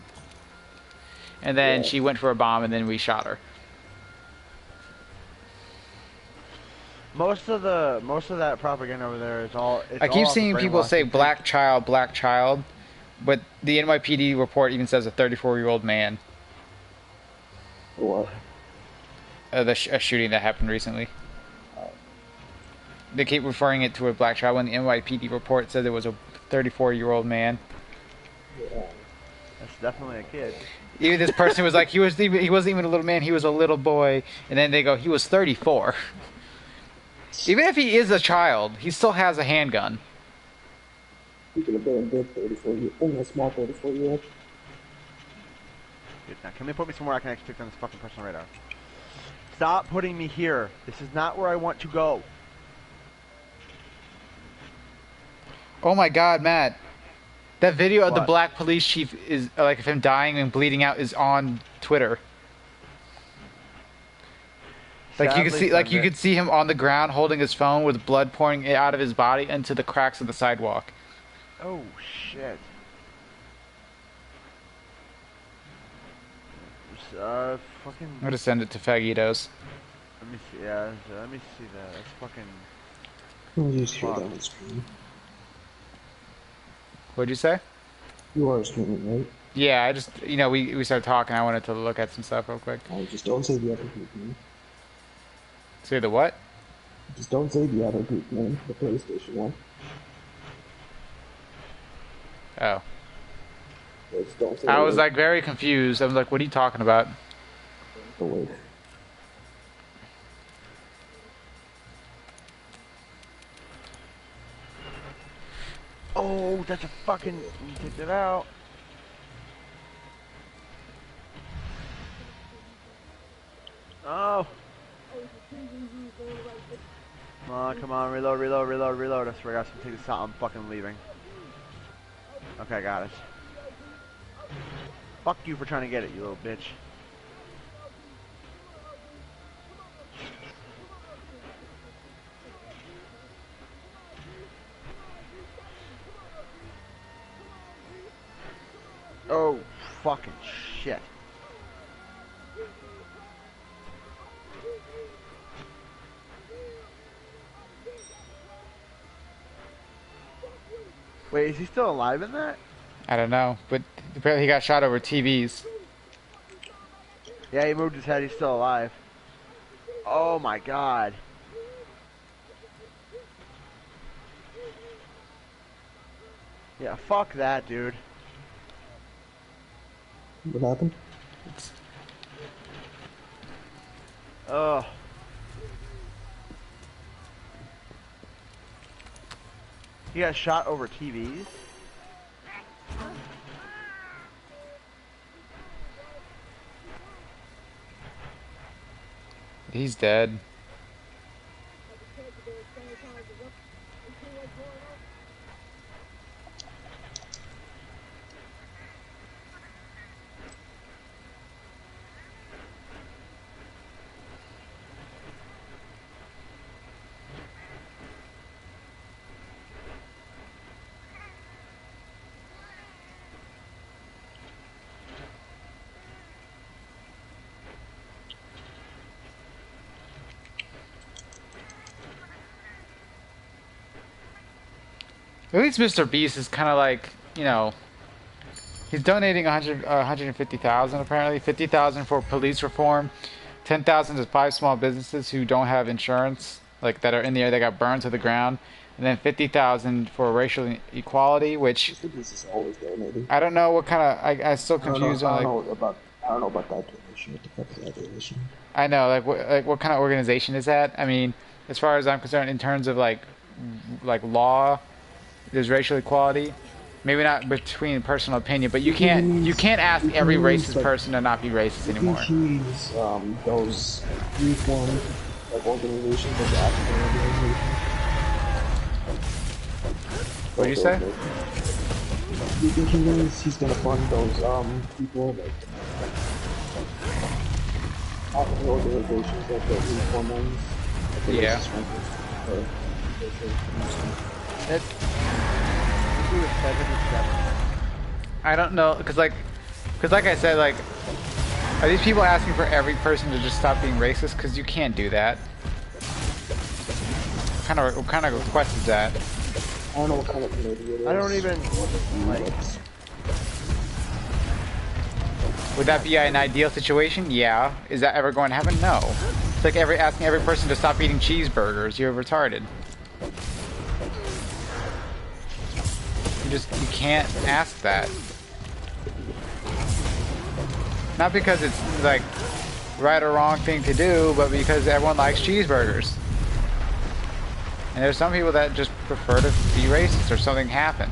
and then Yeah. she went for a bomb, and then we shot her. Most of that propaganda over there is all. I keep seeing people say black child, but the NYPD report even says a 34-year-old man. What? A shooting that happened recently. They keep referring it to a black child when the NYPD report says it was a 34-year-old man. Yeah. That's definitely a kid. Even this person was like, he wasn't even a little man, he was a little boy, and then they go, he was 34. Even if he is a child, he still has a handgun. He could have been a big 34-year-old, only a small 34-year-old. Dude, now can they put me somewhere I can actually pick on this fucking personal radar? Stop putting me here. This is not where I want to go. Oh my god, Matt. That video of the What? black police chief is, like, of him dying and bleeding out is on Twitter. Like you could see him on the ground holding his phone with blood pouring out of his body into the cracks of the sidewalk. Oh shit. Fucking. I'm gonna send it to Fagitos. Let me see. Yeah, let me see that. That's fucking. Let me just hear that on screen. What'd you say? You are streaming, right? Yeah, I just, we started talking. I wanted to look at some stuff real quick. Oh, just don't say the other group name. Say the what? Just don't say the other group name, the PlayStation one. Oh. Just don't say I the was word. like very confused. I was like, what are you talking about? The word. Oh, that's a fucking. Take that out. Oh. Come on, reload. I swear I got some take this out. I'm fucking leaving. Okay, I got it. Fuck you for trying to get it, you little bitch. Oh, fucking shit. Wait, is he still alive in that? I don't know, but apparently he got shot over TVs. Yeah, he moved his head. He's still alive. Oh my god. Yeah, fuck that, dude. What happened? Ugh. He got shot over TVs? He's dead. At least Mr. Beast is kind of like, he's donating 150,000 apparently, 50,000 for police reform, 10,000 to 5 small businesses who don't have insurance, like that are in the area that got burned to the ground, and then 50,000 for racial equality, which Mr. Beast is always donating. I don't know what kind of. I'm still confused I on don't know about that donation. What the fuck is that donation? I know what kind of organization is that? I mean, as far as I'm concerned, in terms of like law. There's racial equality, maybe not between personal opinion, but you can't ask every racist person to not be racist anymore. He's those reformed organizations, like the African organizations. What did you say? You think he means he's gonna fund those people like organizations like the reform ones? Like the Yeah. racist ones, or It's he was 77. I don't know, cause like I said, like, are these people asking for every person to just stop being racist? Cause you can't do that. What kind of request is that? I don't know what kind of committee it is. I don't even like. Would that be an ideal situation? Yeah. Is that ever going to happen? No. It's like asking every person to stop eating cheeseburgers. You're retarded. You can't ask that. Not because it's like right or wrong thing to do, but because everyone likes cheeseburgers. And there's some people that just prefer to be racist or something happen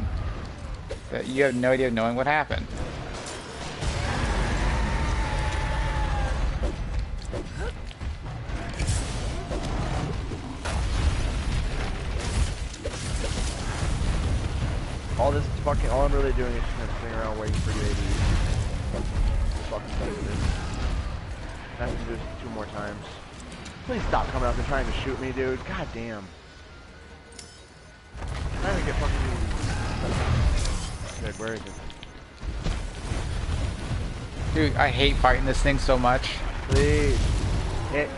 that you have no idea of knowing what happened. All I'm really doing is just gonna sitting around waiting for UAVs. Fucking stupid. I have to do this 2 more times. Please stop coming up and trying to shoot me, dude. God damn. I'm trying to get fucking UAVs. Good, where is it? Dude, I hate fighting this thing so much. Please. Hit.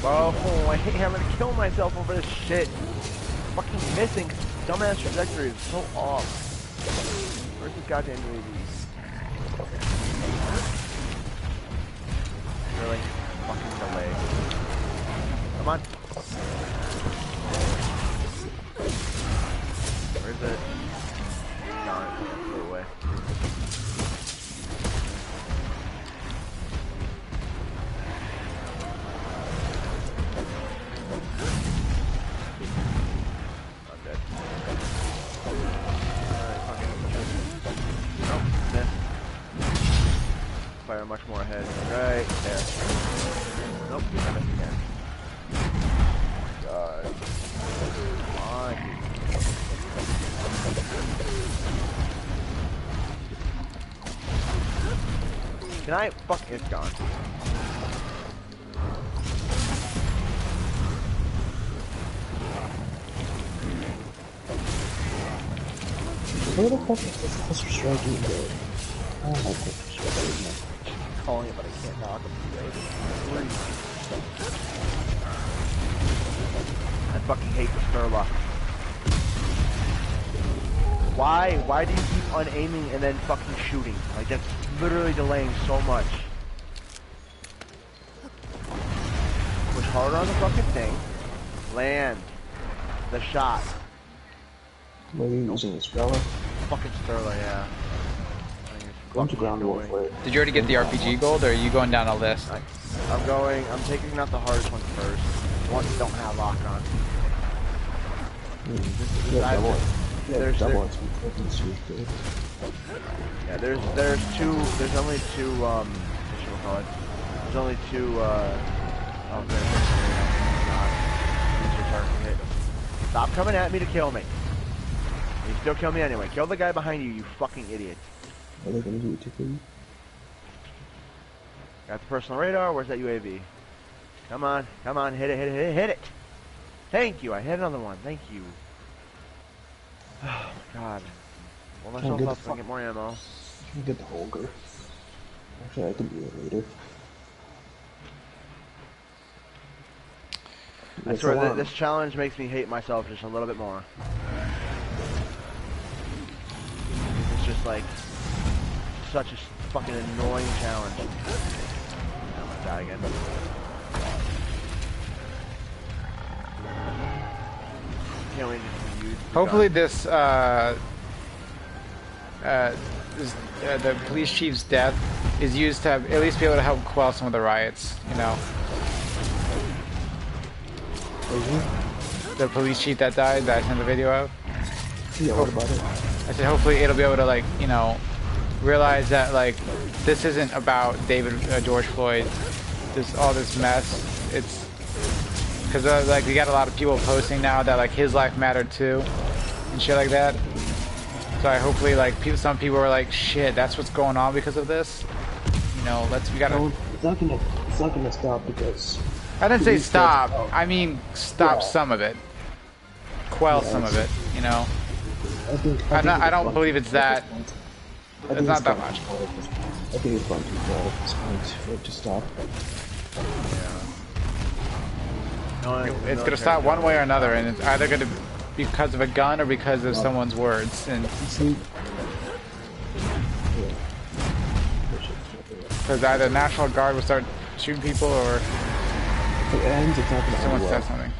Oh, I hate having to kill myself over this shit. Fucking missing. Dumbass trajectory is so off. Where's this goddamn UAV? Really? Fucking delay. Come on. Where's it? Gone. Go away. Fire much more ahead. Right there. Nope, I missed again. Oh my god. Come on. Can I? Fuck, it's gone. Where the fuck is this cluster strike even go? I don't like cluster strike. Calling it, but I can't knock him. I fucking hate the Sturla. Why do you keep on aiming and then fucking shooting? Like, that's literally delaying so much. Push harder on the fucking thing. Land. The shot. What are you using, this Sturla? Fucking Sturla, yeah. Going to ground warfare. Did you already get the RPG gold, or are you going down a list? I'm taking out the hardest one first. The ones that don't have lock on. There's only two, what should we call it? There's only two, oh, use your target hit. Stop coming at me to kill me. You still kill me anyway. Kill the guy behind you, you fucking idiot. Are they gonna do it to kill you? Got the personal radar, where's that UAV? Come on, hit it. Thank you, I hit another one, thank you. Oh my god. Roll myself up so I get more ammo. Can get the Holger. Actually, I can do it later. I swear, this challenge makes me hate myself just a little bit more. It's just like, such a fucking annoying challenge. I'm gonna die again. Can't wait to use Hopefully this, the police chief's death is used to at least be able to help quell some of the riots, you know. The police chief that died, that I sent the video of. Yeah, what about it? I said hopefully it'll be able to, like, you know, realize that, like, this isn't about George Floyd, all this mess. It's because like we got a lot of people posting now that like his life mattered too, and shit like that. So I hopefully like some people are like, shit, that's what's going on because of this. You know, we gotta. No, it's not gonna stop because. I didn't say police stop. does- I mean stop Yeah. some of it, quell some of it. You know, I don't believe it's that. It's not that much. I think it's going too far at this point for it to stop. It's gonna stop one way or another, and it's either gonna be because of a gun or because of someone's words. And because either National Guard will start shooting people or If it ends, it's not gonna end someone well. says something.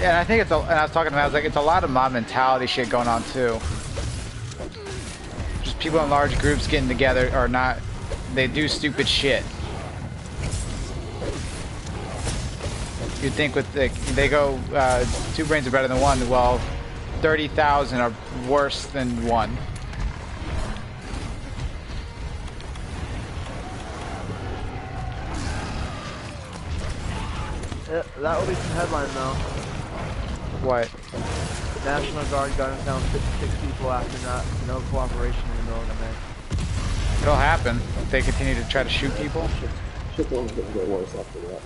And I think it's and I was talking to him, I was like, it's a lot of mob mentality shit going on too. Just people in large groups getting together or not, they do stupid shit. You'd think with they go two brains are better than one. Well, 30,000 are worse than one. That will be some headline though. What? National Guard gunned down 56 people after no cooperation in the middle of the night. It'll happen if they continue to try to shoot people. Shit's only gonna get worse after that.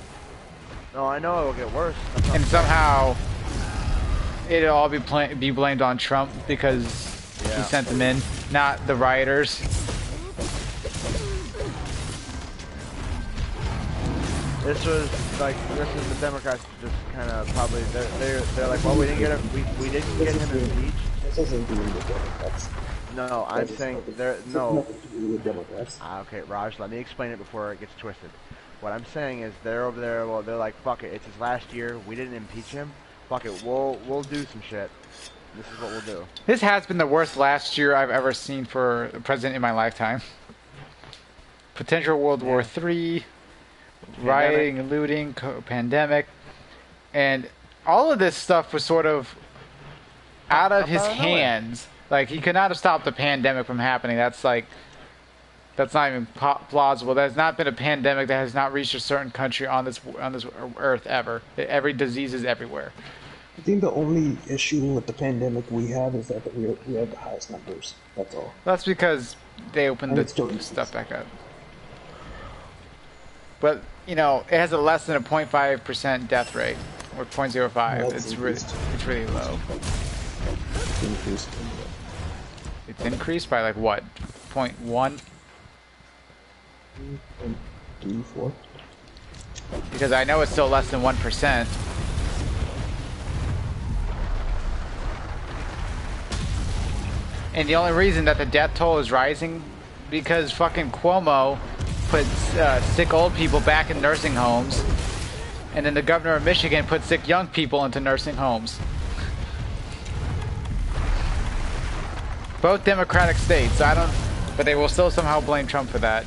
No, I know it will get worse. And somehow it'll all be blamed on Trump because he sent them in, not the rioters. This is the Democrats just kind of probably they're like, well, we didn't get him impeached. This hasn't to do with the Democrats. No, I'm saying there It's no. nothing to do with Democrats. Okay, Raj, let me explain it before it gets twisted. What I'm saying is they're over there. Well, they're like, fuck it. It's his last year. We didn't impeach him. Fuck it. We'll do some shit. This is what we'll do. This has been the worst last year I've ever seen for a president in my lifetime. Potential World War III, rioting, looting, pandemic, and all of this stuff was sort of out of his hands. Like, he could not have stopped the pandemic from happening. That's not even plausible. There's not been a pandemic that has not reached a certain country on this earth ever. Every disease is everywhere. I think the only issue with the pandemic we have is that we have the highest numbers. That's all. That's because they opened And it's the still stuff back up. But, you know, it has a less than a 0.5% death rate, or 0.05. Yeah, It's really low. It's increased. It's increased by like what? 0.1? 3, 4. Because I know it's still less than 1%. And the only reason that the death toll is rising because fucking Cuomo put sick old people back in nursing homes, and then the governor of Michigan put sick young people into nursing homes. Both Democratic states. But they will still somehow blame Trump for that.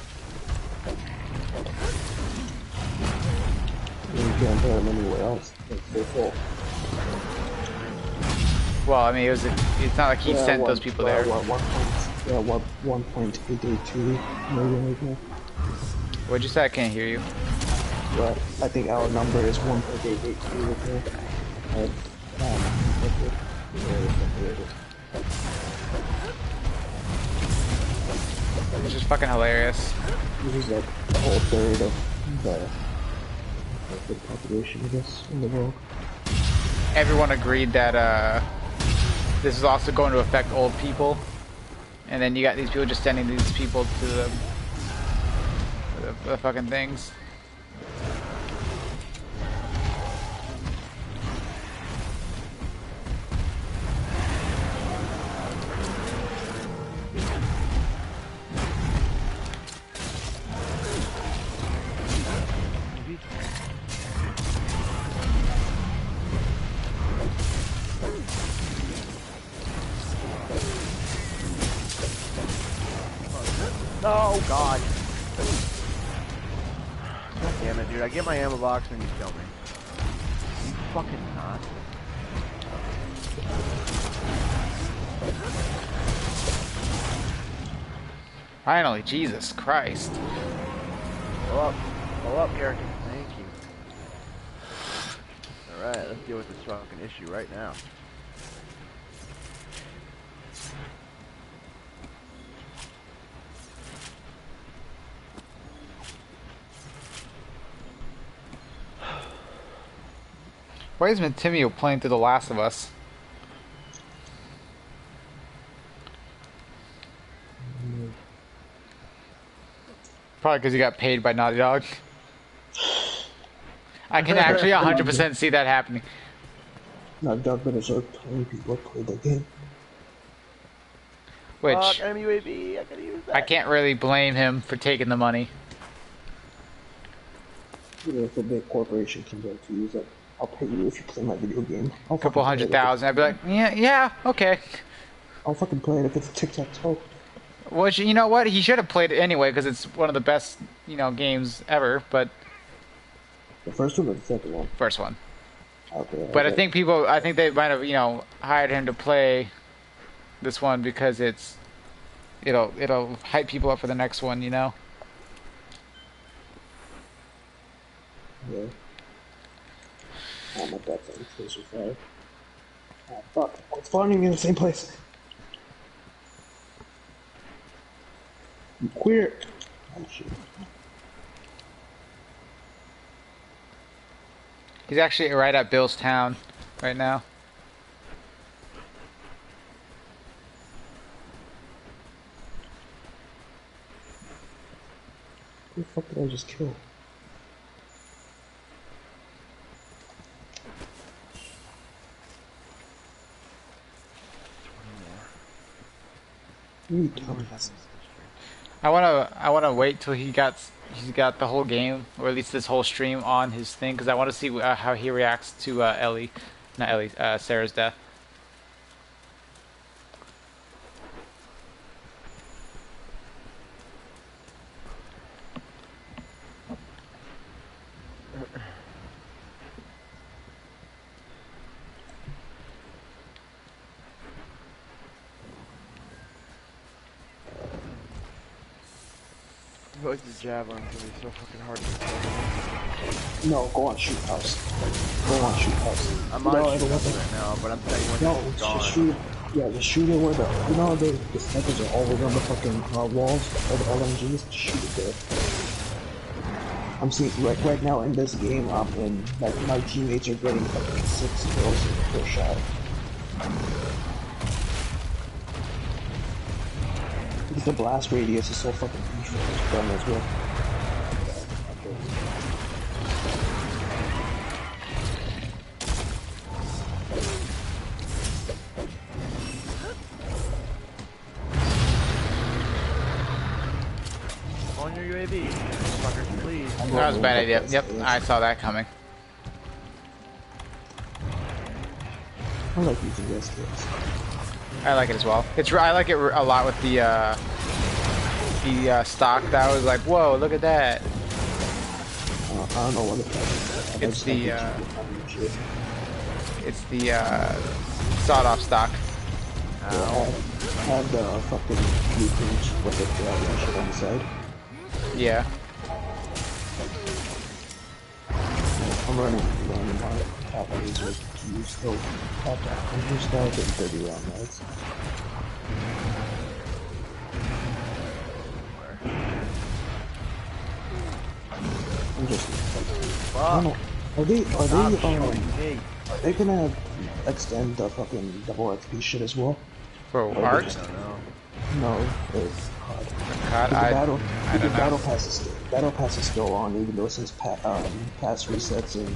You can't put them anywhere else. They're full. Well, I mean, it's not like he sent those people there. 1.882 million right now. What'd you say? I can't hear you. But I think our number is 1.882 right now. It's just fucking hilarious. This is like a whole third of the population, I guess, in the world. Everyone agreed that this is also going to affect old people, and then you got these people just sending these people to the fucking things. Oh god. God damn it, dude. I get my ammo box and you kill me. You fucking not. Finally, Jesus Christ. Go up, character. Thank you. Alright, let's deal with this fucking issue right now. Why is Timio playing through The Last of Us? Probably because he got paid by Naughty Dog. I can actually 100% see that happening. Not dog, but there's like 20 people play the game. Which, enemy UAV, I gotta use that. I can't really blame him for taking the money. You know, if a big corporation comes out to use it, I'll pay you if you play my video game. A couple $100,000. I'd be like, yeah, okay. I'll fucking play it if it's a tic-tac-toe. Which, you know what? He should have played it anyway because it's one of the best, games ever. But The first one or the second one? first one. Okay. But I think they might have, hired him to play this one because it'll hype people up for the next one, Yeah. Oh my god, I'm close with fire. Oh fuck, it's spawning in the same place. You queer. Oh shit. He's actually right at Bill's town right now. Who the fuck did I just kill? You dumbass. I wanna wait till he's got the whole game, or at least this whole stream on his thing, because I want to see how he reacts to Sarah's death. I feel like the javelin's gonna be so fucking hard to kill. No, go on shoot house. Go on shoot house. I'm No, on I shoot don't want house that. right now, but I'm saying when No, it's gone. just shoot. Yeah, just shoot it where the snipers are always on the fucking walls, or the LMGs. Just shoot it there. I'm seeing right now in this game, my teammates are getting fucking 6 kills per shot. Because the blast radius is so fucking huge for this gun as well. On your UAV, fuckers, please. That was a bad idea. Yep, I saw that coming. I like using those skills. I like it as well. I like it a lot with the stock. That was like, whoa, look at that. I don't know what it is. It's the sawed-off stock. I have the fucking blueprints with the shit on the side. Yeah. I'm running on top of these with use the I'm just now getting 30 round mags. I'm just I don't know. Are they gonna extend the fucking double XP shit as well? For Or art? I don't know. No, it's COD. God, The I battle don't know. battle pass is still on, even though it says pass resets in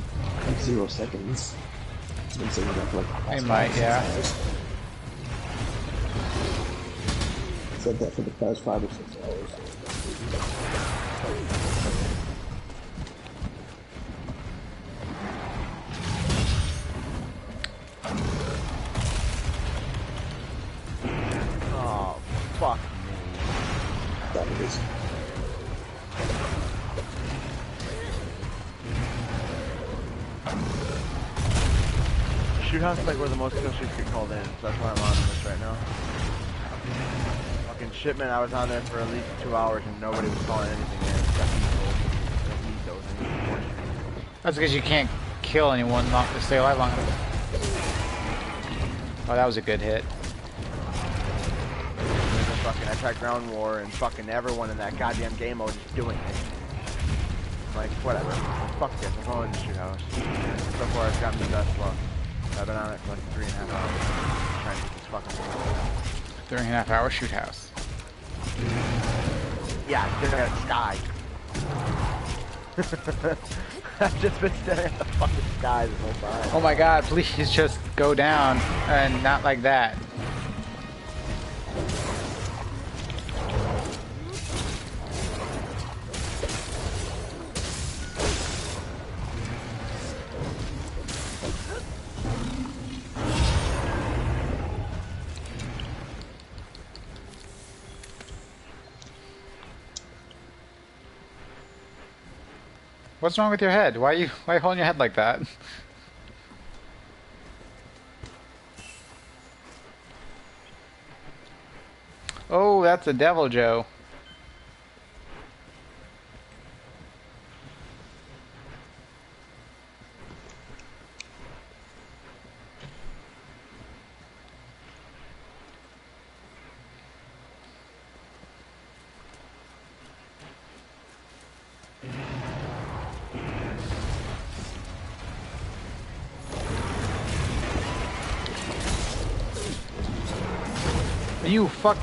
like 0 seconds. It's been saying that for like the past It might, 5 or 6 yeah. hours. It said that for the past 5 or 6 hours. Oh, fuck me. That it is. Shoot house is like where the most kill streaks get called in, so that's why I'm on this right now. Fucking shipment, I was on there for at least 2 hours and nobody was calling anything in. I need those. I need more streaks. That's because you can't kill anyone not to stay alive long enough. Oh, that was a good hit. There's a fucking attack ground war and fucking everyone in that goddamn game mode is doing it. Like, whatever. Fuck this, I'm going to the shoot house. So far it's gotten the best luck. I've been on it for like 3.5 hours. Trying to get this fucking thing. 3.5 hour shoot house. Yeah, staring at the sky. I've just been staring at the fucking sky this whole time. Oh my god, please just go down and not like that. What's wrong with your head? Why are you holding your head like that? Oh, that's a devil Joe. You fuck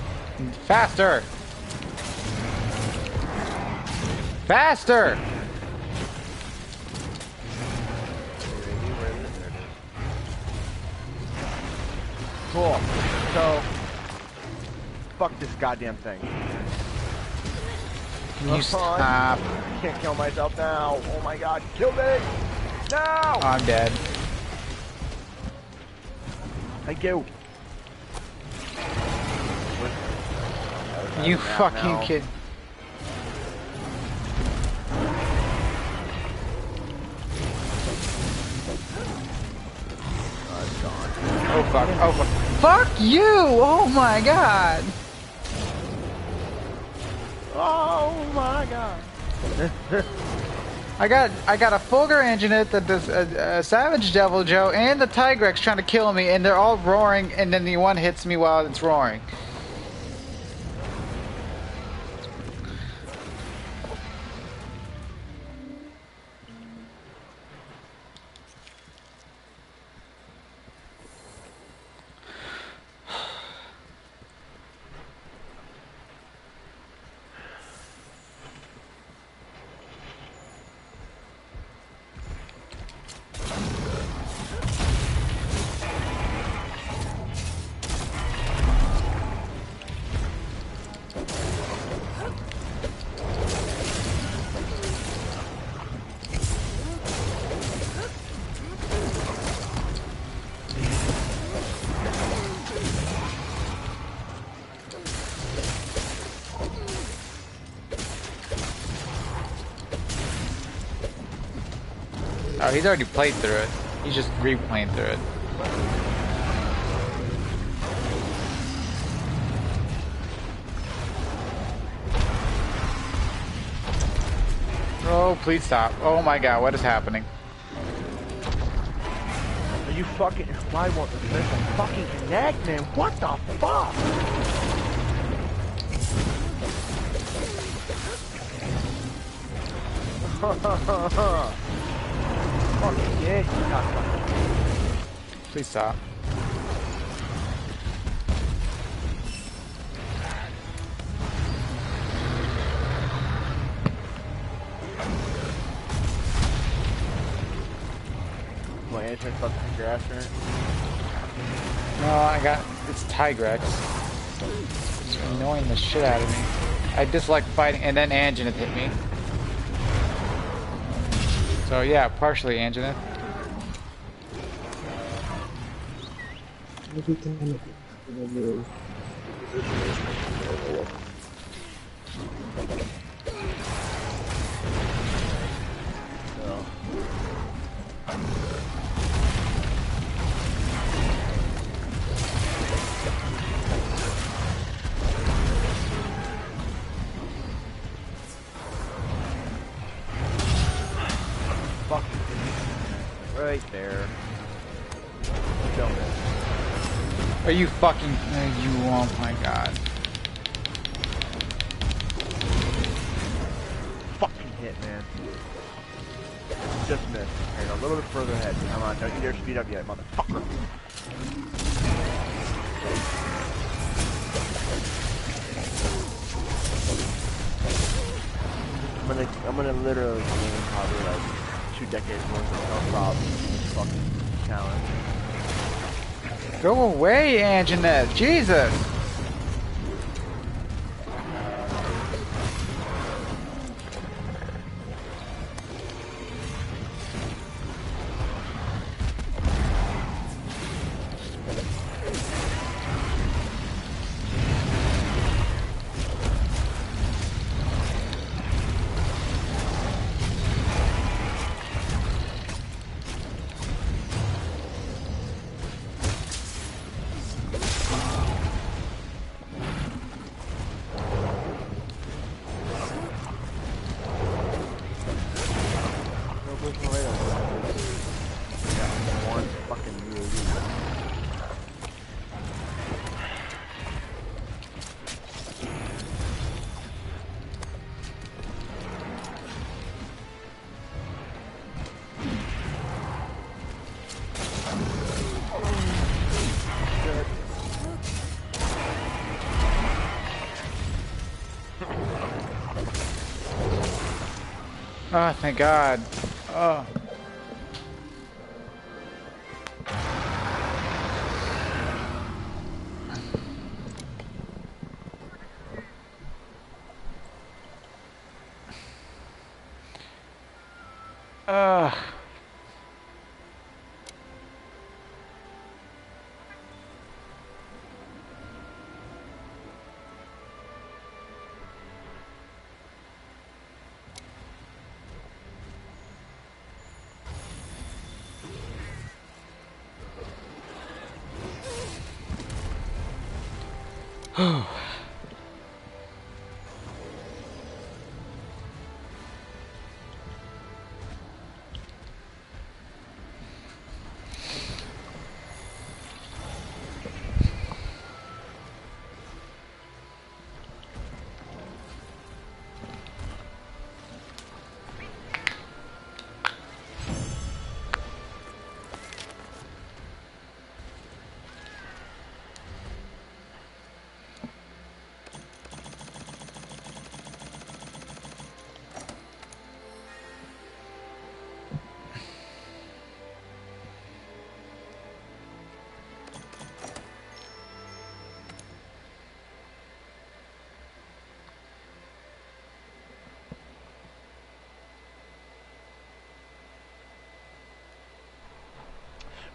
faster! Faster! Cool. So, fuck this goddamn thing. You stop. I can't kill myself now. Oh my god, kill me! No! I'm dead. Thank you. You fucking kid. Oh fuck, oh fuck. Fuck you! Oh my god! Oh my god. I got a Fulgur Angenet, the Savage Devil Joe, and the Tigrex trying to kill me, and they're all roaring, and then the one hits me while it's roaring. Oh, he's already played through it. He's just replaying through it. Oh, please stop. Oh my god, what is happening? Are you fucking... Why won't this fucking connect, man? What the fuck? Fucking yes, you cocksucker. Please stop. What, answer fucking your ass in it? No, I got... It's Tigrex. It's annoying the shit out of me. I dislike fighting, and then Angenet hit me. So yeah, partially Angenet. Every time I move. Right there. Don't miss. Are you fucking... oh my god. Fucking hit, man. Just missed. Hang on, a little bit further ahead. Come on, don't you dare speed up yet, motherfucker. I'm gonna literally gain probably like 2 decades worth of no problem in this fucking challenge. Go away, Anjanette. Jesus. Oh, thank God. Oh.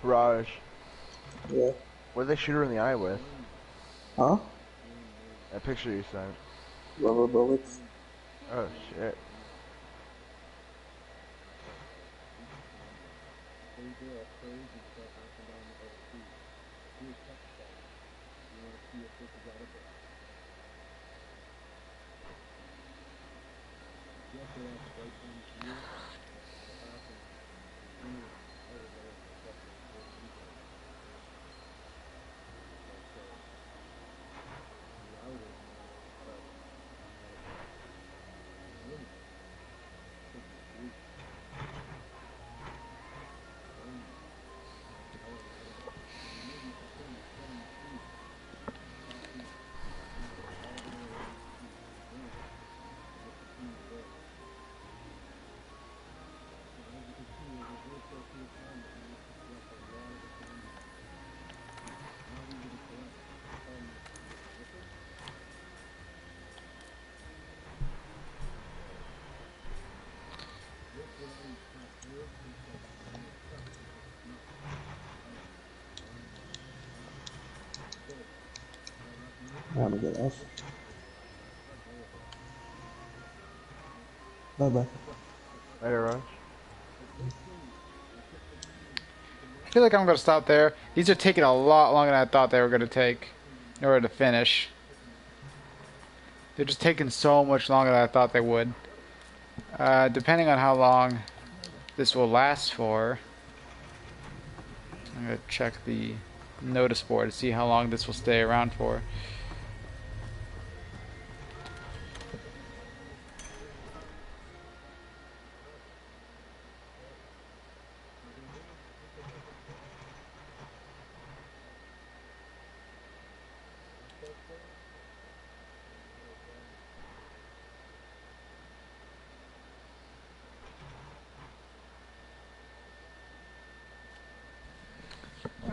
Raj, Yeah. what did they shoot her in the eye with? Huh? That picture you sent. Rubber bullets. Oh shit. I'm gonna get off. Bye bye. Later, Raj. I feel like I'm going to stop there. These are taking a lot longer than I thought they were going to take in order to finish. They're just taking so much longer than I thought they would. Depending on how long this will last for. I'm gonna check the notice board to see how long this will stay around for.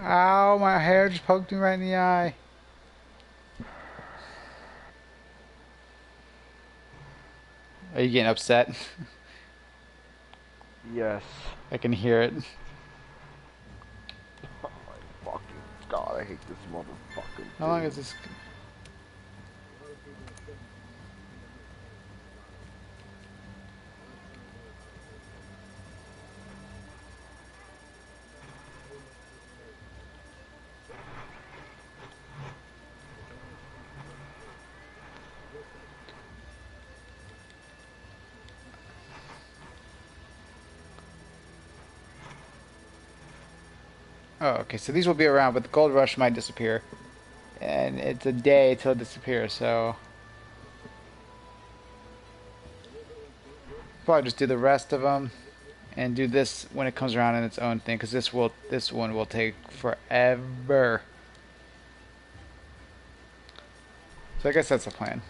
Ow, my hair just poked me right in the eye. Are you getting upset? Yes. I can hear it. Oh my fucking god, I hate this motherfucking How long thing. is this? Oh, okay, so these will be around, but the gold rush might disappear. And it's a day till it disappears, so probably just do the rest of them and do this when it comes around in its own thing, because this one will take forever. So I guess that's the plan.